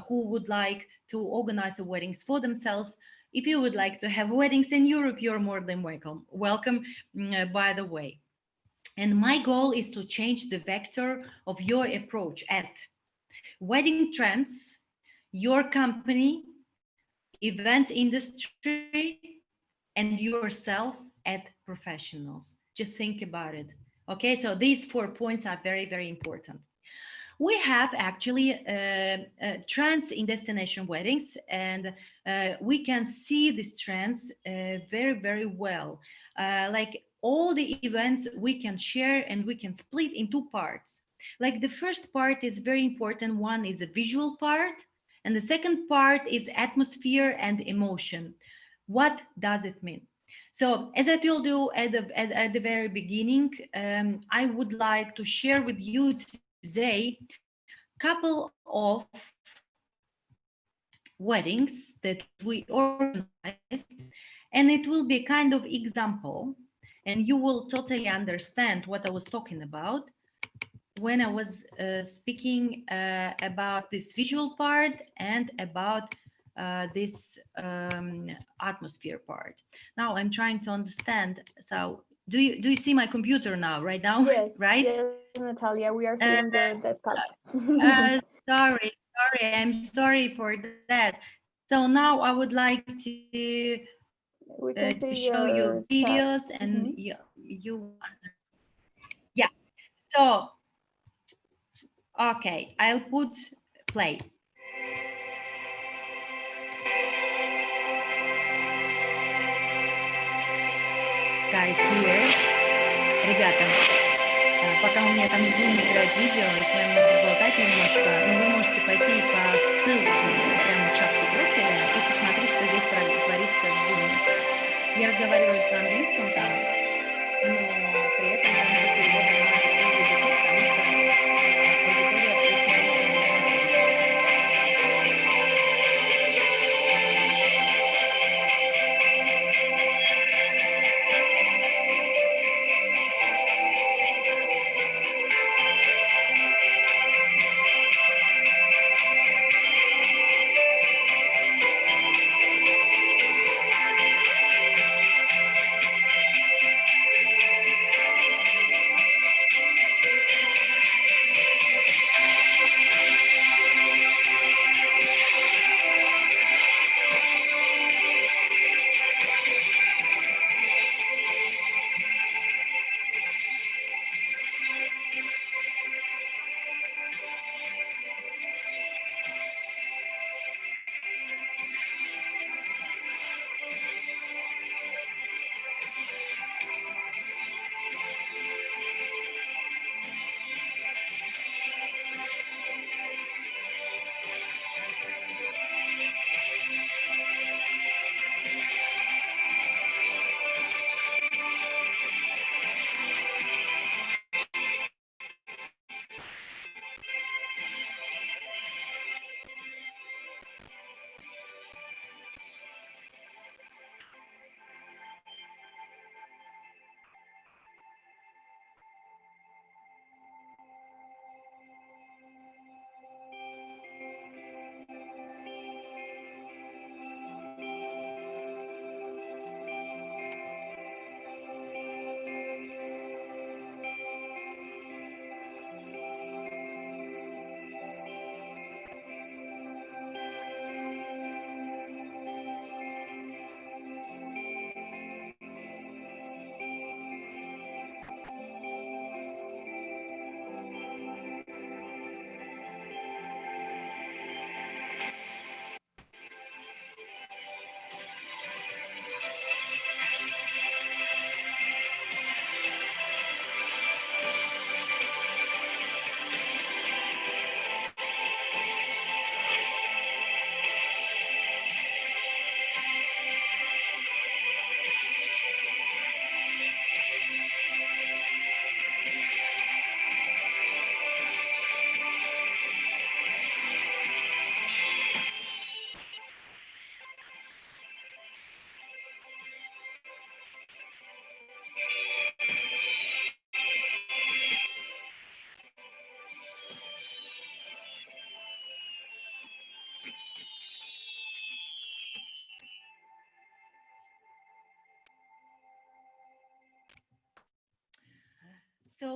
who would like to organize the weddings for themselves. If you would like to have weddings in Europe, you're more than welcome. Welcome, by the way. And my goal is to change the vector of your approach at wedding trends, your company, event industry, and yourself at professionals. Just think about it. Okay, so these 4 points are very, very important. We have actually trends in destination weddings, and we can see these trends very, very well. Like all the events we can share and we can split in 2 parts. Like the first part is very important. One is a visual part, and the second part is atmosphere and emotion. What does it mean? So as I told you at the very beginning, I would like to share with you today couple of weddings that we organized, and it will be kind of example, and you will totally understand what I was talking about when I was speaking about this visual part and about this atmosphere part. Now I'm trying to understand. So do you see my computer now, right now? Yes, right? yes, Natalia, we are seeing the desktop. Sorry, I'm sorry for that. So now I would like to show you videos and you yeah. So okay, I'll put play. Guys, here, ребята, пока у меня там Zoom играет видео, и с вами надо болтать немножко, но вы можете пойти по ссылке прямо в шапку профиля и посмотреть, что здесь творится в Zoom. Я разговариваю по английскому там, но при этом там идет перевод на другие языки, потому что аудитория очень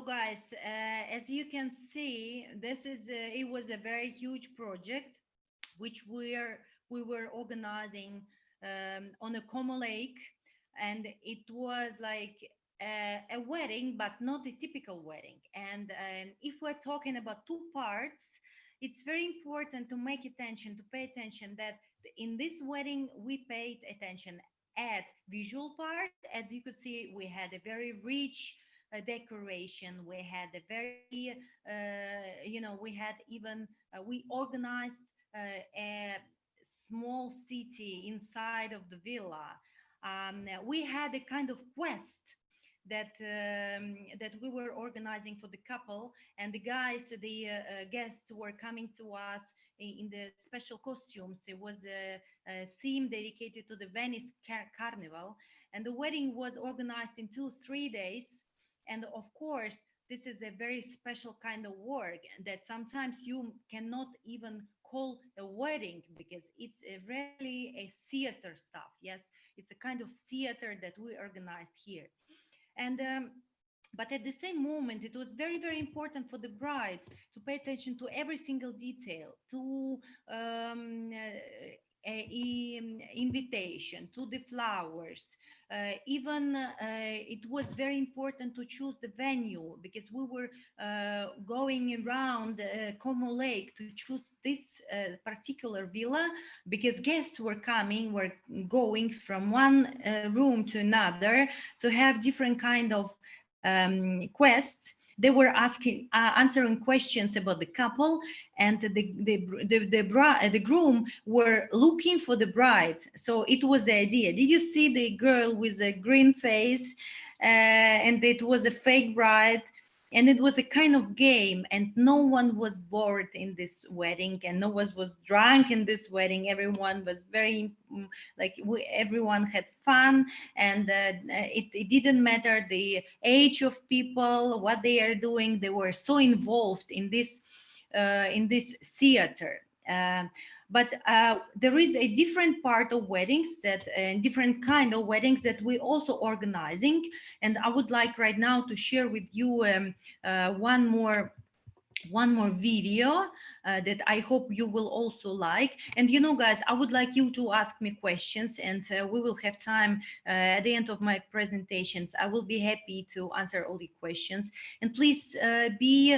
guys, as you can see, this is it was a very huge project, which we were organizing on a Como Lake, and it was like a wedding, but not a typical wedding. And if we're talking about two parts, it's very important to make attention, to pay attention that in this wedding we paid attention at visual part. As you could see, we had a very rich decoration. We had a very, we had even, we organized a small city inside of the villa. We had a kind of quest that we were organizing for the couple, and the guests were coming to us in the special costumes. It was a theme dedicated to the Venice Carnival, and the wedding was organized in 2-3 days. And of course, this is a very special kind of work that sometimes you cannot even call a wedding, because it's really a theater stuff. Yes, it's a kind of theater that we organized here. And but at the same moment, it was very, very important for the brides to pay attention to every single detail, to invitation, to the flowers. Even it was very important to choose the venue, because we were going around Como Lake to choose this particular villa, because guests were going from one room to another to have different kind of quests. They were answering questions about the couple, and the groom were looking for the bride. So it was the idea. Did you see the girl with the green face? And it was a fake bride. And it was a kind of game, and no one was bored in this wedding, and no one was drunk in this wedding. Everyone was very, everyone had fun, and it didn't matter the age of people, what they are doing. They were so involved in this theater. But there is a different part of weddings, different kind of weddings that we also organizing. And I would like right now to share with you one more video that I hope you will also like. And guys, I would like you to ask me questions, and we will have time at the end of my presentations. I will be happy to answer all the questions. And please be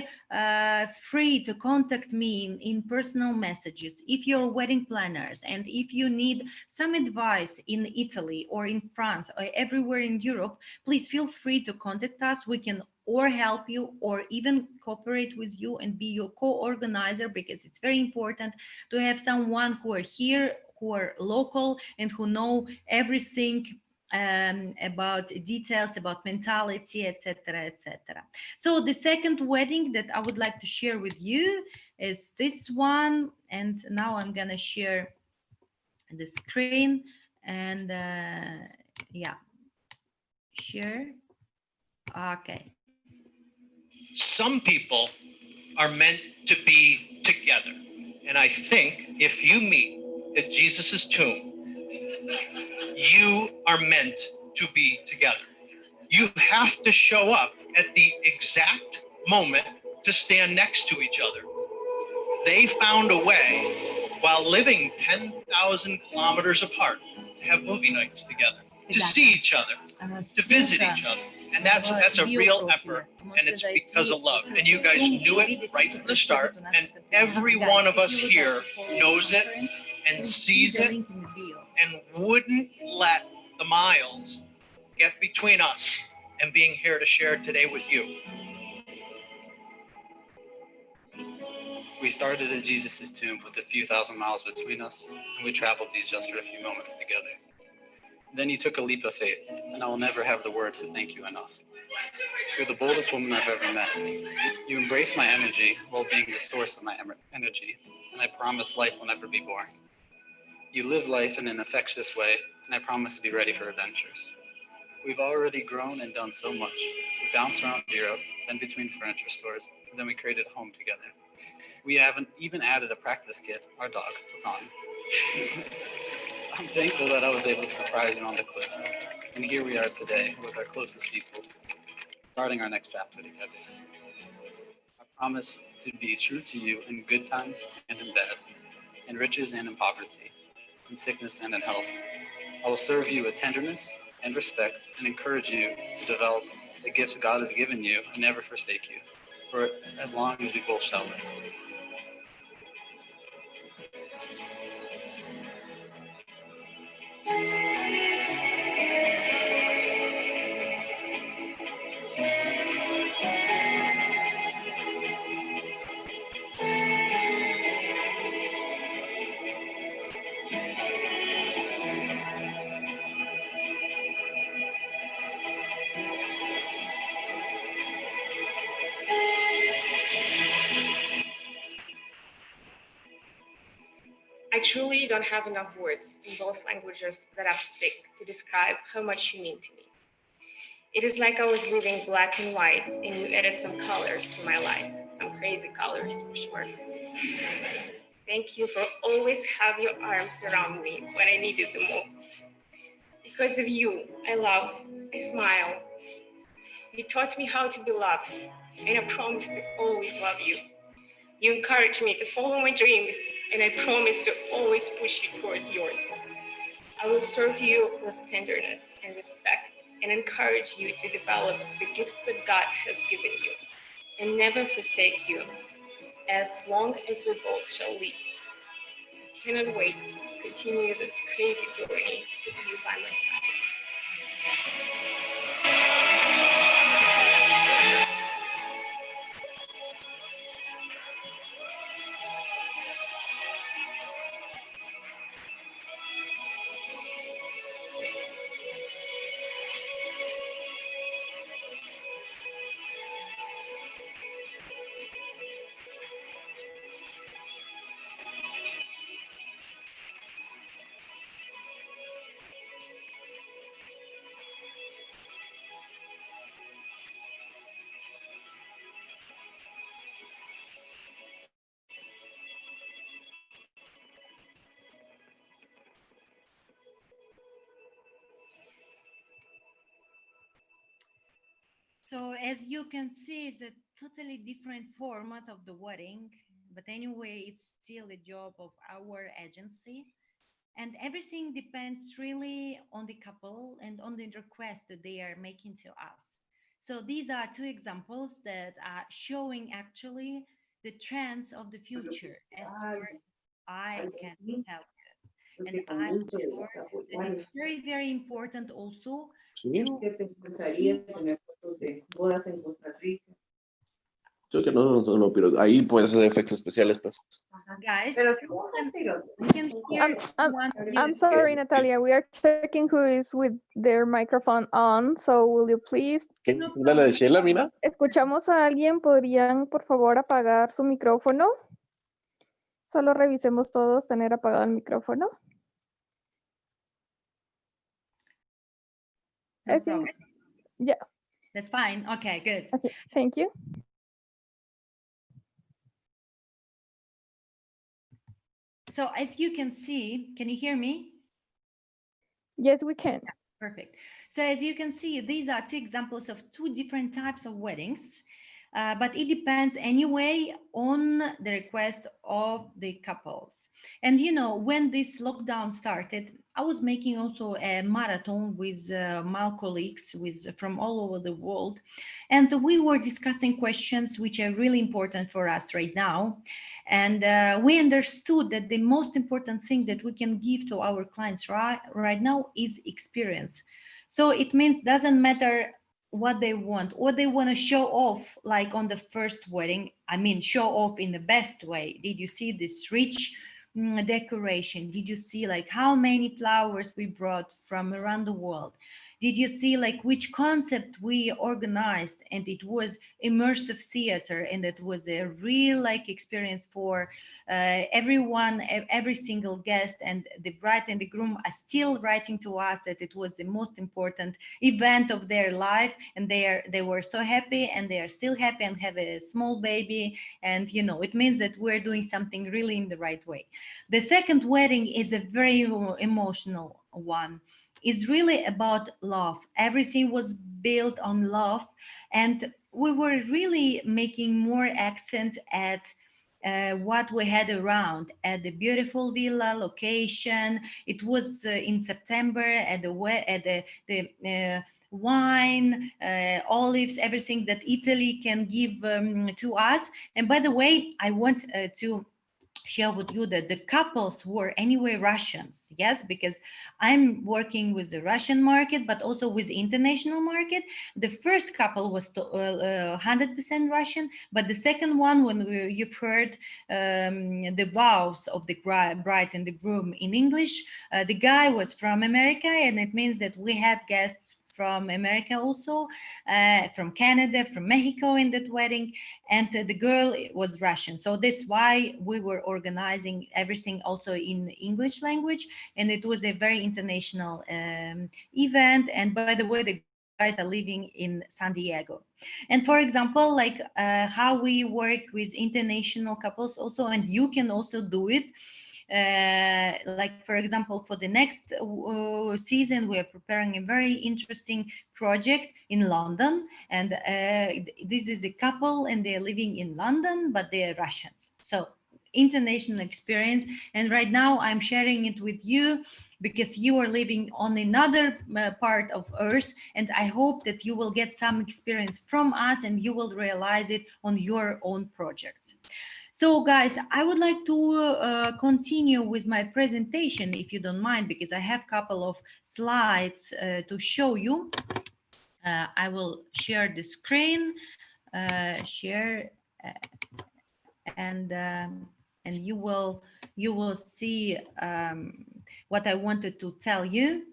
free to contact me in personal messages if you're wedding planners, and if you need some advice in Italy or in France or everywhere in Europe, please feel free to contact us. We can or help you, or even cooperate with you and be your co-organizer, because it's very important to have someone who are here, who are local, and who know everything about details, about mentality, etc., etc. So the second wedding that I would like to share with you is this one. And now I'm gonna share the screen, and yeah, share. Okay. Some people are meant to be together. And I think if you meet at Jesus's tomb, you are meant to be together. You have to show up at the exact moment to stand next to each other. They found a way, while living 10,000 kilometers apart, to have movie nights together, to see each other, to visit each other. And that's a real effort, and it's because of love. And you guys knew it right from the start, and every one of us here knows it and sees it, and wouldn't let the miles get between us and being here to share today with you. We started at Jesus' tomb with a few thousand miles between us, and we traveled these just for a few moments together. Then you took a leap of faith, and I will never have the words to thank you enough. You're the boldest woman I've ever met. You embrace my energy while being the source of my energy, and I promise life will never be boring. You live life in an infectious way, and I promise to be ready for adventures. We've already grown and done so much. We bounced around Europe, then between furniture stores, and then we created a home together. We haven't even added a practice kit, our dog, Platon. I'm thankful that I was able to surprise you on the cliff. And here we are today with our closest people. starting our next chapter together. I promise to be true to you in good times and in bad, in riches and in poverty, in sickness and in health. I will serve you with tenderness and respect and encourage you to develop the gifts God has given you and never forsake you, for as long as we both shall live. I truly don't have enough words in both languages that I speak to describe how much you mean to me. It is like I was living black and white and you added some colors to my life, some crazy colors for sure. Thank you for always having your arms around me when I needed the most. Because of you, I love, I smile. You taught me how to be loved, and I promise to always love you. You encourage me to follow my dreams, and I promise to always push you toward yours. I will serve you with tenderness and respect and encourage you to develop the gifts that God has given you and never forsake you as long as we both shall live. I cannot wait to continue this crazy journey with you by my side. So as you can see, it's a totally different format of the wedding, but anyway, it's still the job of our agency. And everything depends really on the couple and on the request that they are making to us. So these are two examples that are showing actually the trends of the future as far as I can tell you. And I'm sure that it's very, very important also to Yo que no, pero ahí puedes hacer efectos especiales, pues. guys. I'm sorry, Natalia. We are checking who is with their microphone on. So will you please? ¿La de Sheila, Mina? Escuchamos a alguien. ¿Podrían, por favor, apagar su micrófono? Solo revisemos todos tener apagado el micrófono. Yeah. That's fine. Okay, good. Okay, thank you. So as you can see, can you hear me? Yes, we can. Perfect. So as you can see, these are two examples of two different types of weddings, but it depends anyway on the request of the couples. And you know, when this lockdown started, I was making also a marathon with my colleagues from all over the world. And we were discussing questions which are really important for us right now. And we understood that the most important thing that we can give to our clients right now is experience. So it means doesn't matter what they want to show off, like on the first wedding. I mean, show off in the best way. Did you see this rich decoration? Did you see like how many flowers we brought from around the world? Did you see like which concept we organized? And it was immersive theater, and it was a real like experience for everyone, every single guest. And the bride and the groom are still writing to us that it was the most important event of their life, and they were so happy, and they are still happy and have a small baby. And you know, it means that we're doing something really in the right way. The second wedding is a very emotional one. It's really about love. Everything was built on love. And we were really making more accent at what we had around at the beautiful villa location. It was in September at the wine, olives, everything that Italy can give to us. And by the way, I want to share with you that the couples were anyway Russians, yes, because I'm working with the Russian market, but also with the international market. The first couple was 100% Russian, but the second one, when you've heard the vows of the bride and the groom in English, the guy was from America, and it means that we had guests from America also, from Canada, from Mexico in that wedding, and the girl was Russian. So that's why we were organizing everything also in English language, and it was a very international event. And by the way, the guys are living in San Diego. And for example, like how we work with international couples also, and you can also do it. Like, for example, for the next season, we are preparing a very interesting project in London. And this is a couple and they're living in London, but they're Russians. So international experience. And right now I'm sharing it with you because you are living on another part of Earth. And I hope that you will get some experience from us and you will realize it on your own projects. So guys, I would like to continue with my presentation, if you don't mind, because I have a couple of slides to show you. I will share the screen, and you will see what I wanted to tell you.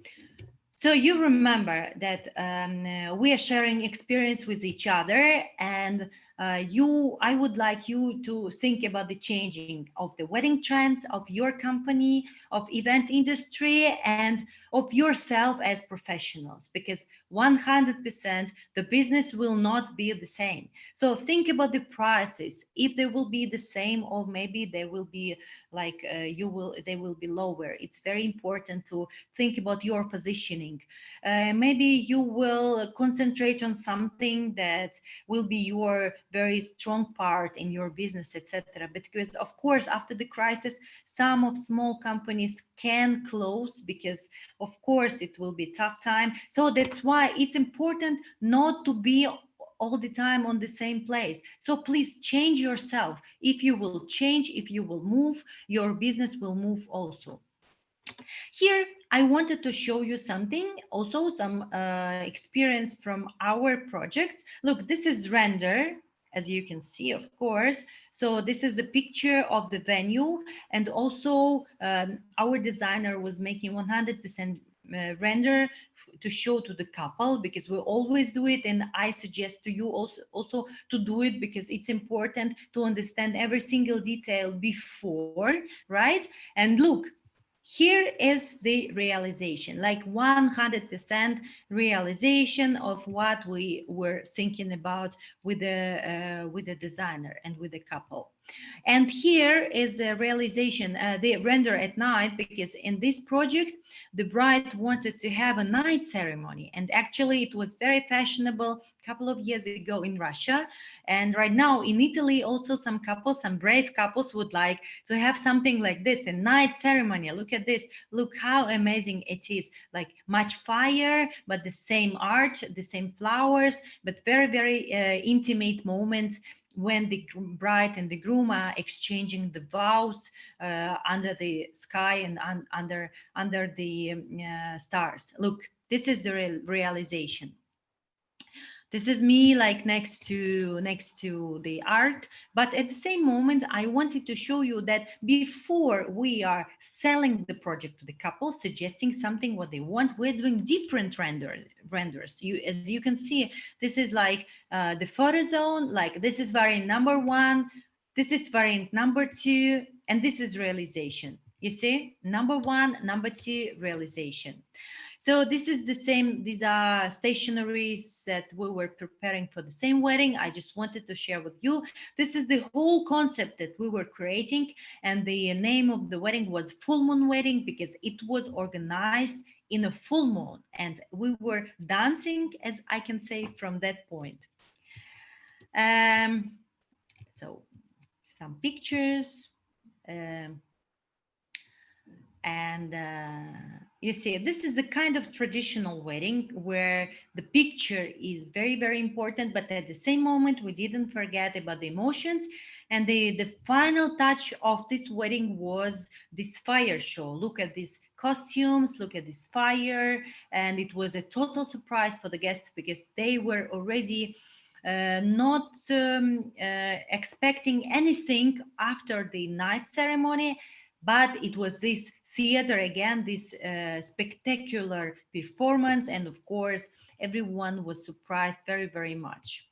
So you remember that we are sharing experience with each other, and I would like you to think about the changing of the wedding trends of your company, of event industry, and of yourself as professionals, because 100% the business will not be the same. So think about the prices, if they will be the same, or maybe they will be like they will be lower. It's very important to think about your positioning. Maybe you will concentrate on something that will be your very strong part in your business, etc. Because of course, after the crisis, some of small companies can close because of course it will be a tough time. So that's why it's important not to be all the time on the same place. So please change yourself. If you will change, if you will move, your business will move also. Here, I wanted to show you something, also some experience from our projects. Look, this is render, as you can see, of course. So this is a picture of the venue, and also our designer was making 100% render to show to the couple, because we always do it, and I suggest to you also to do it, because it's important to understand every single detail before, right? And look, here is the realization, like 100% realization of what we were thinking about with the designer and with the couple. And here is the realization, the render at night, because in this project, the bride wanted to have a night ceremony. And actually it was very fashionable a couple of years ago in Russia. And right now in Italy, also some couples, some brave couples would like to have something like this, a night ceremony. Look at this. Look how amazing it is. Like much fire, but the same art, the same flowers, but very, very intimate moment when the bride and the groom are exchanging the vows under the sky and under the stars. Look, this is the realization. This is me like next to the art, but at the same moment, I wanted to show you that before we are selling the project to the couple, suggesting something what they want, we're doing different renders. As you can see, this is like the photo zone, like this is variant number 1, this is variant number 2, and this is realization. You see, number 1, number 2, realization. So this is the same, these are stationaries that we were preparing for the same wedding. I just wanted to share with you. This is the whole concept that we were creating, and the name of the wedding was Full Moon Wedding, because it was organized in a full moon, and we were dancing, as I can say, from that point. So some pictures. You see, this is a kind of traditional wedding where the picture is very, very important, but at the same moment, we didn't forget about the emotions. And the final touch of this wedding was this fire show. Look at these costumes, look at this fire. And it was a total surprise for the guests because they were already not expecting anything after the night ceremony, but it was this theater again, this spectacular performance, and of course everyone was surprised very, very much.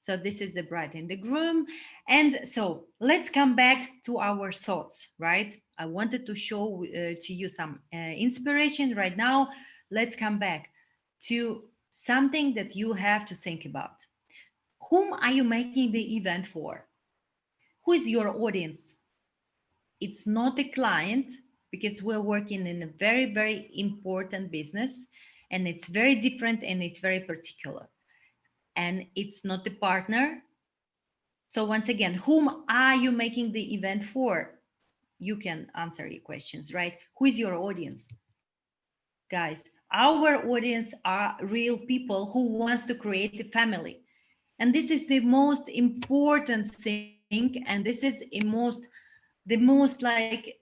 So this is the bride and the groom. And so let's come back to our thoughts, right? I wanted to show to you some inspiration right now. Let's come back to something that you have to think about. Whom are you making the event for? Who is your audience? It's not a client, because we're working in a very, very important business, and it's very different and it's very particular. And it's not a partner. So once again, whom are you making the event for? You can answer your questions, right? Who is your audience? Guys, our audience are real people who wants to create a family. And this is the most important thing. And this is the most like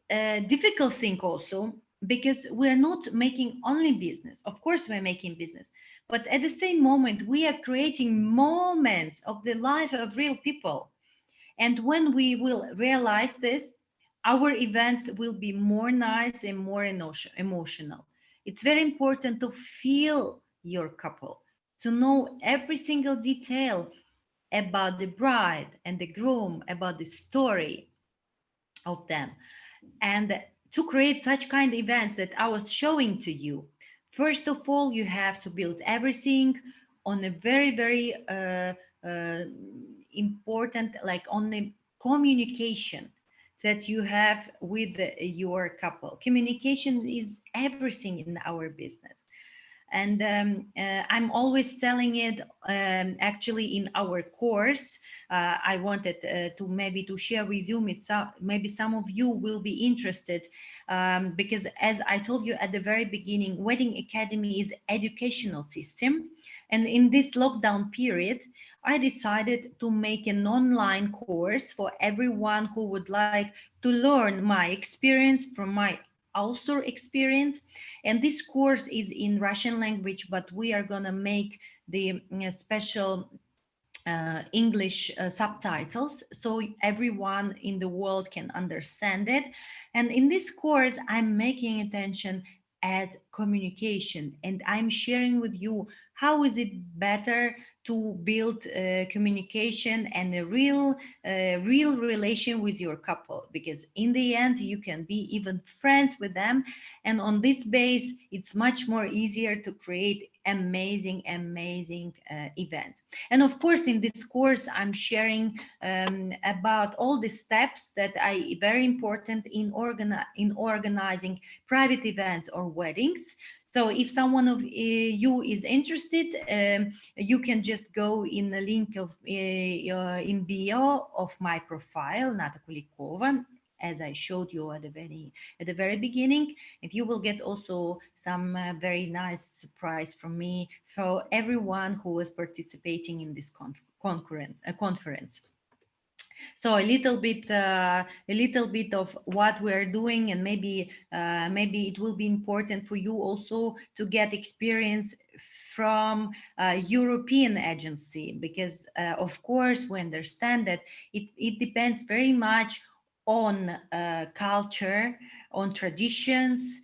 difficult thing also, because we're not making only business. Of course, we're making business, but at the same moment, we are creating moments of the life of real people. And when we will realize this, our events will be more nice and more emotional. It's very important to feel your couple, to know every single detail about the bride and the groom, about the story of them. And to create such kind of events that I was showing to you, first of all, you have to build everything on a very, very important, like on the communication that you have with your couple. Communication is everything in our business. And I'm always selling it actually in our course. I wanted to maybe to share with you, maybe some of you will be interested, because as I told you at the very beginning, Wedding Academy is educational system. And in this lockdown period, I decided to make an online course for everyone who would like to learn my experience from my author experience. And this course is in Russian language, but we are going to make the special English subtitles so everyone in the world can understand it. And in this course, I'm making attention at communication, and I'm sharing with you how is it better to build communication and a real relation with your couple, because in the end you can be even friends with them, and on this base it's much more easier to create amazing events. And of course, in this course I'm sharing about all the steps that are very important in organizing private events or weddings. So if someone of you is interested, you can just go in the link of in bio of my profile, Natalia Kulikova, as I showed you at the very beginning, and you will get also some very nice surprise from me for everyone who is participating in this conference. So a little bit of what we're doing, and maybe it will be important for you also to get experience from a European agency, because of course we understand that it depends very much on culture, on traditions,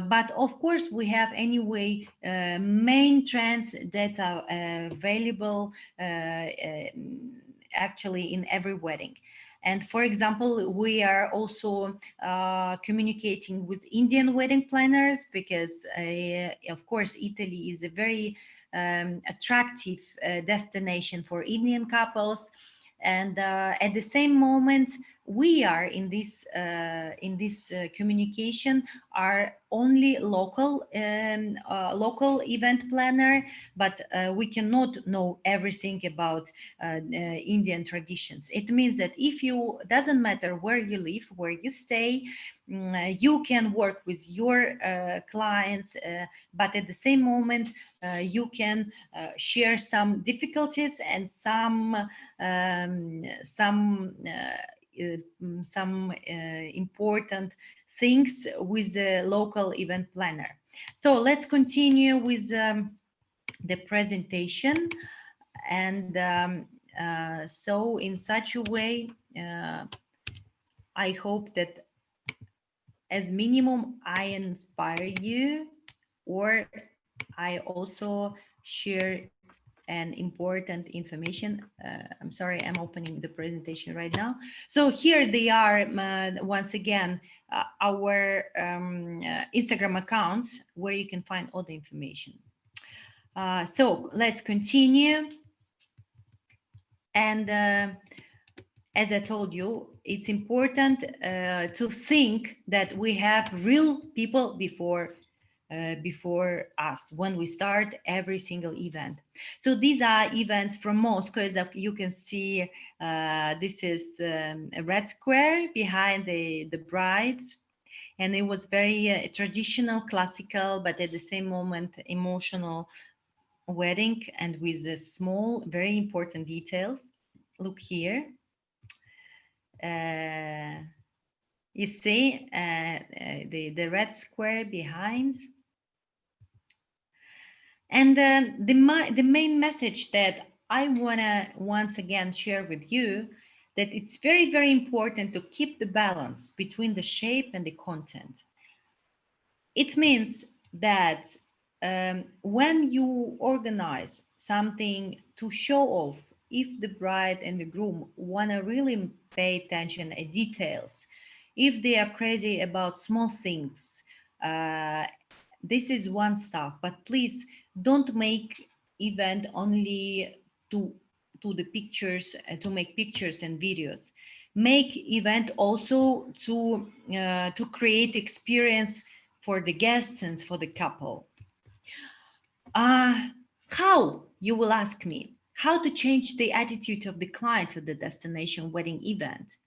but of course we have anyway main trends that are available actually in every wedding. And for example, we are also communicating with Indian wedding planners, because of course Italy is a very attractive destination for Indian couples. And at the same moment, we are in this communication are only local event planner, but we cannot know everything about Indian traditions. It means that if you, doesn't matter where you live, where you stay, you can work with your clients, but at the same moment you can share some difficulties and some important things with the local event planner. So let's continue with the presentation. And so in such a way, I hope that as minimum I inspire you, or I also share an important information. I'm sorry, I'm opening the presentation right now. So here they are, once again, our Instagram accounts where you can find all the information. So let's continue. And as I told you, it's important to think that we have real people before us when we start every single event. So these are events from Moscow. As you can see, this is a red square behind the brides, and it was very traditional, classical, but at the same moment emotional wedding, and with small, very important details. Look here. You see the red square behind. And the main message that I want to once again share with you, that it's very, very important to keep the balance between the shape and the content. It means that when you organize something to show off, if the bride and the groom want to really pay attention to details, if they are crazy about small things, this is one stuff, but please don't make event only to the pictures, to make pictures and videos. Make event also to create experience for the guests and for the couple. How, you will ask me, how to change the attitude of the client to the destination wedding event?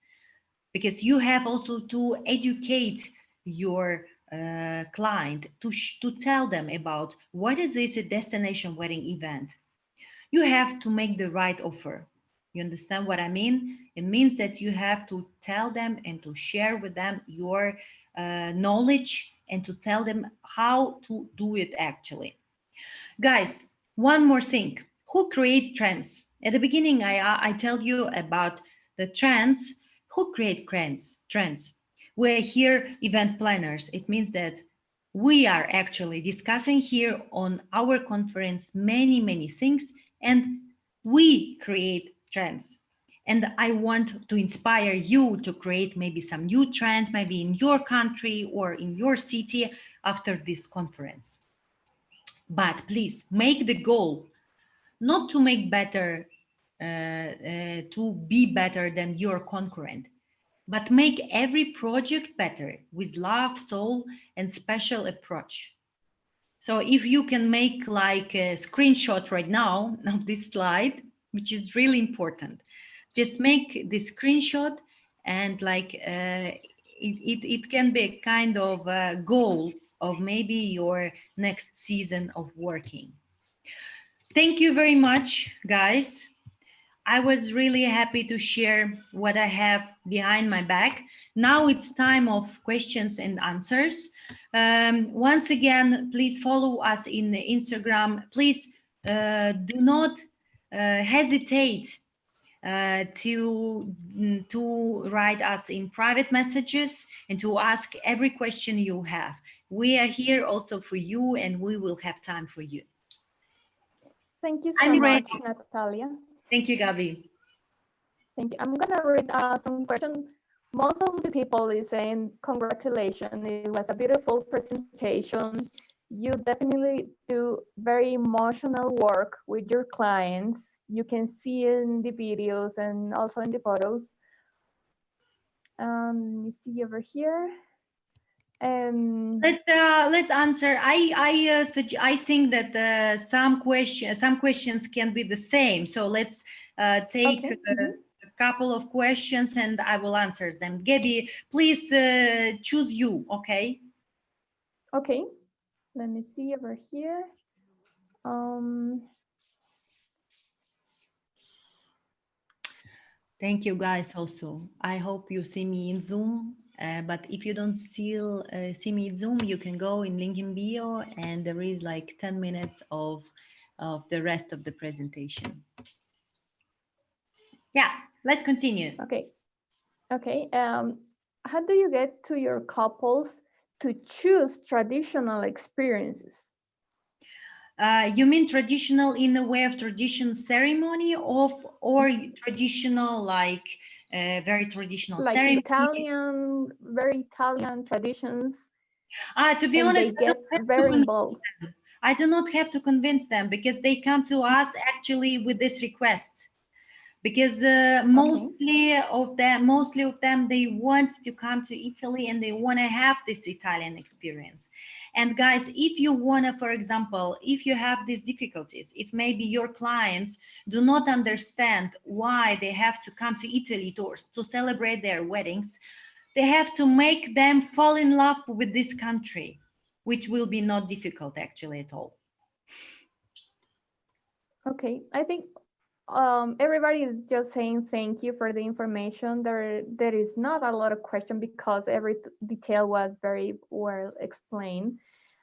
Because you have also to educate your client to tell them about what is this a destination wedding event. You have to make the right offer. You understand what I mean? It means that you have to tell them and to share with them your knowledge and to tell them how to do it actually. Guys, one more thing. Who create trends? At the beginning, I tell you about the trends. Who create trends? We're here event planners. It means that we are actually discussing here on our conference many, many things, and we create trends. And I want to inspire you to create maybe some new trends, maybe in your country or in your city after this conference. But please make the goal not to make better, to be better than your concurrent, but make every project better with love, soul, and special approach. So if you can make like a screenshot right now of this slide, which is really important, just make the screenshot and like it can be a kind of a goal of maybe your next season of working. Thank you very much, guys. I was really happy to share what I have behind my back. Now it's time of questions and answers. Once again, please follow us in Instagram. Please do not hesitate to write us in private messages and to ask every question you have. We are here also for you, and we will have time for you. Thank you so much, Natalia. Thank you, Gabi. Thank you. I'm gonna read some questions. Most of the people is saying, congratulations, it was a beautiful presentation. You definitely do very emotional work with your clients. You can see in the videos and also in the photos. Let me see over here. Let's answer. I think that some questions can be the same. So let's take a couple of questions and I will answer them. Gabi, please choose you. Okay. Okay. Let me see over here. Thank you guys also. I hope you see me in Zoom, but if you don't still see me in Zoom, you can go in link in bio and there is like 10 minutes of the rest of the presentation. Yeah, let's continue. Okay. Okay. How do you get to your couples to choose traditional experiences? You mean traditional in the way of traditional ceremony or traditional like very traditional like ceremony? Italian, very Italian traditions. To be honest, they get very involved. I do not have to convince them because they come to us actually with this request. Because mostly of them, they want to come to Italy and they want to have this Italian experience. And guys, if you want to, for example, if you have these difficulties, if maybe your clients do not understand why they have to come to Italy to celebrate their weddings, they have to make them fall in love with this country, which will be not difficult actually at all. Okay, I think everybody is just saying thank you for the information. There is not a lot of question because every detail was very well explained.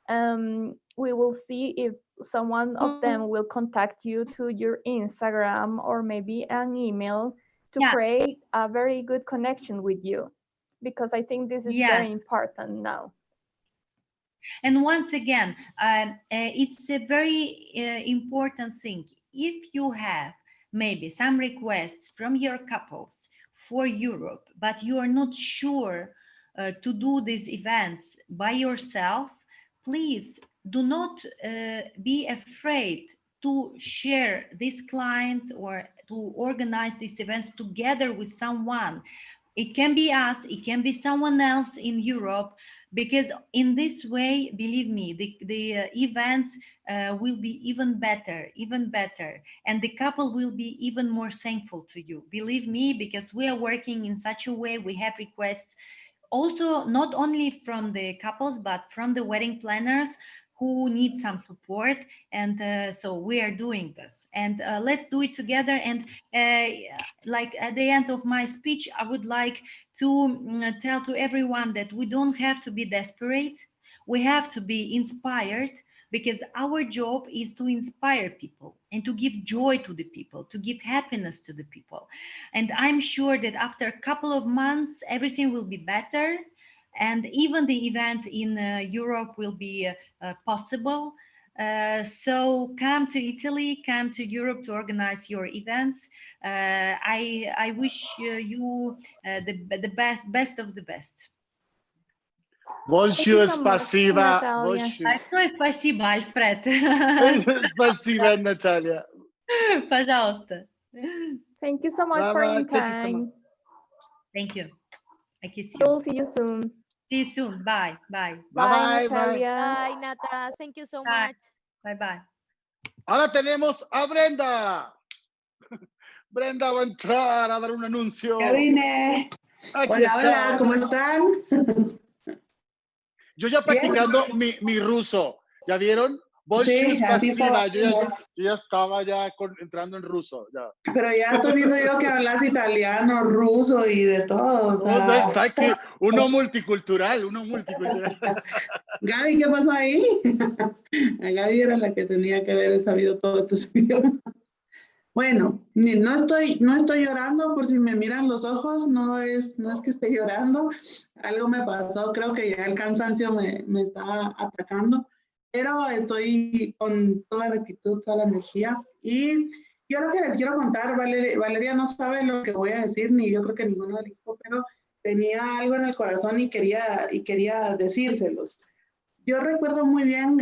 We will see if someone of them will contact you to your Instagram or maybe an email to create a very good connection with you, because I think this is very important now. And once again, it's a very important thing. If you have maybe some requests from your couples for Europe, but you are not sure to do these events by yourself, please do not be afraid to share these clients or to organize these events together with someone. It can be us, it can be someone else in Europe, because in this way, believe me, the events will be even better, and the couple will be even more thankful to you. Believe me, because we are working in such a way, we have requests also not only from the couples, but from the wedding planners who need some support. And so we are doing this, and let's do it together. And like at the end of my speech, I would like to tell to everyone that we don't have to be desperate. We have to be inspired, because our job is to inspire people and to give joy to the people, to give happiness to the people. And I'm sure that after a couple of months, everything will be better. And even the events in Europe will be possible. So come to Italy, come to Europe to organize your events. I wish you the best of the best. Большое спасибо. Большое спасибо, Альфред. Спасибо, Natalia. Пожалуйста. Thank you so much for your time. Thank you. I kiss you. We'll see you soon. See you soon. Bye. Bye. Bye, Natalia. Bye, Nata. Thank you so much. Bye. Ahora tenemos a Brenda. Brenda va a entrar a dar un anuncio. Ya vine. Hola, ¿cómo están? Yo ya practicando mi ruso. ¿Ya vieron? Sí, así estaba. Yo ya estaba entrando en ruso. Ya. Pero ya estoy viendo yo que hablas italiano, ruso y de todo. O sea... Está aquí uno multicultural. Gaby, ¿qué pasó ahí? Gaby era la que tenía que haber sabido todos estos idiomas. Bueno, no estoy llorando, por si me miran los ojos, no es que esté llorando. Algo me pasó, creo que ya el cansancio me está atacando. Pero estoy con toda la actitud, toda la energía. Y yo lo que les quiero contar, Valeria no sabe lo que voy a decir, ni yo creo que ninguno del equipo, pero tenía algo en el corazón y quería decírselos. Yo recuerdo muy bien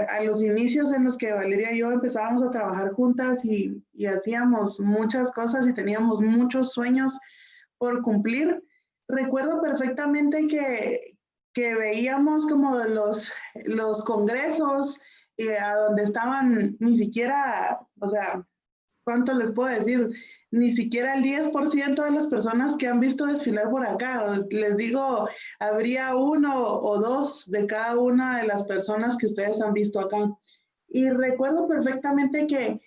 a los inicios en los que Valeria y yo empezábamos a trabajar juntas y hacíamos muchas cosas y teníamos muchos sueños por cumplir. recuerdo perfectamente que veíamos como los congresos a donde estaban ni siquiera, o sea, ¿cuánto les puedo decir? Ni siquiera el 10% de las personas que han visto desfilar por acá. Les digo, habría 1 o 2 de cada una de las personas que ustedes han visto acá. Y recuerdo perfectamente que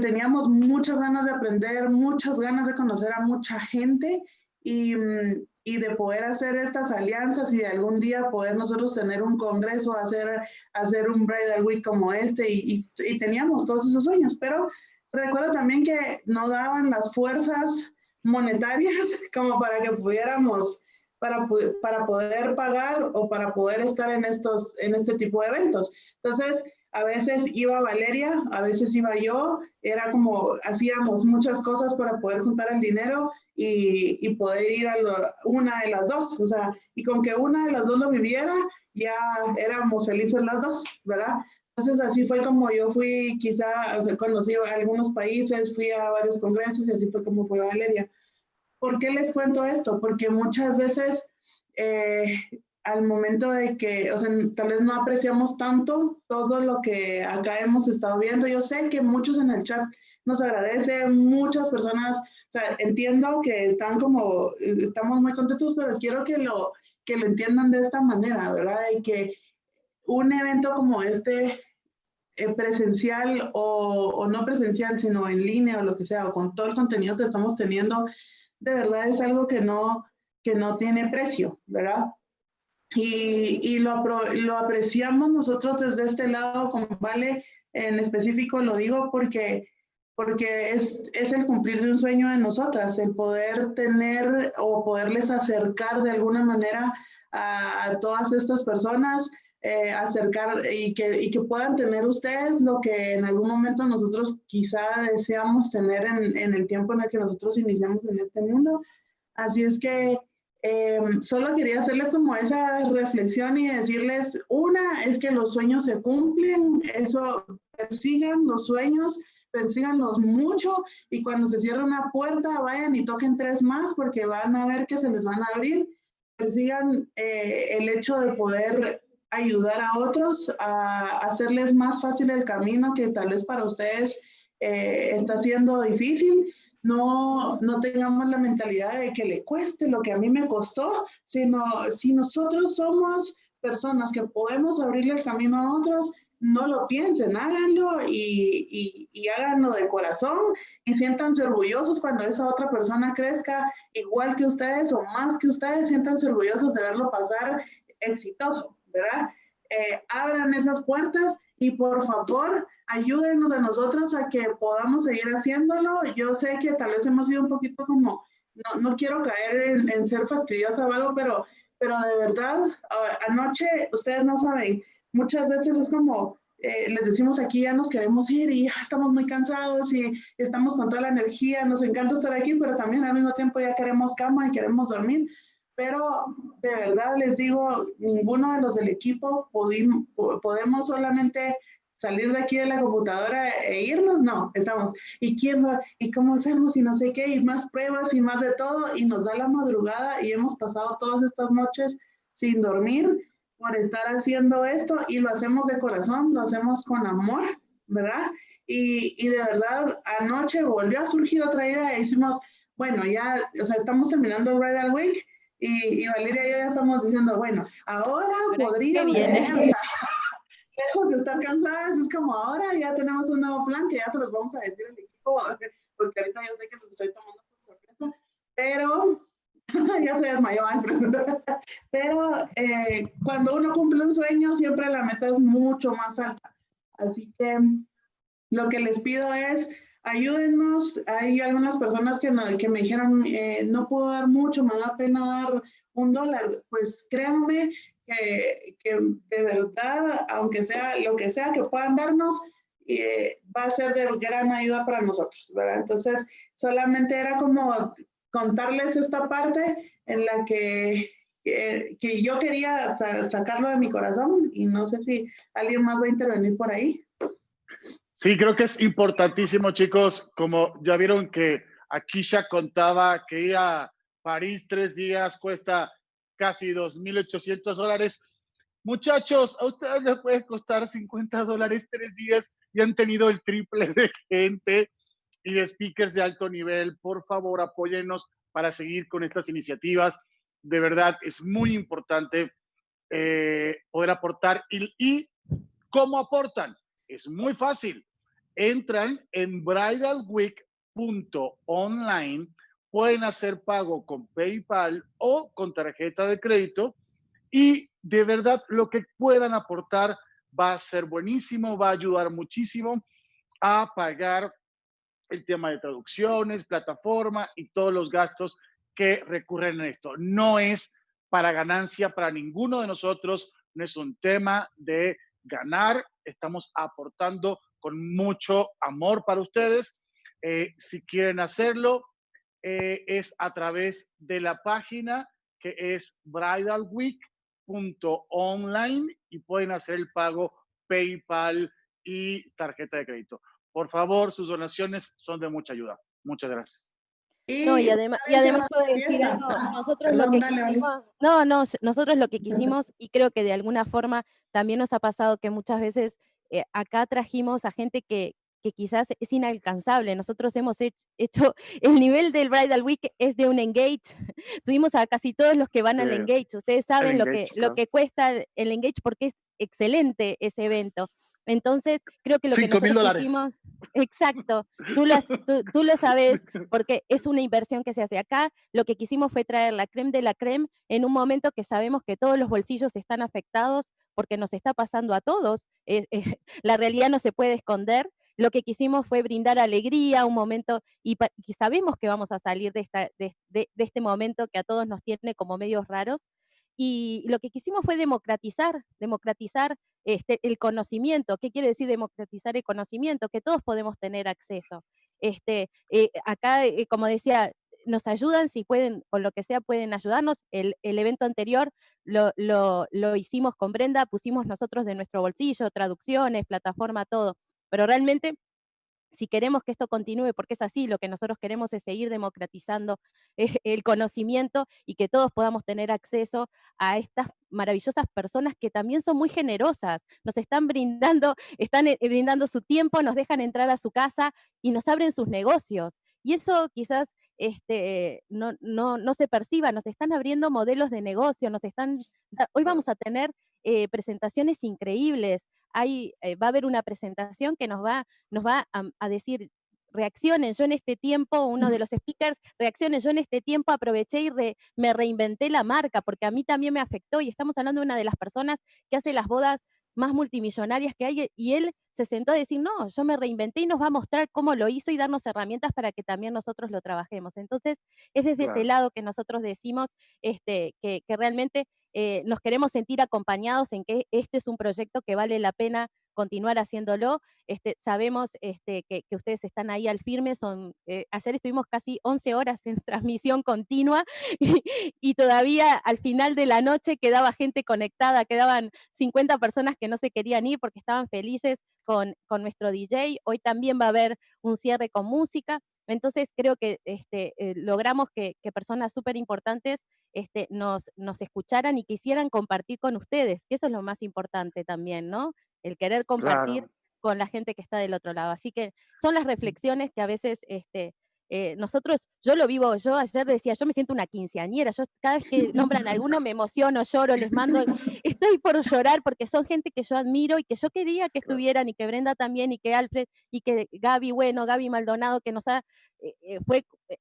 teníamos muchas ganas de aprender, muchas ganas de conocer a mucha gente y de poder hacer estas alianzas y de algún día poder nosotros tener un congreso, hacer un Bridal Week como este y teníamos todos esos sueños, pero recuerdo también que no daban las fuerzas monetarias como para que pudiéramos, para poder pagar o para poder estar en este tipo de eventos. Entonces, a veces iba Valeria, a veces iba yo, era como hacíamos muchas cosas para poder juntar el dinero y poder ir a una de las dos, o sea, y con que una de las dos lo viviera, ya éramos felices las dos, ¿verdad? Entonces así fue como yo fui, quizá, o sea, conocí a algunos países, fui a varios congresos y así fue como fue Valeria. ¿Por qué les cuento esto? Porque muchas veces al momento de que, o sea, tal vez no apreciamos tanto todo lo que acá hemos estado viendo. Yo sé que muchos en el chat nos agradecen, muchas personas, o sea, entiendo que están como, estamos muy contentos, pero quiero que lo entiendan de esta manera, ¿verdad? Y que un evento como este, presencial o no presencial, sino en línea o lo que sea, o con todo el contenido que estamos teniendo, de verdad es algo que no tiene precio, ¿verdad? Y lo apreciamos nosotros desde este lado con Vale, en específico lo digo porque es el cumplir de un sueño de nosotras, el poder tener o poderles acercar de alguna manera a todas estas personas, acercar y que puedan tener ustedes lo que en algún momento nosotros quizá deseamos tener en el tiempo en el que nosotros iniciamos en este mundo. Así es que solo quería hacerles como esa reflexión y decirles, una, es que los sueños se cumplen, eso, persigan los sueños, persíganlos mucho y cuando se cierre una puerta vayan y toquen 3 más porque van a ver que se les van a abrir. Persigan el hecho de poder ayudar a otros, a hacerles más fácil el camino que tal vez para ustedes está siendo difícil. No tengamos la mentalidad de que le cueste lo que a mí me costó, sino si nosotros somos personas que podemos abrirle el camino a otros, no lo piensen, háganlo y háganlo de corazón y siéntanse orgullosos cuando esa otra persona crezca igual que ustedes o más que ustedes, siéntanse orgullosos de verlo pasar exitoso, ¿verdad? Abran esas puertas y por favor ayúdenos a nosotros a que podamos seguir haciéndolo. Yo sé que tal vez hemos sido un poquito como, no quiero caer en ser fastidiosa o algo, pero de verdad, anoche, ustedes no saben, muchas veces es como, les decimos aquí ya nos queremos ir y ya estamos muy cansados y estamos con toda la energía, nos encanta estar aquí, pero también al mismo tiempo ya queremos cama y queremos dormir. Pero de verdad les digo, ninguno de los del equipo podemos solamente salir de aquí de la computadora e irnos, no, estamos, ¿y quién va? ¿Y cómo hacemos? Y no sé qué, y más pruebas y más de todo, y nos da la madrugada y hemos pasado todas estas noches sin dormir por estar haciendo esto y lo hacemos de corazón, lo hacemos con amor, ¿verdad? Y de verdad, anoche volvió a surgir otra idea y decimos, bueno, ya, o sea, estamos terminando el Bridal Week, y Valeria y yo ya estamos diciendo, bueno, ahora podríamos tener, lejos de estar cansadas, es como ahora ya tenemos un nuevo plan que ya se los vamos a decir al equipo, porque ahorita yo sé que los estoy tomando por sorpresa, pero ya se desmayó Alfred. Pero cuando uno cumple un sueño, siempre la meta es mucho más alta. Así que lo que les pido es, ayúdennos. Hay algunas personas que me dijeron, no puedo dar mucho, me da pena dar $1. Pues créanme que de verdad, aunque sea lo que sea que puedan darnos, va a ser de gran ayuda para nosotros, ¿verdad? Entonces, solamente era como contarles esta parte en la que yo quería sacarlo de mi corazón y no sé si alguien más va a intervenir por ahí. Sí, creo que es importantísimo, chicos, como ya vieron que aquí ya contaba que ir a París 3 días cuesta casi $2,800. Muchachos, a ustedes les puede costar $50 3 días y han tenido el triple de gente y de speakers de alto nivel. Por favor, apóyennos para seguir con estas iniciativas. De verdad, es muy importante poder aportar. ¿Y cómo aportan? Es muy fácil. Entran en bridalweek.online, pueden hacer pago con PayPal o con tarjeta de crédito y de verdad lo que puedan aportar va a ser buenísimo, va a ayudar muchísimo a pagar el tema de traducciones, plataforma y todos los gastos que recurren en esto. No es para ganancia para ninguno de nosotros, no es un tema de ganar, estamos aportando con mucho amor para ustedes. Si quieren hacerlo, es a través de la página que es bridalweek.online y pueden hacer el pago PayPal y tarjeta de crédito. Por favor, sus donaciones son de mucha ayuda. Muchas gracias. No, y además puedo decir algo, nosotros lo que quisimos, nosotros lo que quisimos, y creo que de alguna forma también nos ha pasado que muchas veces acá trajimos a gente que quizás es inalcanzable. Nosotros hemos hecho el nivel del Bridal Week es de un Engage. Tuvimos a casi todos los que van al Engage. Ustedes saben lo que cuesta el Engage porque es excelente ese evento. Entonces, creo que lo que nosotros hicimos, exacto, tú lo sabes, porque es una inversión que se hace acá. Lo que quisimos fue traer la crème de la crème en un momento que sabemos que todos los bolsillos están afectados porque nos está pasando a todos. La realidad no se puede esconder. Lo que quisimos fue brindar alegría, un momento, y sabemos que vamos a salir de este momento que a todos nos tiene como medios raros. Y lo que quisimos fue democratizar el conocimiento. ¿Qué quiere decir democratizar el conocimiento? Que todos podemos tener acceso. Acá, como decía, nos ayudan, si pueden, con lo que sea, pueden ayudarnos. El evento anterior lo hicimos con Brenda, pusimos nosotros de nuestro bolsillo, traducciones, plataforma, todo. Pero realmente, si queremos que esto continúe, porque es así, lo que nosotros queremos es seguir democratizando el conocimiento y que todos podamos tener acceso a estas maravillosas personas que también son muy generosas, nos están brindando su tiempo, nos dejan entrar a su casa y nos abren sus negocios. Y eso quizás no se perciba, nos están abriendo modelos de negocio, hoy vamos a tener presentaciones increíbles. Va a haber una presentación que nos va a decir, reaccionen, yo en este tiempo, uno de los speakers, reaccionen, yo en este tiempo aproveché y me reinventé la marca, porque a mí también me afectó, y estamos hablando de una de las personas que hace las bodas más multimillonarias que hay, y él se sentó a decir, no, yo me reinventé, y nos va a mostrar cómo lo hizo y darnos herramientas para que también nosotros lo trabajemos. Entonces, es desde ese lado que nosotros decimos que realmente nos queremos sentir acompañados en que este es un proyecto que vale la pena continuar haciéndolo. Sabemos que ustedes están ahí al firme, ayer estuvimos casi 11 horas en transmisión continua y todavía al final de la noche quedaba gente conectada, quedaban 50 personas que no se querían ir porque estaban felices con nuestro DJ. Hoy también va a haber un cierre con música. Entonces creo que logramos que personas súper importantes nos escucharan y quisieran compartir con ustedes, que eso es lo más importante también, ¿no? El querer compartir con la gente que está del otro lado. Así que son las reflexiones que a veces nosotros, yo lo vivo, yo ayer decía, yo me siento una quinceañera, yo cada vez que nombran a alguno me emociono, lloro, les mando, estoy por llorar porque son gente que yo admiro y que yo quería que estuvieran, y que Brenda también, y que Alfred, y que Gaby Maldonado, que nos ha,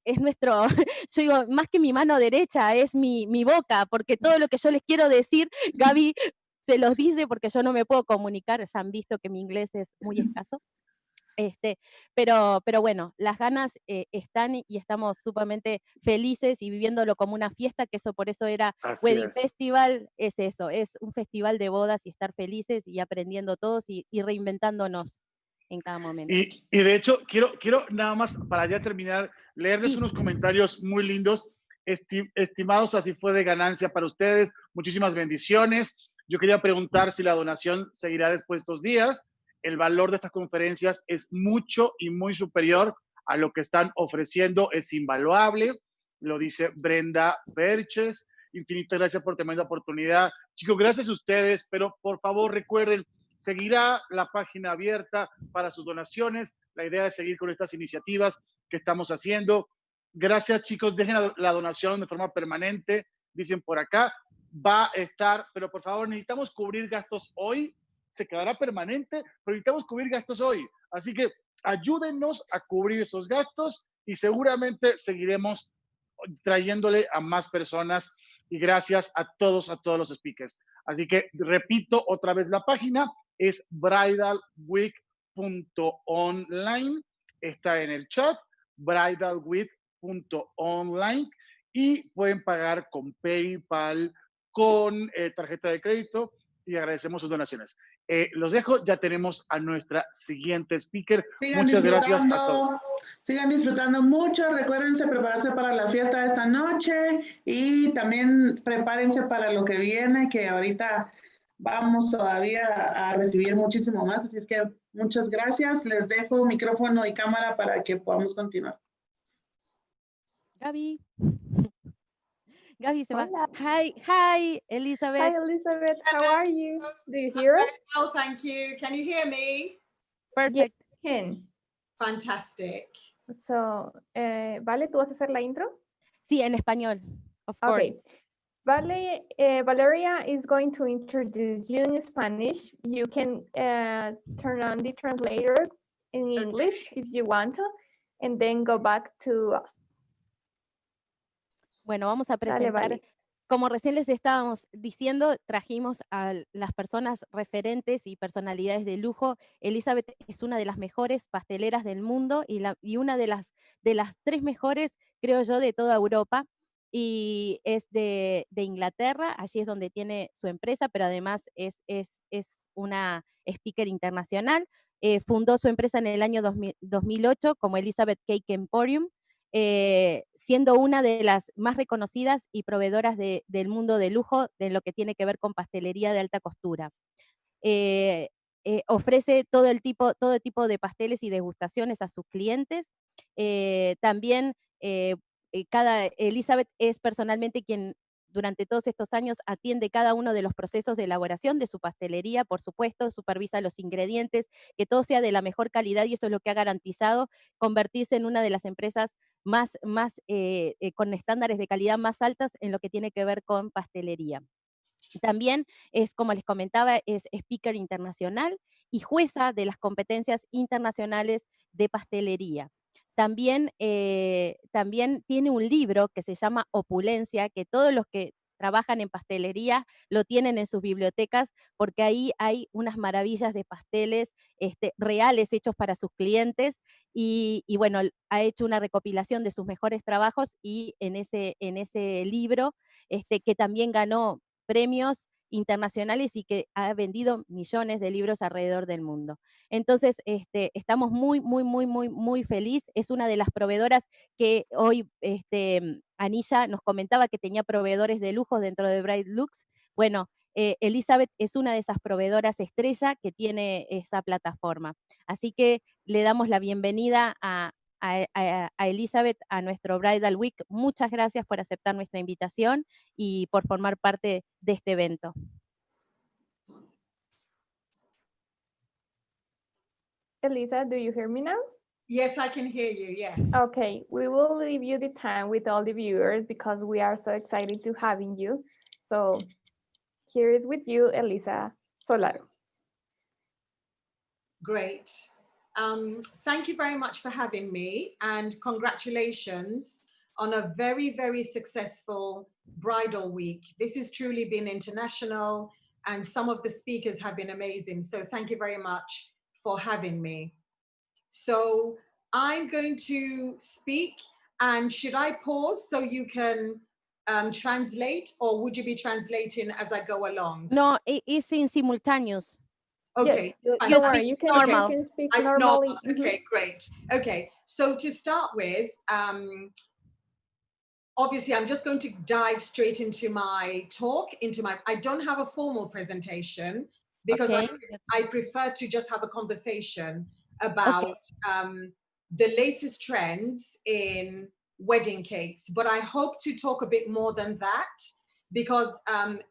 es nuestro, yo digo, más que mi mano derecha, es mi boca, porque todo lo que yo les quiero decir, Gaby se los dice porque yo no me puedo comunicar, ya han visto que mi inglés es muy escaso. Pero bueno, las ganas están y estamos sumamente felices y viviéndolo como una fiesta, que eso por eso era Wedding Festival, es eso, es un festival de bodas y estar felices y aprendiendo todos y reinventándonos en cada momento. Y de hecho, quiero nada más para ya terminar, leerles unos comentarios muy lindos. Estimados, así fue de ganancia para ustedes, muchísimas bendiciones. Yo quería preguntar si la donación seguirá después de estos días. El valor de estas conferencias es mucho y muy superior a lo que están ofreciendo, es invaluable. lo dice Brenda Melgar. Infinitas gracias por tremenda oportunidad. Chicos, gracias a ustedes, pero por favor recuerden, seguirá la página abierta para sus donaciones. La idea es seguir con estas iniciativas que estamos haciendo. Gracias, chicos. Dejen la donación de forma permanente. Dicen por acá, va a estar, pero por favor, necesitamos cubrir gastos hoy. Se quedará permanente, pero necesitamos cubrir gastos hoy. Así que ayúdennos a cubrir esos gastos y seguramente seguiremos trayéndole a más personas. Y gracias a todos los speakers. Así que repito otra vez la página, es bridalweek.online, está en el chat, bridalweek.online, y pueden pagar con PayPal, con tarjeta de crédito, y agradecemos sus donaciones. Los dejo, ya tenemos a nuestra siguiente speaker. Muchas gracias a todos. Sigan disfrutando mucho, recuérdense prepararse para la fiesta de esta noche y también prepárense para lo que viene, que ahorita vamos todavía a recibir muchísimo más, así es que muchas gracias, les dejo micrófono y cámara para que podamos continuar. Gaby. Gaby se va. Hi, Elizabeth. Hi, Elizabeth. How are you? Do you hear us? Well, thank you. Can you hear me? Yes, Perfect. I can. Fantastic. So, Vale, ¿tú vas a hacer la intro? Sí, en español, of course. Okay. Vale, Valeria is going to introduce you in Spanish. You can turn on the translator in English if you want to, and then go back to us. Bueno, vamos a presentar, Vale. como recién les estábamos diciendo, trajimos a las personas referentes y personalidades de lujo. Elizabeth es una de las mejores pasteleras del mundo y una de las 3 mejores, creo yo, de toda Europa. Y es de Inglaterra, allí es donde tiene su empresa, pero además es una speaker internacional. Fundó su empresa en el año 2008 como Elizabeth Cake Emporium, siendo una de las más reconocidas y proveedoras del mundo de lujo en lo que tiene que ver con pastelería de alta costura. Ofrece todo tipo de pasteles y degustaciones a sus clientes. También Elizabeth es personalmente quien durante todos estos años atiende cada uno de los procesos de elaboración de su pastelería, por supuesto, supervisa los ingredientes, que todo sea de la mejor calidad, y eso es lo que ha garantizado convertirse en una de las empresas con estándares de calidad más altas en lo que tiene que ver con pastelería. También es, como les comentaba, es speaker internacional y jueza de las competencias internacionales de pastelería. También tiene un libro que se llama Opulencia, que todos los que trabajan en pastelería lo tienen en sus bibliotecas, porque ahí hay unas maravillas de pasteles reales hechos para sus clientes, y bueno, ha hecho una recopilación de sus mejores trabajos, y en ese libro, que también ganó premios internacionales y que ha vendido millones de libros alrededor del mundo. Entonces, estamos muy feliz. Es una de las proveedoras que hoy Anisha nos comentaba que tenía proveedores de lujo dentro de Bright Lux. Bueno, Elizabeth es una de esas proveedoras estrella que tiene esa plataforma. Así que le damos la bienvenida a Elizabeth a nuestro Bridal Week. Muchas gracias por aceptar nuestra invitación y por formar parte de este evento. Elisa, do you hear me now? Yes, I can hear you, yes. Okay, we will leave you the time with all the viewers because we are so excited to having you. So here is with you, Elisa Solaro. Great. Thank you very much for having me, and congratulations on a very, very successful bridal week. This has truly been international, and some of the speakers have been amazing. So thank you very much for having me. So I'm going to speak, and should I pause so you can translate, or would you be translating as I go along? No, it's in simultaneous. Okay, yes, don't worry, you can speak normally. Okay, great. Okay, so to start with, obviously I'm just going to dive straight into my talk, I don't have a formal presentation because I prefer to just have a conversation about the latest trends in wedding cakes, but I hope to talk a bit more than that, because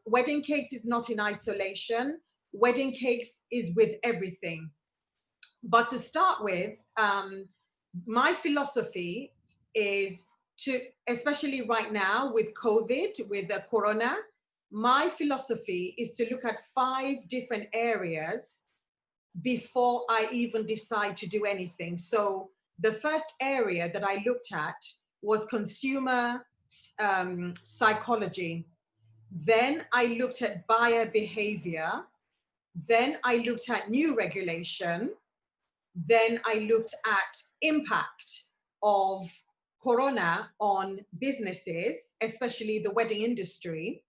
wedding cakes is not in isolation. Wedding cakes is with everything. But to start with, my philosophy is to, especially right now with COVID, with the corona, my philosophy is to look at 5 different areas before I even decide to do anything. So the first area that I looked at was consumer psychology. Then I looked at buyer behavior. Then I looked at new regulation. Then I looked at impact of corona on businesses, especially the wedding industry.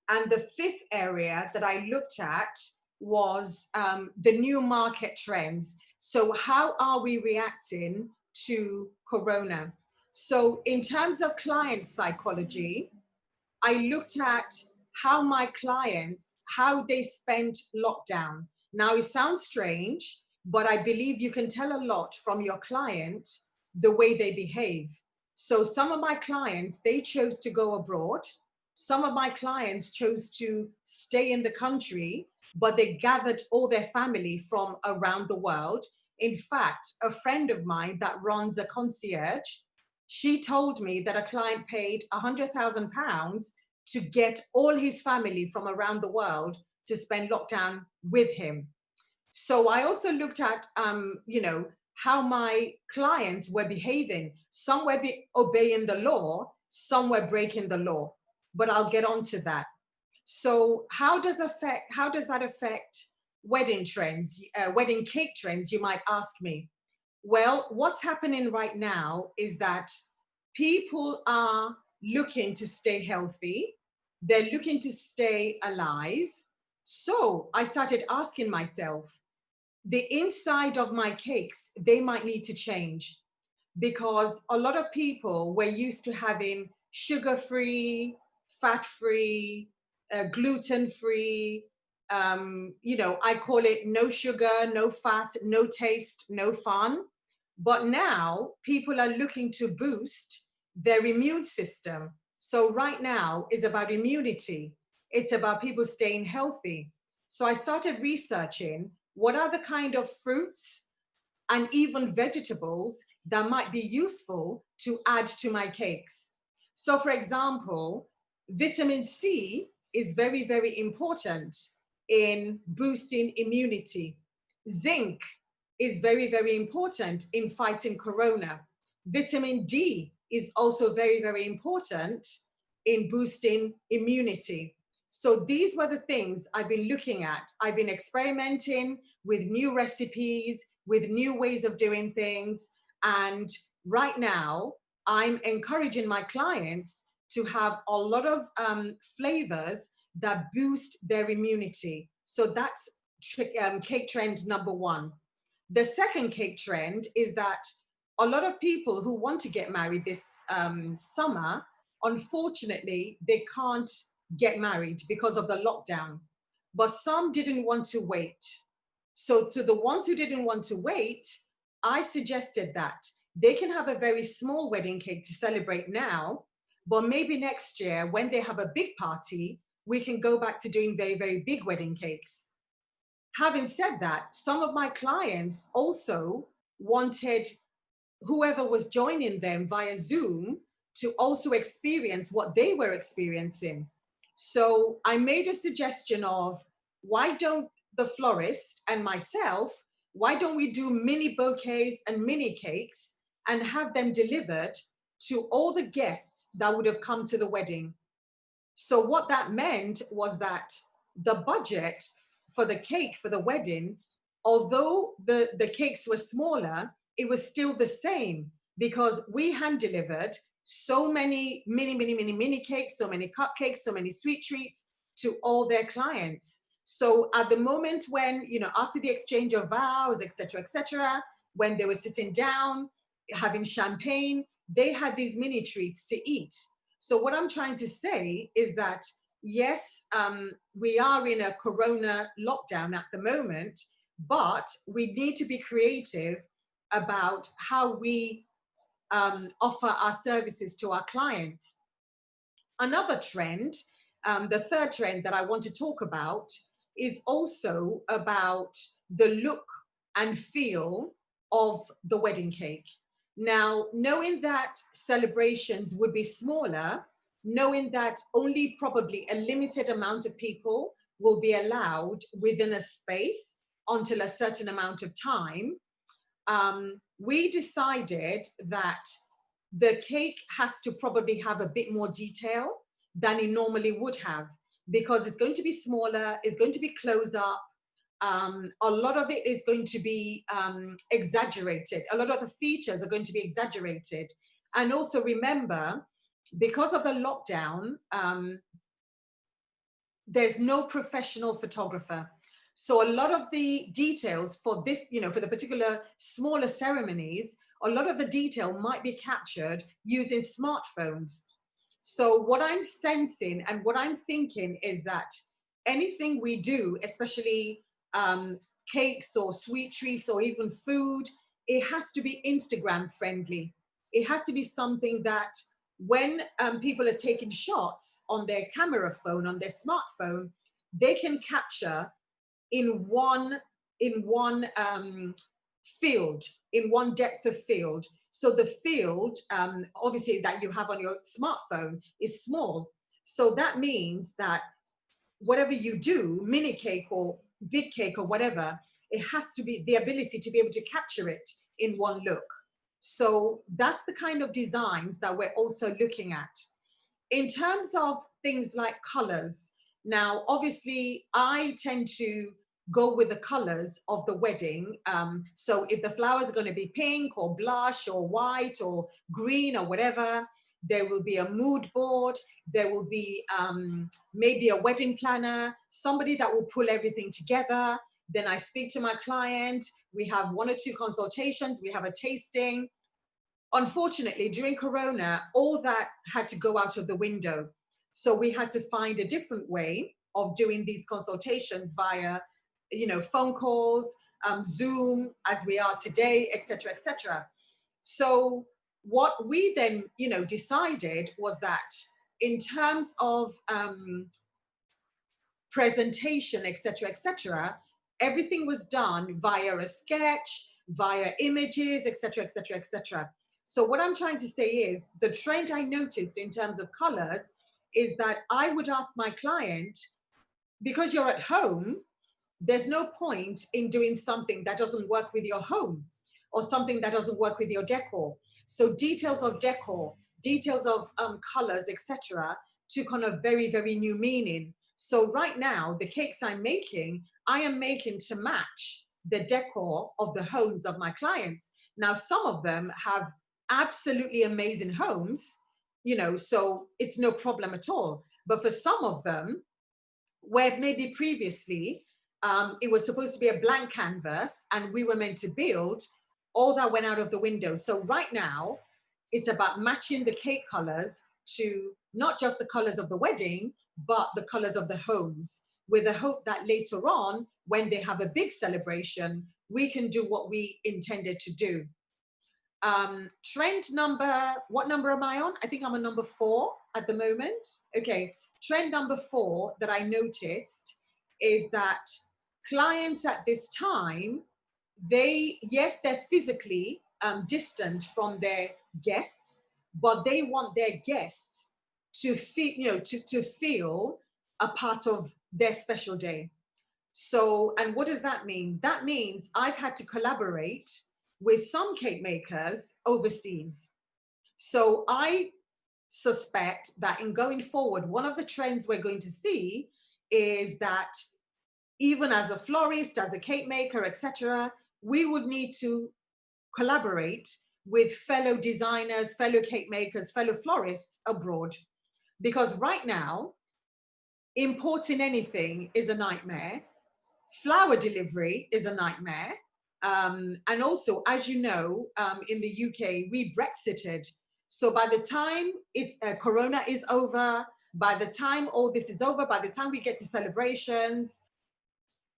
And the 5th area that I looked at was the new market trends. So how are we reacting to corona? So in terms of client psychology, I looked at how my clients, how they spent lockdown. Now it sounds strange, but I believe you can tell a lot from your client, the way they behave. So some of my clients, they chose to go abroad. Some of my clients chose to stay in the country, but they gathered all their family from around the world. In fact, a friend of mine that runs a concierge, she told me that a client paid £100,000 to get all his family from around the world to spend lockdown with him. So I also looked at, you know, how my clients were behaving. Some were obeying the law, some were breaking the law, but I'll get on to that. So how does that affect wedding trends, wedding cake trends, you might ask me? Well, what's happening right now is that people are looking to stay healthy. They're looking to stay alive. So I started asking myself, the inside of my cakes, they might need to change, because a lot of people were used to having sugar-free, fat-free, gluten-free, you know, I call it no sugar, no fat, no taste, no fun. But now people are looking to boost their immune system. So right now is about immunity. It's about people staying healthy. So I started researching what are the kind of fruits and even vegetables that might be useful to add to my cakes. So for example, vitamin C is very, very important in boosting immunity. Zinc is very, very important in fighting corona. Vitamin D is also very, very important in boosting immunity. So these were the things I've been looking at. I've been experimenting with new recipes, with new ways of doing things. And right now, I'm encouraging my clients to have a lot of flavors that boost their immunity. So that's cake trend number 1. The second cake trend is that a lot of people who want to get married this summer, unfortunately, they can't get married because of the lockdown. But some didn't want to wait. So to the ones who didn't want to wait, I suggested that they can have a very small wedding cake to celebrate now, but maybe next year when they have a big party, we can go back to doing very, very big wedding cakes. Having said that, some of my clients also wanted whoever was joining them via Zoom to also experience what they were experiencing. So I made a suggestion of, why don't the florist and myself, why don't we do mini bouquets and mini cakes and have them delivered to all the guests that would have come to the wedding? So what that meant was that the budget for the cake for the wedding, although the cakes were smaller, it was still the same, because we hand delivered so many mini cakes, so many cupcakes, so many sweet treats to all their clients. So at the moment when, you know, after the exchange of vows, etc., when they were sitting down, having champagne, they had these mini treats to eat. So what I'm trying to say is that, yes, we are in a corona lockdown at the moment, but we need to be creative about how we offer our services to our clients. Another trend, the third trend that I want to talk about, is also about the look and feel of the wedding cake. Now, knowing that celebrations would be smaller, knowing that only probably a limited amount of people will be allowed within a space until a certain amount of time, we decided that the cake has to probably have a bit more detail than it normally would have, because it's going to be smaller, it's going to be close up. A lot of it is going to be exaggerated. A lot of the features are going to be exaggerated. And also remember, because of the lockdown, there's no professional photographer. So a lot of the details for this, for the particular smaller ceremonies, a lot of the detail might be captured using smartphones. So what I'm sensing and what I'm thinking is that anything we do, especially cakes or sweet treats or even food, it has to be Instagram friendly. It has to be something that when people are taking shots on their camera phone, on their smartphone, they can capture in one field, in one depth of field. So the field, obviously, that you have on your smartphone is small. So that means that whatever you do, mini cake or big cake or whatever, it has to be the ability to be able to capture it in one look. So that's the kind of designs that we're also looking at. In terms of things like colors, now, obviously, I tend to go with the colors of the wedding. So if the flowers are going to be pink or blush or white or green or whatever, there will be a mood board, there will be maybe a wedding planner, somebody that will pull everything together. Then I speak to my client, we have 1 or 2 consultations, we have a tasting. Unfortunately, during Corona, all that had to go out of the window. So we had to find a different way of doing these consultations via, phone calls, Zoom, as we are today, etc., etc. So what we then, decided was that in terms of presentation, etc., etc., everything was done via a sketch, via images, etc., etc., etc. So what I'm trying to say is the trend I noticed in terms of colors is that I would ask my client, because you're at home, there's no point in doing something that doesn't work with your home or something that doesn't work with your decor. So details of decor, details of colors, etc., took on a very, very new meaning. So right now, the cakes I'm making, I am making to match the decor of the homes of my clients. Now, some of them have absolutely amazing homes, so it's no problem at all. But for some of them, where maybe previously it was supposed to be a blank canvas and we were meant to build, all that went out of the window. So right now, it's about matching the cake colors to not just the colors of the wedding, but the colors of the homes, with the hope that later on, when they have a big celebration, we can do what we intended to do. Trend number, what number am I on? I think I'm on number 4 at the moment. Okay, trend number 4 that I noticed is that clients at this time, yes, they're physically distant from their guests, but they want their guests to feel, to feel a part of their special day. So, and what does that mean? That means I've had to collaborate with some cake makers overseas. So I suspect that in going forward, one of the trends we're going to see is that even as a florist, as a cake maker, etc., we would need to collaborate with fellow designers, fellow cake makers, fellow florists abroad. Because right now, importing anything is a nightmare. Flower delivery is a nightmare. And also, as you know, in the UK, we Brexited. So by the time Corona is over, by the time all this is over, by the time we get to celebrations,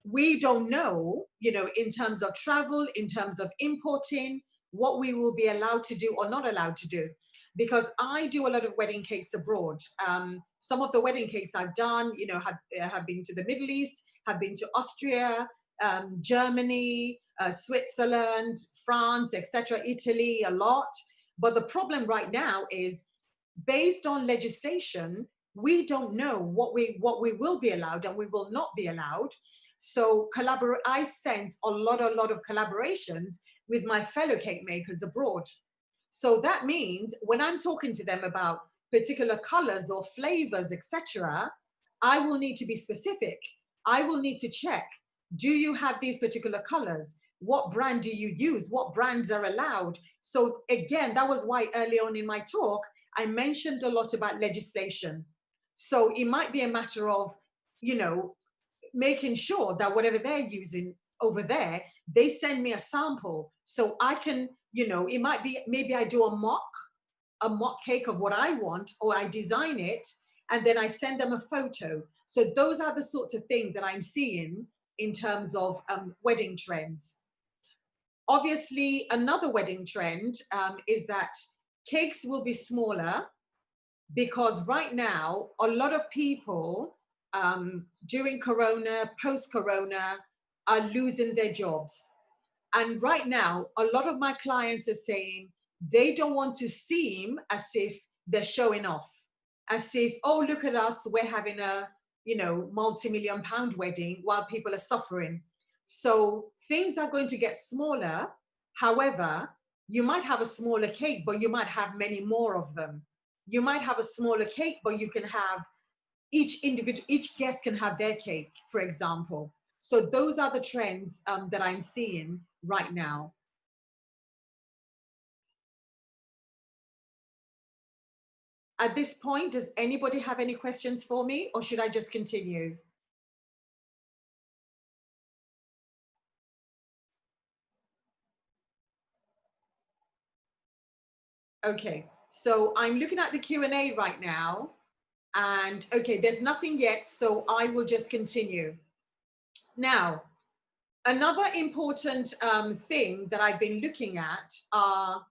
we don't know, in terms of travel, in terms of importing, what we will be allowed to do or not allowed to do. Because I do a lot of wedding cakes abroad. Some of the wedding cakes I've done, you know, have been to the Middle East, have been to Austria, Germany, Switzerland, France, etc., Italy, a lot. But the problem right now is, based on legislation, we don't know what we will be allowed and we will not be allowed. So I sense a lot of collaborations with my fellow cake makers abroad. So that means when I'm talking to them about particular colors or flavors, etc., I will need to be specific. I will need to check, do you have these particular colors? What brand do you use? What brands are allowed? So again, that was why early on in my talk, I mentioned a lot about legislation. So it might be a matter of, you know, making sure that whatever they're using over there, they send me a sample so I can, you know, it might be, maybe I do a mock cake of what I want, or I design it and then I send them a photo. So those are the sorts of things that I'm seeing in terms of wedding trends. Obviously, another wedding trend is that cakes will be smaller, because right now, a lot of people during Corona, post-Corona, are losing their jobs. And right now, a lot of my clients are saying they don't want to seem as if they're showing off, as if, oh, look at us, we're having a, you know, multi-million-pound wedding while people are suffering. So things are going to get smaller. However, you might have a smaller cake, but you might have many more of them. You might have a smaller cake, but you can have each guest can have their cake, for example. So those are the trends that I'm seeing right now. At this point, does anybody have any questions for me, or should I just continue? Okay, so I'm looking at the Q&A right now, and okay, there's nothing yet, so I will just continue. Now, another important thing that I've been looking at are,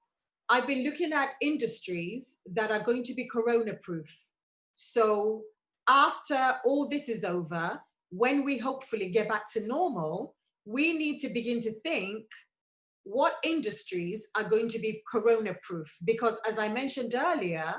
I've been looking at industries that are going to be Corona-proof. So after all this is over, when we hopefully get back to normal, we need to begin to think what industries are going to be Corona-proof. Because as I mentioned earlier,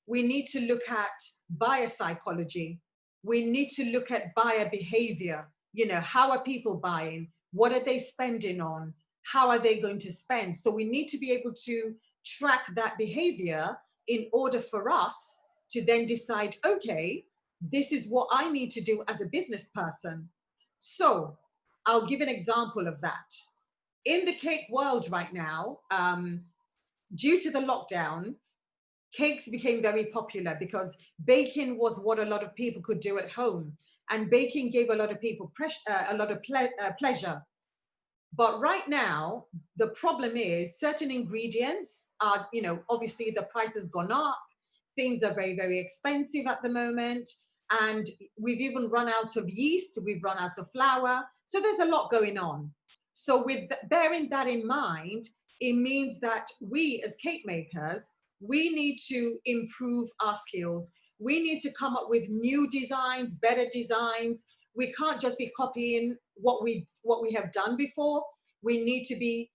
we need to look at buyer psychology. We need to look at buyer behavior. You know, how are people buying? What are they spending on? How are they going to spend? So we need to be able to track that behavior in order for us to then decide, okay, this is what I need to do as a business person. So I'll give an example of that. In the cake world right now, due to the lockdown, cakes became very popular because baking was what a lot of people could do at home, and baking gave a lot of people pleasure. But right now, the problem is certain ingredients are, you know, obviously the price has gone up. Things are very, very expensive at the moment. And we've even run out of yeast, we've run out of flour. So there's a lot going on. So with bearing that in mind, it means that we as cake makers, we need to improve our skills. We need to come up with new designs, better designs. We can't just be copying what we have done before. We need to be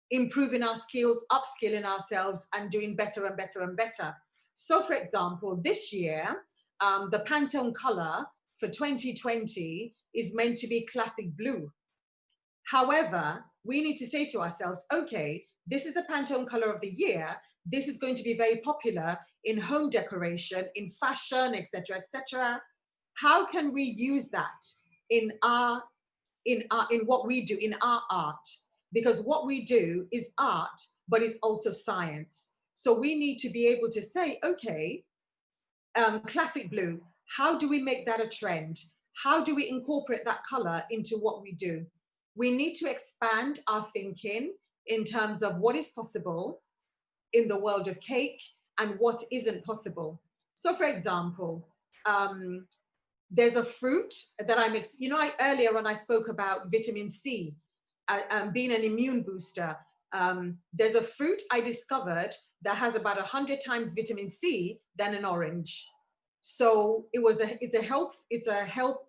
improving our skills, upskilling ourselves, and doing better and better and better. So for example, this year, the Pantone color for 2020 is meant to be classic blue. However, we need to say to ourselves, okay, this is the Pantone color of the year. This is going to be very popular in home decoration, in fashion, etc., etc. How can we use that in what we do, in our art? Because what we do is art, but it's also science. So we need to be able to say, okay, classic blue, how do we make that a trend? How do we incorporate that color into what we do? We need to expand our thinking in terms of what is possible in the world of cake and what isn't possible. So for example, there's a fruit that earlier on I spoke about vitamin C being an immune booster. There's a fruit I discovered that has about 100 times vitamin C than an orange. So it's a health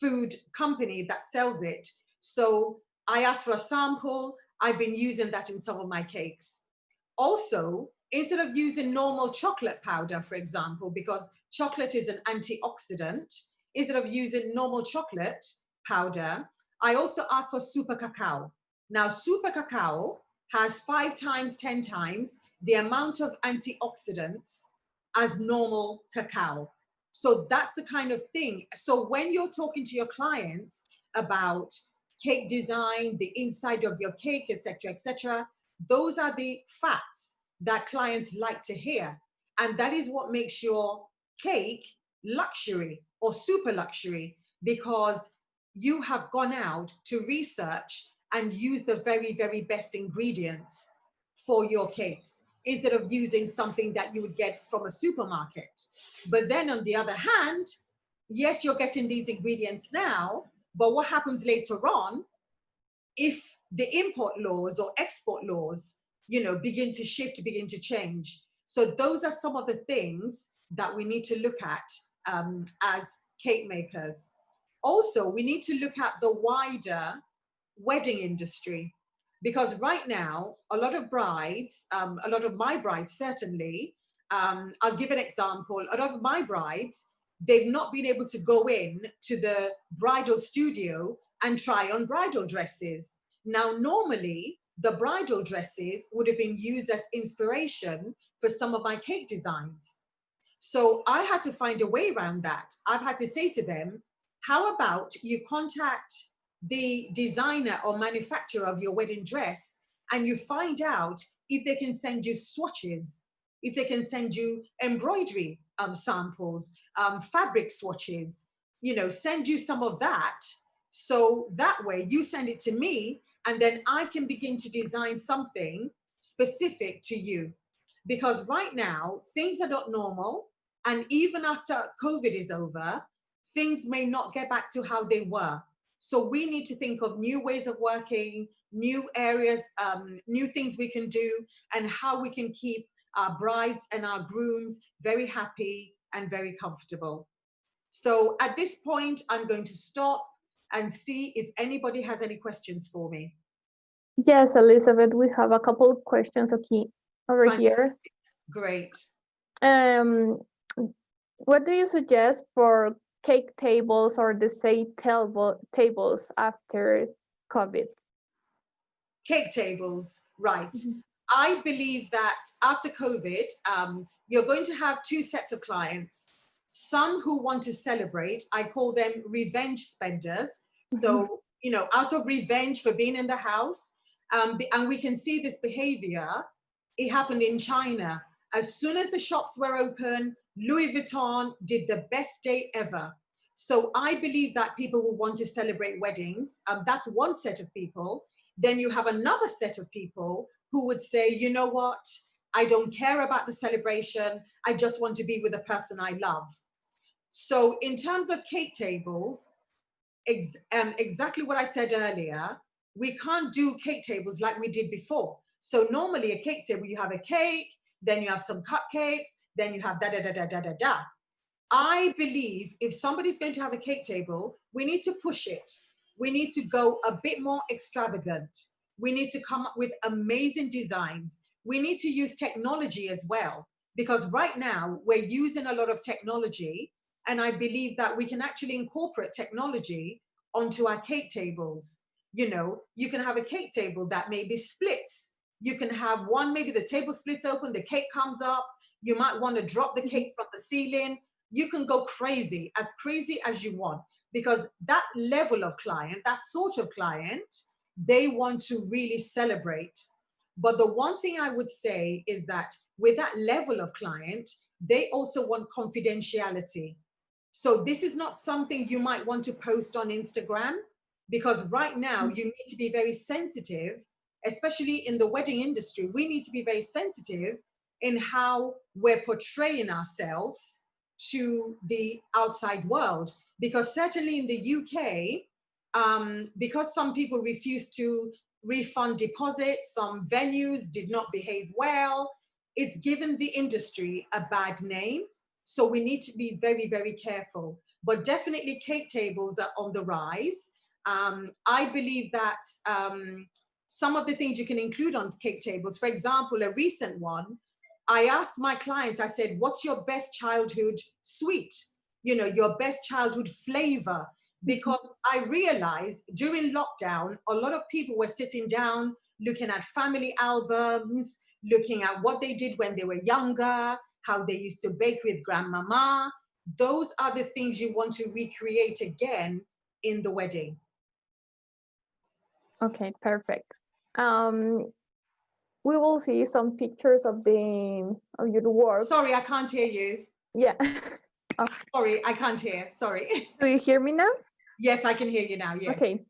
food company that sells it. So I asked for a sample. I've been using that in some of my cakes. Also, instead of using normal chocolate powder, for example, because chocolate is an antioxidant, instead of using normal chocolate powder, I also asked for super cacao. Now, super cacao has 5 times, 10 times the amount of antioxidants as normal cacao. So that's the kind of thing. So when you're talking to your clients about cake design, the inside of your cake, etc., those are the facts that clients like to hear. And that is what makes your cake luxury or super luxury, because you have gone out to research and use the very, very best ingredients for your cakes, instead of using something that you would get from a supermarket. But then on the other hand, yes, you're getting these ingredients now, but what happens later on if the import laws or export laws, begin to shift, begin to change? So those are some of the things that we need to look at as cake makers. Also, we need to look at the wider wedding industry, because right now, a lot of brides, a lot of my brides certainly, I'll give an example. A lot of my brides, they've not been able to go in to the bridal studio and try on bridal dresses. Now, normally, the bridal dresses would have been used as inspiration for some of my cake designs. So I had to find a way around that. I've had to say to them, how about you contact the designer or manufacturer of your wedding dress and you find out if they can send you swatches, if they can send you embroidery samples, fabric swatches, send you some of that. So that way you send it to me and then I can begin to design something specific to you. Because right now, things are not normal. And even after COVID is over, things may not get back to how they were. So we need to think of new ways of working, new areas, new things we can do, and how we can keep our brides and our grooms very happy and very comfortable. So at this point, I'm going to stop and see if anybody has any questions for me. Yes, Elizabeth, we have a couple of questions over here. Great. What do you suggest for cake tables or the tables after COVID? Cake tables, right. Mm-hmm. I believe that after COVID, you're going to have 2 sets of clients. Some who want to celebrate, I call them revenge spenders. Mm-hmm. So, out of revenge for being in the house. And we can see this behavior. It happened in China. As soon as the shops were open, Louis Vuitton did the best day ever. So I believe that people will want to celebrate weddings. That's one set of people. Then you have another set of people who would say, you know what? I don't care about the celebration. I just want to be with the person I love. So in terms of cake tables, exactly what I said earlier, we can't do cake tables like we did before. So normally a cake table, you have a cake, then you have some cupcakes, then you have da-da-da-da-da-da-da. I believe if somebody's going to have a cake table, we need to push it. We need to go a bit more extravagant. We need to come up with amazing designs. We need to use technology as well, because right now we're using a lot of technology, and I believe that we can actually incorporate technology onto our cake tables. You can have a cake table that maybe splits. You can have one, maybe the table splits open, the cake comes up. You might want to drop the cake from the ceiling. You can go crazy as you want, because that level of client, that sort of client, they want to really celebrate. But the one thing I would say is that with that level of client, they also want confidentiality. So this is not something you might want to post on Instagram, because right now you need to be very sensitive, especially in the wedding industry. We need to be very sensitive in how we're portraying ourselves to the outside world. Because certainly in the UK, because some people refuse to refund deposits, some venues did not behave well. It's given the industry a bad name. So we need to be very, very careful. But definitely cake tables are on the rise. I believe that some of the things you can include on cake tables, for example, a recent one, I asked my clients, I said, what's your best childhood sweet? You know, your best childhood flavor? Because I realized during lockdown, a lot of people were sitting down, looking at family albums, looking at what they did when they were younger, how they used to bake with grandmama. Those are the things you want to recreate again in the wedding. Okay, perfect. We will see some pictures of your work. Sorry, I can't hear you. Yeah. Oh. Sorry, I can't hear. Sorry. Do you hear me now? Yes, I can hear you now. Yes. Okay.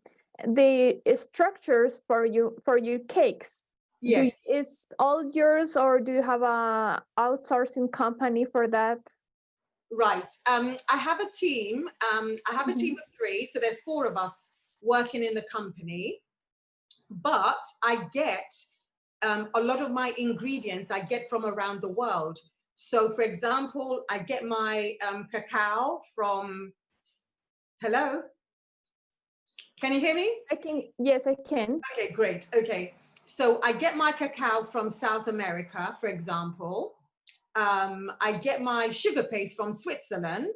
The structures for your cakes. Yes. Is all yours, or do you have a outsourcing company for that? Right. I have a team. I have a team of 3, so there's 4 of us working in the company. But I get a lot of my ingredients I get from around the world. So, for example, I get my cacao from. Hello. Can you hear me? Yes, I can. Okay, great. Okay. So I get my cacao from South America, for example. I get my sugar paste from Switzerland.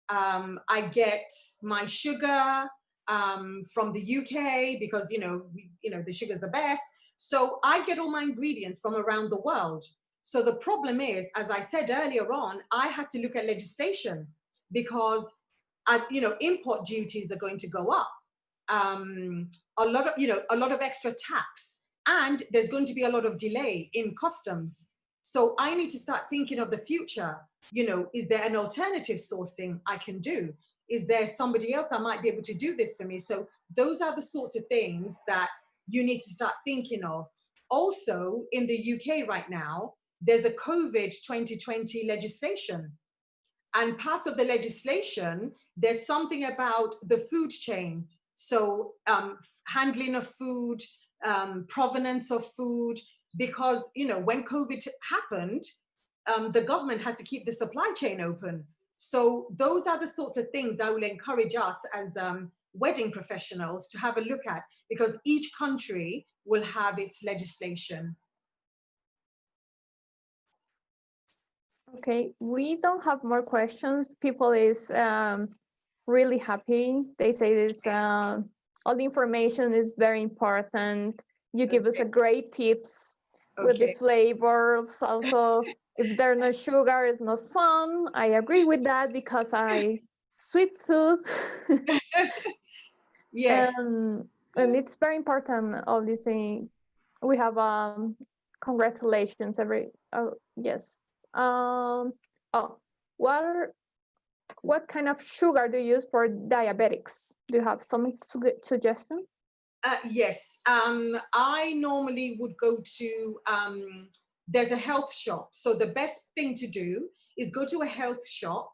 I get my sugar from the UK because, the sugar is the best. So I get all my ingredients from around the world. So the problem is, as I said earlier on, I had to look at legislation because, import duties are going to go up. A lot of extra tax, and there's going to be a lot of delay in customs. So I need to start thinking of the future. Is there an alternative sourcing I can do? Is there somebody else that might be able to do this for me? So those are the sorts of things that you need to start thinking of. Also, in the UK right now, there's a COVID 2020 legislation. And part of the legislation, there's something about the food chain. So handling of food, provenance of food, because, when COVID happened, the government had to keep the supply chain open. So those are the sorts of things I will encourage us as wedding professionals to have a look at, because each country will have its legislation. Okay, we don't have more questions. People is really happy. They say this, all the information is very important. You give us a great tips with the flavors. Also, if there's no sugar, it's not fun. I agree with that because I sweet tooth. Yes. And it's very important, all these things. We have congratulations yes. What kind of sugar do you use for diabetics? Do you have some suggestion? Yes, I normally would go to, there's a health shop. So the best thing to do is go to a health shop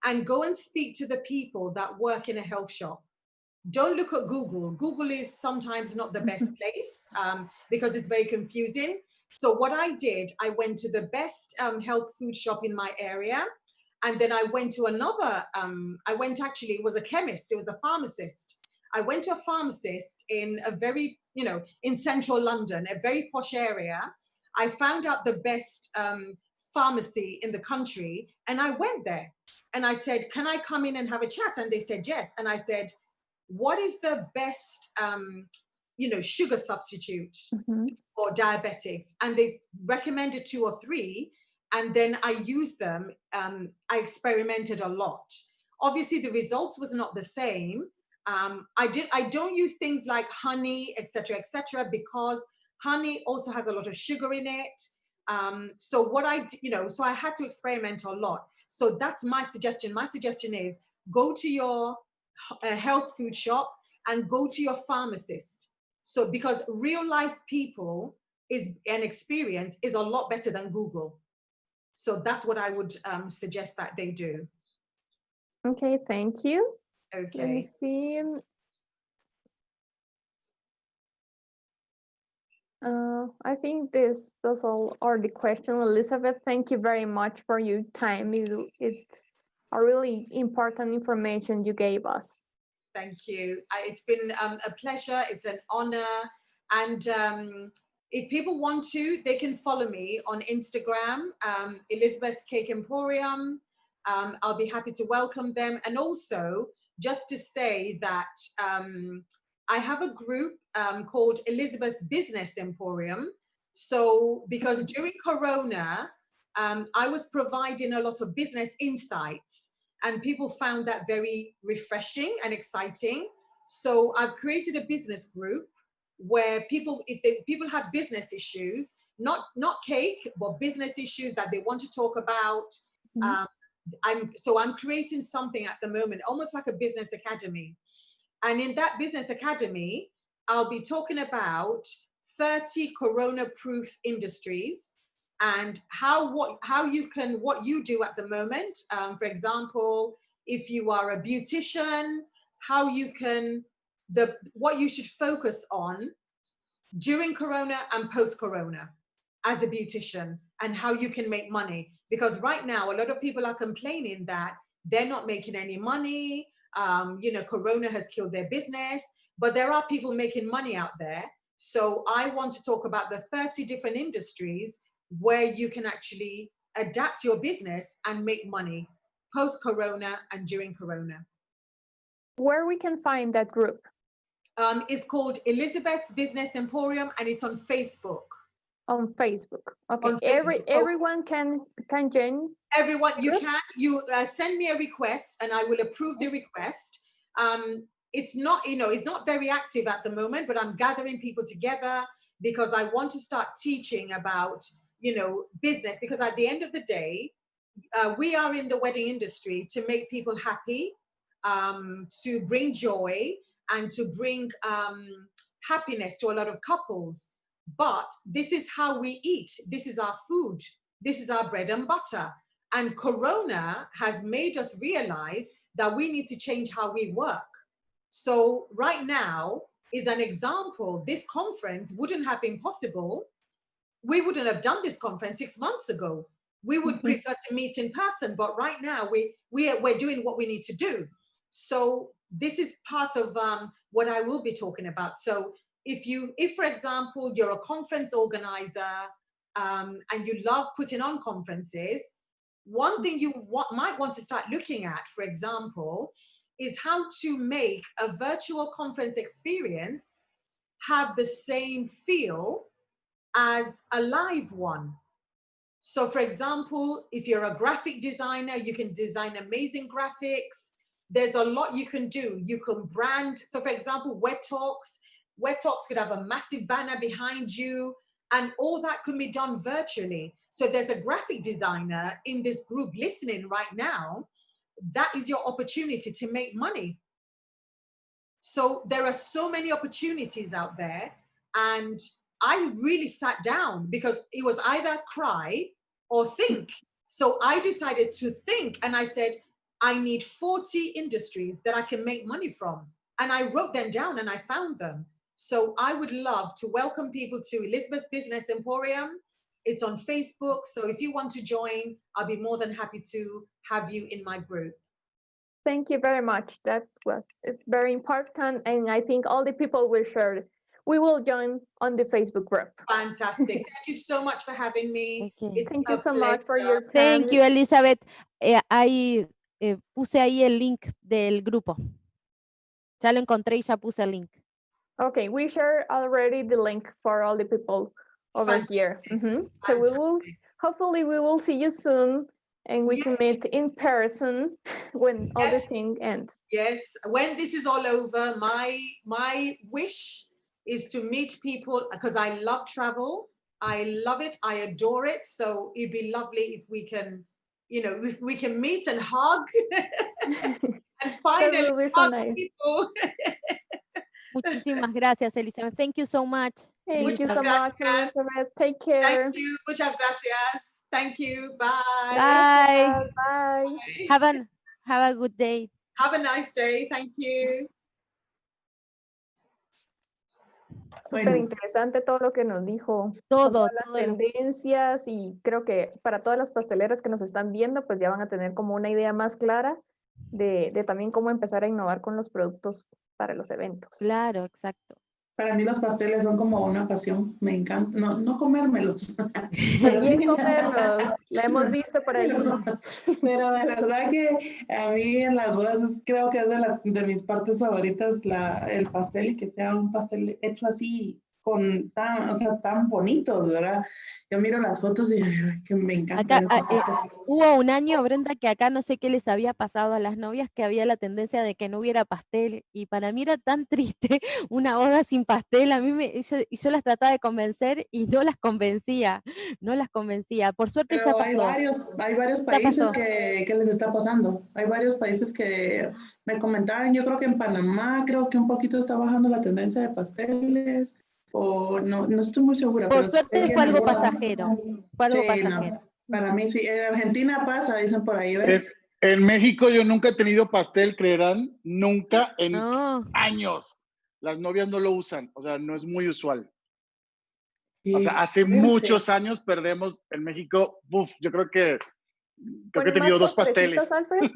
and go and speak to the people that work in a health shop. Don't look at Google. Google is sometimes not the best place because it's very confusing. So what I did, I went to the best health food shop in my area. And then I went to another, it was a chemist, it was a pharmacist. I went to a pharmacist in a very, in central London, a very posh area. I found out the best pharmacy in the country, and I went there. And I said, can I come in and have a chat? And they said, yes. And I said, what is the best, sugar substitute for diabetics? And they recommended 2 or 3. And then I used them. I experimented a lot. Obviously, the results was not the same. I don't use things like honey, etc., because honey also has a lot of sugar in it. So I had to experiment a lot. So that's my suggestion. My suggestion is go to your health food shop and go to your pharmacist. So because real life people an experience is a lot better than Google. So that's what I would suggest that they do. Okay, thank you. Okay. Let me see. I think those all are the questions. Elizabeth, thank you very much for your time. It's a really important information you gave us. Thank you. It's been a pleasure. It's an honor. And if people want to, they can follow me on Instagram, Elizabeth's Cake Emporium. I'll be happy to welcome them. And also, just to say that I have a group called Elizabeth's Business Emporium. So, because during Corona, I was providing a lot of business insights, and people found that very refreshing and exciting. So I've created a business group where people, people have business issues, not cake, but business issues that they want to talk about. I'm creating something at the moment, almost like a business academy. And in that business academy, I'll be talking about 30 Corona-proof industries and what you do at the moment. For example, if you are a beautician, what you should focus on during Corona and post-Corona as a beautician, and how you can make money. Because right now, a lot of people are complaining that they're not making any money. Corona has killed their business, but there are people making money out there. So I want to talk about the 30 different industries where you can actually adapt your business and make money post-Corona and during Corona. Where we can find that group? It's called Elizabeth's Business Emporium, and it's on Facebook. On Facebook. Okay. On Facebook. Everyone can join. Everyone, you can. You send me a request, and I will approve the request. It's not, it's not very active at the moment, but I'm gathering people together because I want to start teaching about, business. Because at the end of the day, we are in the wedding industry to make people happy, to bring joy, and to bring happiness to a lot of couples. But this is how we eat. This is our food. This is our bread and butter. And Corona has made us realize that we need to change how we work. So right now is an example. This conference wouldn't have been possible. We wouldn't have done this conference 6 months ago. We would prefer to meet in person, but right now we're doing what we need to do. So this is part of what I will be talking about. So if for example, you're a conference organizer and you love putting on conferences, one thing you might want to start looking at, for example, is how to make a virtual conference experience have the same feel as a live one. So for example, if you're a graphic designer, you can design amazing graphics. There's a lot you can do. You can brand. So for example, Wed Talks could have a massive banner behind you, and all that can be done virtually. So there's a graphic designer in this group listening right now. That is your opportunity to make money. So there are so many opportunities out there. And I really sat down because it was either cry or think. So I decided to think, and I said, I need 40 industries that I can make money from. And I wrote them down and I found them. So I would love to welcome people to Elizabeth's Business Emporium. It's on Facebook. So if you want to join, I'll be more than happy to have you in my group. Thank you very much. It's very important. And I think all the people will share it. We will join on the Facebook group. Fantastic. Thank you so much for having me. Okay. Thank you so much for your time. Thank you, Elizabeth. Ahí puse ahí el link del grupo. Ya lo encontré y ya puse el link. Okay, we share already the link for all the people over here. So hopefully we will see you soon, and we can meet in person when all the thing ends. Yes, when this is all over, my wish is to meet people, because I love travel. I love it. I adore it. So it'd be lovely if we can, if we can meet and hug and finally That will be so nice. people. Muchísimas gracias, Elizabeth. Thank you so much. Thank you so much, Elizabeth. Take care. Thank you. Muchas gracias. Thank you. Bye. Bye. Bye. Have a good day. Have a nice day. Thank you. Súper interesante todo lo que nos dijo. Todo, Las tendencias, y creo que para todas las pasteleras que nos están viendo, pues ya van a tener como una idea más clara de también cómo empezar a innovar con los productos para los eventos. Claro, exacto. Para mí los pasteles son como una pasión, me encanta, no comérmelos. También comerlos, la hemos visto por ahí. Pero de verdad que a mí en las bodas creo que es de mis partes favoritas el pastel, y que sea un pastel hecho así, tan bonitos, ¿verdad? Yo miro las fotos y que me encanta. Hubo un año, Brenda, que acá no sé qué les había pasado a las novias, que había la tendencia de que no hubiera pastel, y para mí era tan triste una boda sin pastel. Yo las trataba de convencer y no las convencía. Por suerte Pero ya pasó. hay varios países que les está pasando. Hay varios países que me comentaban, yo creo que en Panamá creo que un poquito está bajando la tendencia de pasteles, o no estoy muy segura. Por suerte fue algo pasajero. No, para mí sí. En Argentina pasa, dicen por ahí. En México yo nunca he tenido pastel, creerán, nunca en años. Las novias no lo usan, o sea, no es muy usual. O sea, hace muchos años perdemos en México, yo creo que he tenido 2 pasteles. Alfred?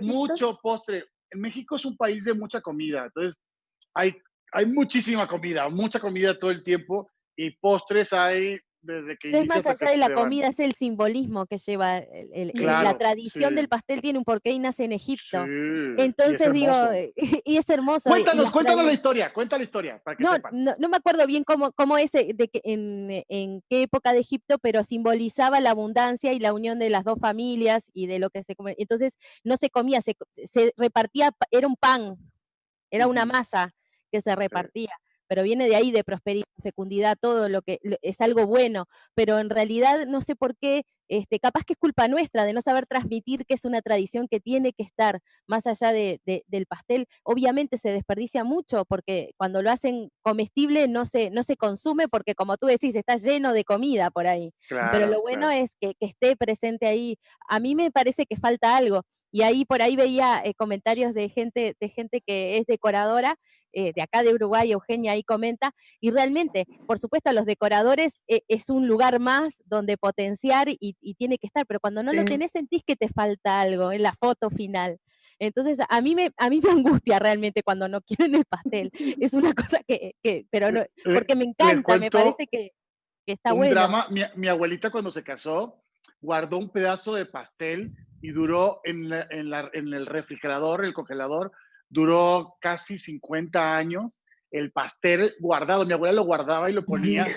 mucho postre. En México es un país de mucha comida, entonces hay muchísima comida, mucha comida todo el tiempo, y postres hay desde que es más allá de la comida, es el simbolismo que lleva la tradición del pastel, tiene un porqué y nace en Egipto. Entonces y es hermoso. Cuéntanos la historia, cuenta la historia para que sepan. No me acuerdo bien cómo es, en qué época de Egipto, pero simbolizaba la abundancia y la unión de las dos familias y de lo que se comía. Entonces no se comía, se repartía, era un pan, era una masa que se repartía. Pero viene de ahí, de prosperidad, fecundidad, todo lo que es algo bueno, pero en realidad no sé por qué, capaz que es culpa nuestra de no saber transmitir que es una tradición que tiene que estar más allá del pastel. Obviamente se desperdicia mucho, porque cuando lo hacen comestible no se consume, porque como tú decís, está lleno de comida por ahí. Pero lo bueno es que esté presente ahí. A mí me parece que falta algo. Y ahí por ahí veía comentarios de gente que es decoradora, de acá de Uruguay, Eugenia ahí comenta, y realmente, por supuesto, los decoradores es un lugar más donde potenciar y tiene que estar, pero cuando no lo tenés sentís que te falta algo en la foto final. Entonces, a mí me angustia realmente cuando no quieren el pastel. Es una cosa pero no, porque me encanta, me parece que está bueno. Drama, mi abuelita cuando se casó, guardó un pedazo de pastel y duró en el refrigerador, el congelador, duró casi 50 años el pastel guardado. Mi abuela lo guardaba y lo ponía,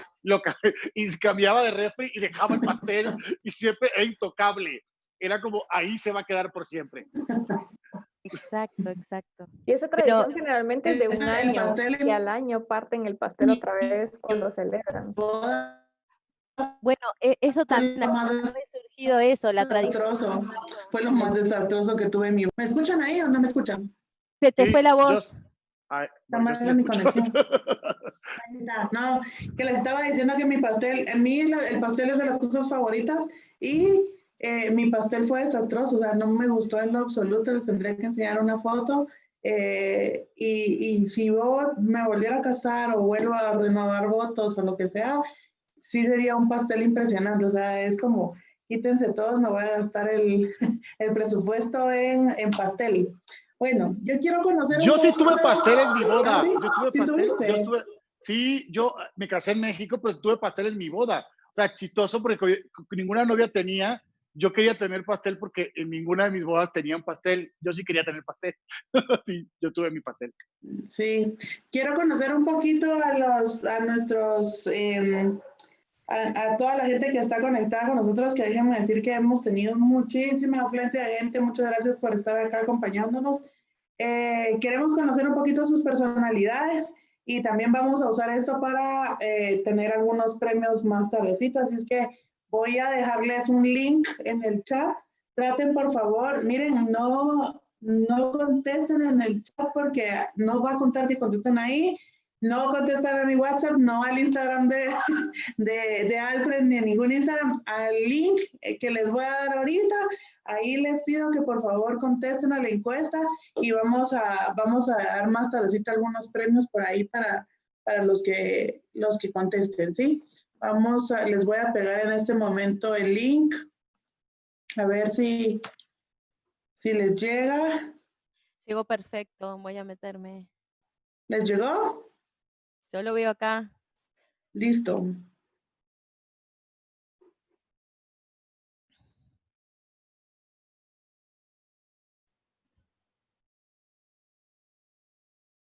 y cambiaba de refri y dejaba el pastel, y siempre era intocable. Era como, ahí se va a quedar por siempre. Exacto. Y esa tradición generalmente es de un año, y al año parten el pastel otra vez cuando celebran. Bueno, eso también ha surgido eso, la tradición. Fue lo más desastroso que tuve en mi... ¿Me escuchan ahí o no me escuchan? Se te fue la voz. Mi conexión. No, que les estaba diciendo que mi pastel, en mí el pastel es de las cosas favoritas, y mi pastel fue desastroso, o sea, no me gustó en lo absoluto. Les tendré que enseñar una foto, y si yo me volviera a casar o vuelvo a renovar votos o lo que sea, sí sería un pastel impresionante. O sea, es como, quítense todos, me voy a gastar el presupuesto en pastel. Bueno, yo quiero conocer Yo sí tuve pastel en mi boda. Yo me casé en México, pero tuve pastel en mi boda. O sea, chistoso, porque ninguna novia tenía. Yo quería tener pastel porque en ninguna de mis bodas tenían pastel. Yo sí quería tener pastel. Sí, yo tuve mi pastel. Sí, quiero conocer un poquito a nuestros... A toda la gente que está conectada con nosotros, que déjenme decir que hemos tenido muchísima afluencia de gente. Muchas gracias por estar acá acompañándonos. Queremos conocer un poquito sus personalidades, y también vamos a usar esto para tener algunos premios más tardecito. Así es que voy a dejarles un link en el chat. Traten, por favor, miren, no contesten en el chat, porque no va a contar que contesten ahí. No contestar a mi WhatsApp, no al Instagram de Alfred, ni a ningún Instagram, al link que les voy a dar ahorita. Ahí les pido que por favor contesten a la encuesta, y vamos a dar más tardecita algunos premios por ahí para para los que contesten, ¿sí? Les voy a pegar en este momento el link, a ver si les llega. Llegó perfecto, voy a meterme. ¿Les llegó? Yo lo veo acá. Listo.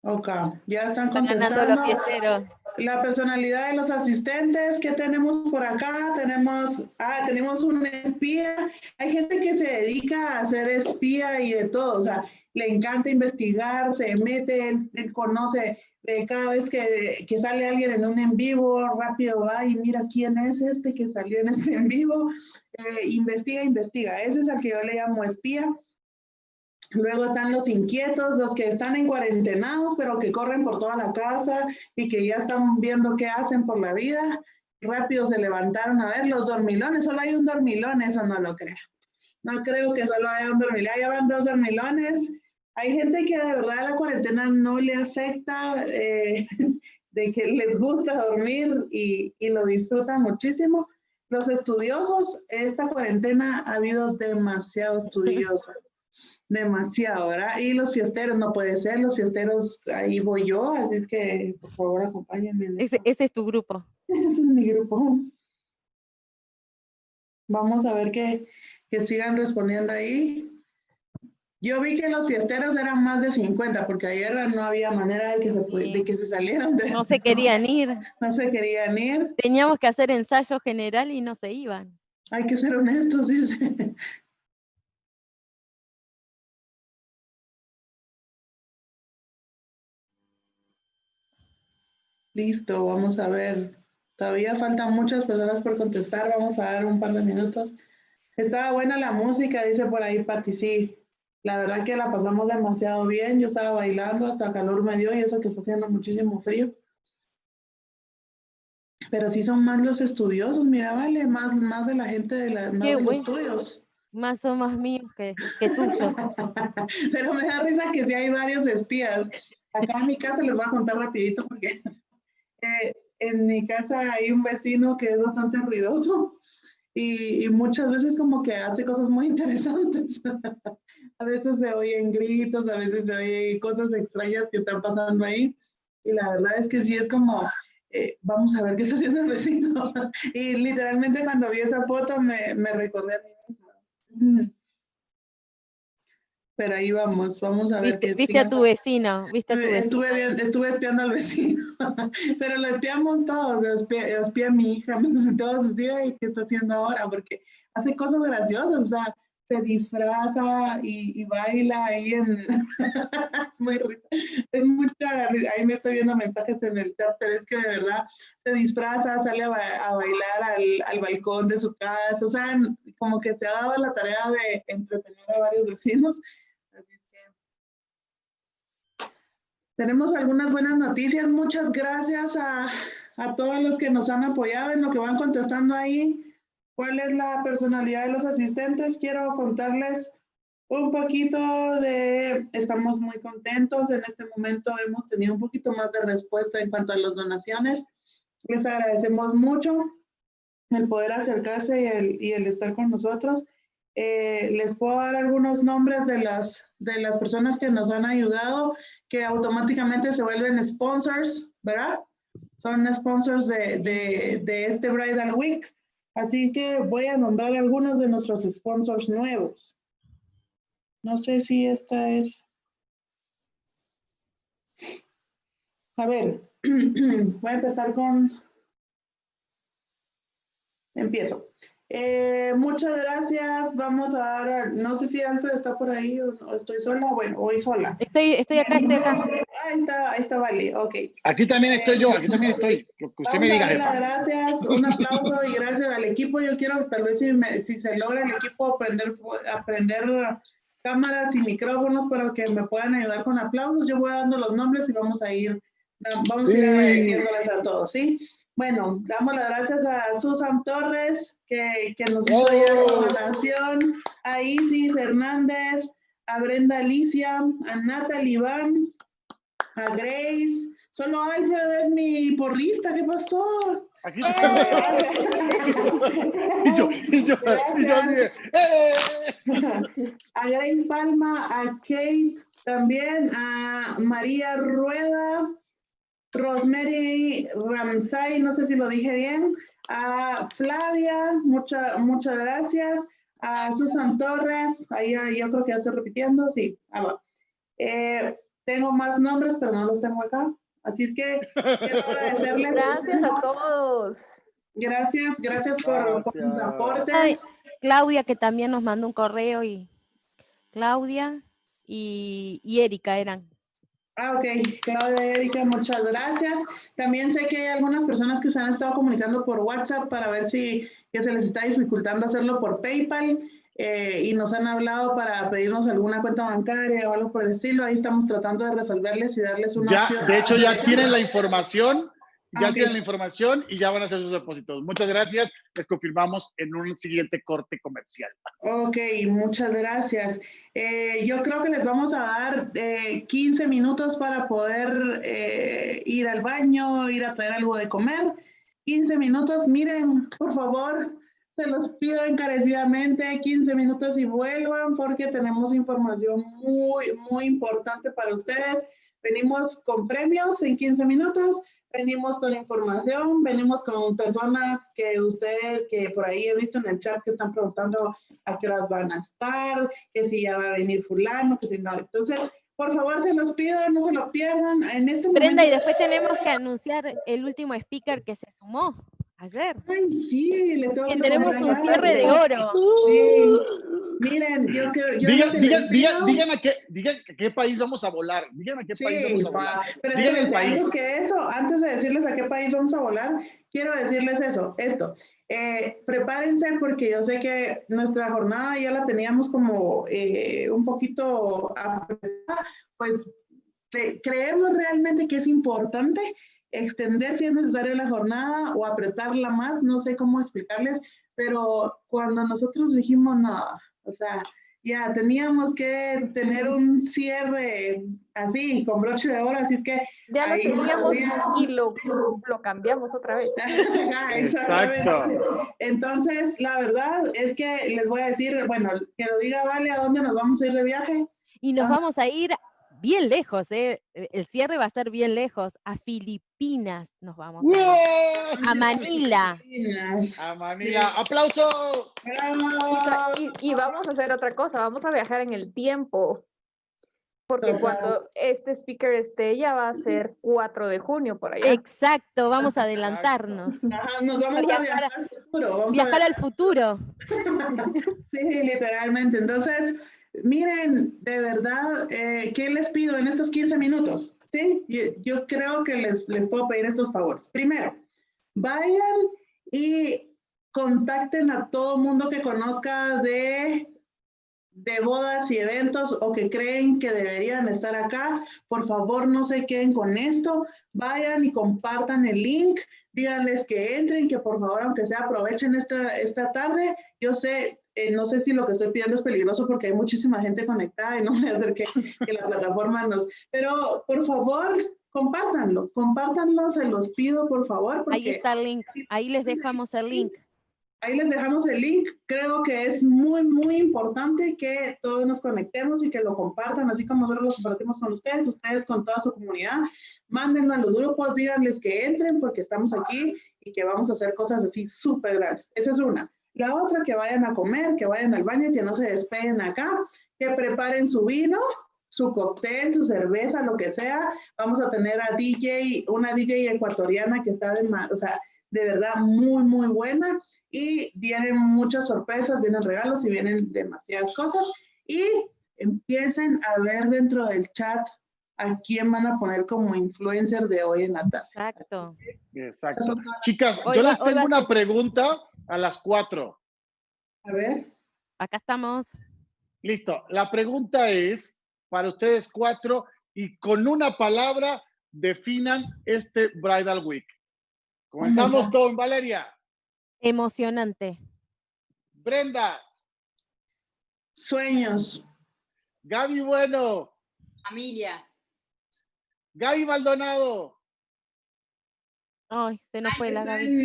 Ok, ya están Ganando contestando. los fiesteros. La personalidad de los asistentes, ¿qué tenemos por acá? Tenemos un espía. Hay gente que se dedica a ser espía y de todo, o sea, le encanta investigar, se mete, él conoce, cada vez que sale alguien en un en vivo, rápido va y mira quién es este que salió en este en vivo, investiga. Ese es al que yo le llamo espía. Luego están los inquietos, los que están en cuarentenados, pero que corren por toda la casa y que ya están viendo qué hacen por la vida. Rápido se levantaron a ver los dormilones. Solo hay un dormilón, eso no lo creo. No creo que solo haya un dormilón. Ya van 2 dormilones. Hay gente que de verdad la cuarentena no le afecta, de que les gusta dormir y lo disfrutan muchísimo. Los estudiosos, esta cuarentena ha habido demasiado estudioso. Demasiado, ¿verdad? Y los fiesteros, no puede ser, los fiesteros, ahí voy yo, así es que por favor acompáñenme. Ese es tu grupo. Ese es mi grupo. Vamos a ver que sigan respondiendo ahí. Yo vi que los fiesteros eran más de 50, porque ayer no había manera de que se salieran. No se querían ir. No se querían ir. Teníamos que hacer ensayo general y no se iban. Hay que ser honestos, dice. Listo, vamos a ver. Todavía faltan muchas personas por contestar. Vamos a dar un par de minutos. Estaba buena la música, dice por ahí Pati. Sí, la verdad que la pasamos demasiado bien. Yo estaba bailando, hasta calor me dio y eso que está haciendo muchísimo frío. Pero sí son más los estudiosos, mira, vale, más de la gente de los estudios. Más son más míos que tuyos. Pero me da risa que sí hay varios espías. Acá en mi casa les voy a contar rapidito porque en mi casa hay un vecino que es bastante ruidoso y muchas veces como que hace cosas muy interesantes. A veces se oyen gritos, a veces se oyen cosas extrañas que están pasando ahí. Y la verdad es que sí es como, vamos a ver qué está haciendo el vecino. Y literalmente cuando vi esa foto me recordé a mí misma. Pero ahí vamos a ver qué. Viste a tu vecino, Estuve espiando al vecino, pero lo espiamos todos, espié a mi hija, todos así, ¿y qué está haciendo ahora? Porque hace cosas graciosas, o sea, se disfraza y baila ahí muy risa. Es mucha, ahí me estoy viendo mensajes en el chat, pero es que de verdad se disfraza, sale a bailar al balcón de su casa, o sea, como que se ha dado la tarea de entretener a varios vecinos. Así es que tenemos algunas buenas noticias. Muchas gracias a todos los que nos han apoyado en lo que van contestando ahí. ¿Cuál es la personalidad de los asistentes? Quiero contarles un poquito estamos muy contentos. En este momento hemos tenido un poquito más de respuesta en cuanto a las donaciones. Les agradecemos mucho el poder acercarse y el estar con nosotros. Les puedo dar algunos nombres de las personas que nos han ayudado, que automáticamente se vuelven sponsors, ¿verdad? Son sponsors de este Bridal Week. Así que voy a nombrar algunos de nuestros sponsors nuevos. No sé si esta es. A ver, voy a empezar Empiezo. Muchas gracias. Vamos a dar, no sé si Alfred está por ahí o estoy sola. Bueno, voy sola. Estoy acá. Ahí está, vale, ok. Aquí también estoy yo, aquí también estoy. Lo que usted me diga, jefa. Gracias, un aplauso y gracias al equipo. Yo quiero, tal vez si se logra el equipo, aprender cámaras y micrófonos para que me puedan ayudar con aplausos. Yo voy dando los nombres y vamos a ir agradeciéndoles a todos, ¿sí? Bueno, damos las gracias a Susan Torres, que nos hizo la donación, a Isis Hernández, a Brenda Alicia, a Natalie Van, a Grace, Solo Alfred es mi porrista, ¿qué pasó? Aquí Gracias. A Grace Palma, a Kate también, a María Rueda, Rosemary Ramsay, no sé si lo dije bien, a Flavia, muchas gracias, a Susan Torres, ahí yo creo que ya estoy repitiendo, sí, tengo más nombres, pero no los tengo acá, así es que quiero agradecerles. Gracias a todos. Gracias por sus aportes. Ay, Claudia, que también nos mandó un correo, y Claudia y Erika eran. Ok, Claudia y Erika, muchas gracias. También sé que hay algunas personas que se han estado comunicando por WhatsApp para ver si que se les está dificultando hacerlo por PayPal y nos han hablado para pedirnos alguna cuenta bancaria o algo por el estilo. Ahí estamos tratando de resolverles y darles una opción. De hecho, ya tienen la información. Tienen la información y ya van a hacer sus depósitos. Muchas gracias. Les confirmamos en un siguiente corte comercial. Ok, muchas gracias. Yo creo que les vamos a dar 15 minutos para poder ir al baño, ir a traer algo de comer. 15 minutos, miren, por favor, se los pido encarecidamente, 15 minutos y vuelvan porque tenemos información muy importante para ustedes. Venimos con premios en 15 minutos. Venimos con información, venimos con personas que ustedes, que por ahí he visto en el chat que están preguntando a qué horas van a estar, que si ya va a venir fulano, que si no. Entonces, por favor, se los pido, no se lo pierdan. En este Brenda, momento, y después tenemos que anunciar el último speaker que se sumó ayer. Ay, sí, le tengo que que tenemos poner un acá. cierre de oro. Sí. Miren, yo quiero... Digan a qué país vamos a volar. Digan a qué país vamos a volar. Pero Digan el país. antes que eso, antes de decirles a qué país vamos a volar, quiero decirles esto. Prepárense porque yo sé que nuestra jornada ya la teníamos como un poquito apretada, pues creemos realmente que es importante extender si es necesario la jornada o apretarla más, no sé cómo explicarles, pero cuando nosotros dijimos no, o sea, ya teníamos que tener un cierre así, con broche de oro, así es que... Ya lo teníamos y lo cambiamos otra vez. Exacto. Entonces, la verdad es que les voy a decir, bueno, que lo diga Vale, ¿a dónde nos vamos a ir de viaje? Y nos vamos a ir bien lejos, el cierre va a ser bien lejos, a Filipinas nos vamos a ir. A Manila. A Manila. ¡Aplauso! Y vamos a hacer otra cosa, vamos a viajar en el tiempo. Porque cuando este speaker esté, ya va a ser 4 de junio por allá. Exacto, vamos a adelantarnos. Ajá, nos vamos a viajar al futuro. Viajar al futuro. Sí, literalmente. Entonces, miren, de verdad, ¿qué les pido en estos 15 minutos? Sí, yo creo que les puedo pedir estos favores. Primero, vayan y contacten a todo mundo que conozca de bodas y eventos o que creen que deberían estar acá. Por favor, no se queden con esto. Vayan y compartan el link. Díganles que entren, que por favor, aunque sea, aprovechen esta tarde. Yo sé, no sé si lo que estoy pidiendo es peligroso porque hay muchísima gente conectada y no voy a hacer que la plataforma nos... Pero, por favor, compártanlo, se los pido, por favor. Ahí está el link, ahí les dejamos el link. Ahí les dejamos el link. Creo que es muy importante que todos nos conectemos y que lo compartan, así como nosotros lo compartimos con ustedes con toda su comunidad. Mándenlo a los grupos, díganles que entren porque estamos aquí y que vamos a hacer cosas así súper grandes. Esa es una. La otra, que vayan a comer, que vayan al baño y que no se despeguen acá, que preparen su vino, su cóctel, su cerveza, lo que sea. Vamos a tener a una DJ ecuatoriana que está de verdad muy buena. Y vienen muchas sorpresas, vienen regalos y vienen demasiadas cosas. Y empiecen a ver dentro del chat a quién van a poner como influencer de hoy en la tarde. Exacto. Exacto. Chicas, yo les tengo una pregunta a las 4. A ver. Acá estamos. Listo. La pregunta es para ustedes 4 y con una palabra definan este Bridal Week. Comenzamos con Valeria. Emocionante. Brenda. Sueños. Gaby Bueno. Familia. Gaby Maldonado. Ay, se nos fue la Gaby.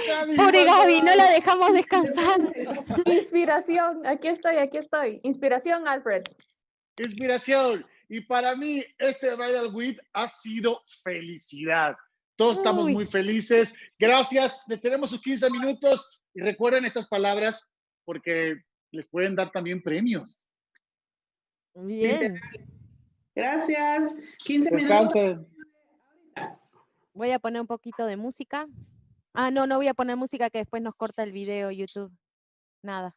Gaby, Pobre bye, Gaby, no la bye. dejamos descansar. Inspiración, aquí estoy. Inspiración, Alfred. Inspiración. Y para mí, este Bridal Week ha sido felicidad. Todos estamos Uy. muy felices. Gracias. Les tenemos sus 15 minutos. Y recuerden estas palabras porque les pueden dar también premios. Bien. Gracias. 15 minutos. Descansen. Voy a poner un poquito de música. Ah, no voy a poner música que después nos corta el video YouTube. Nada.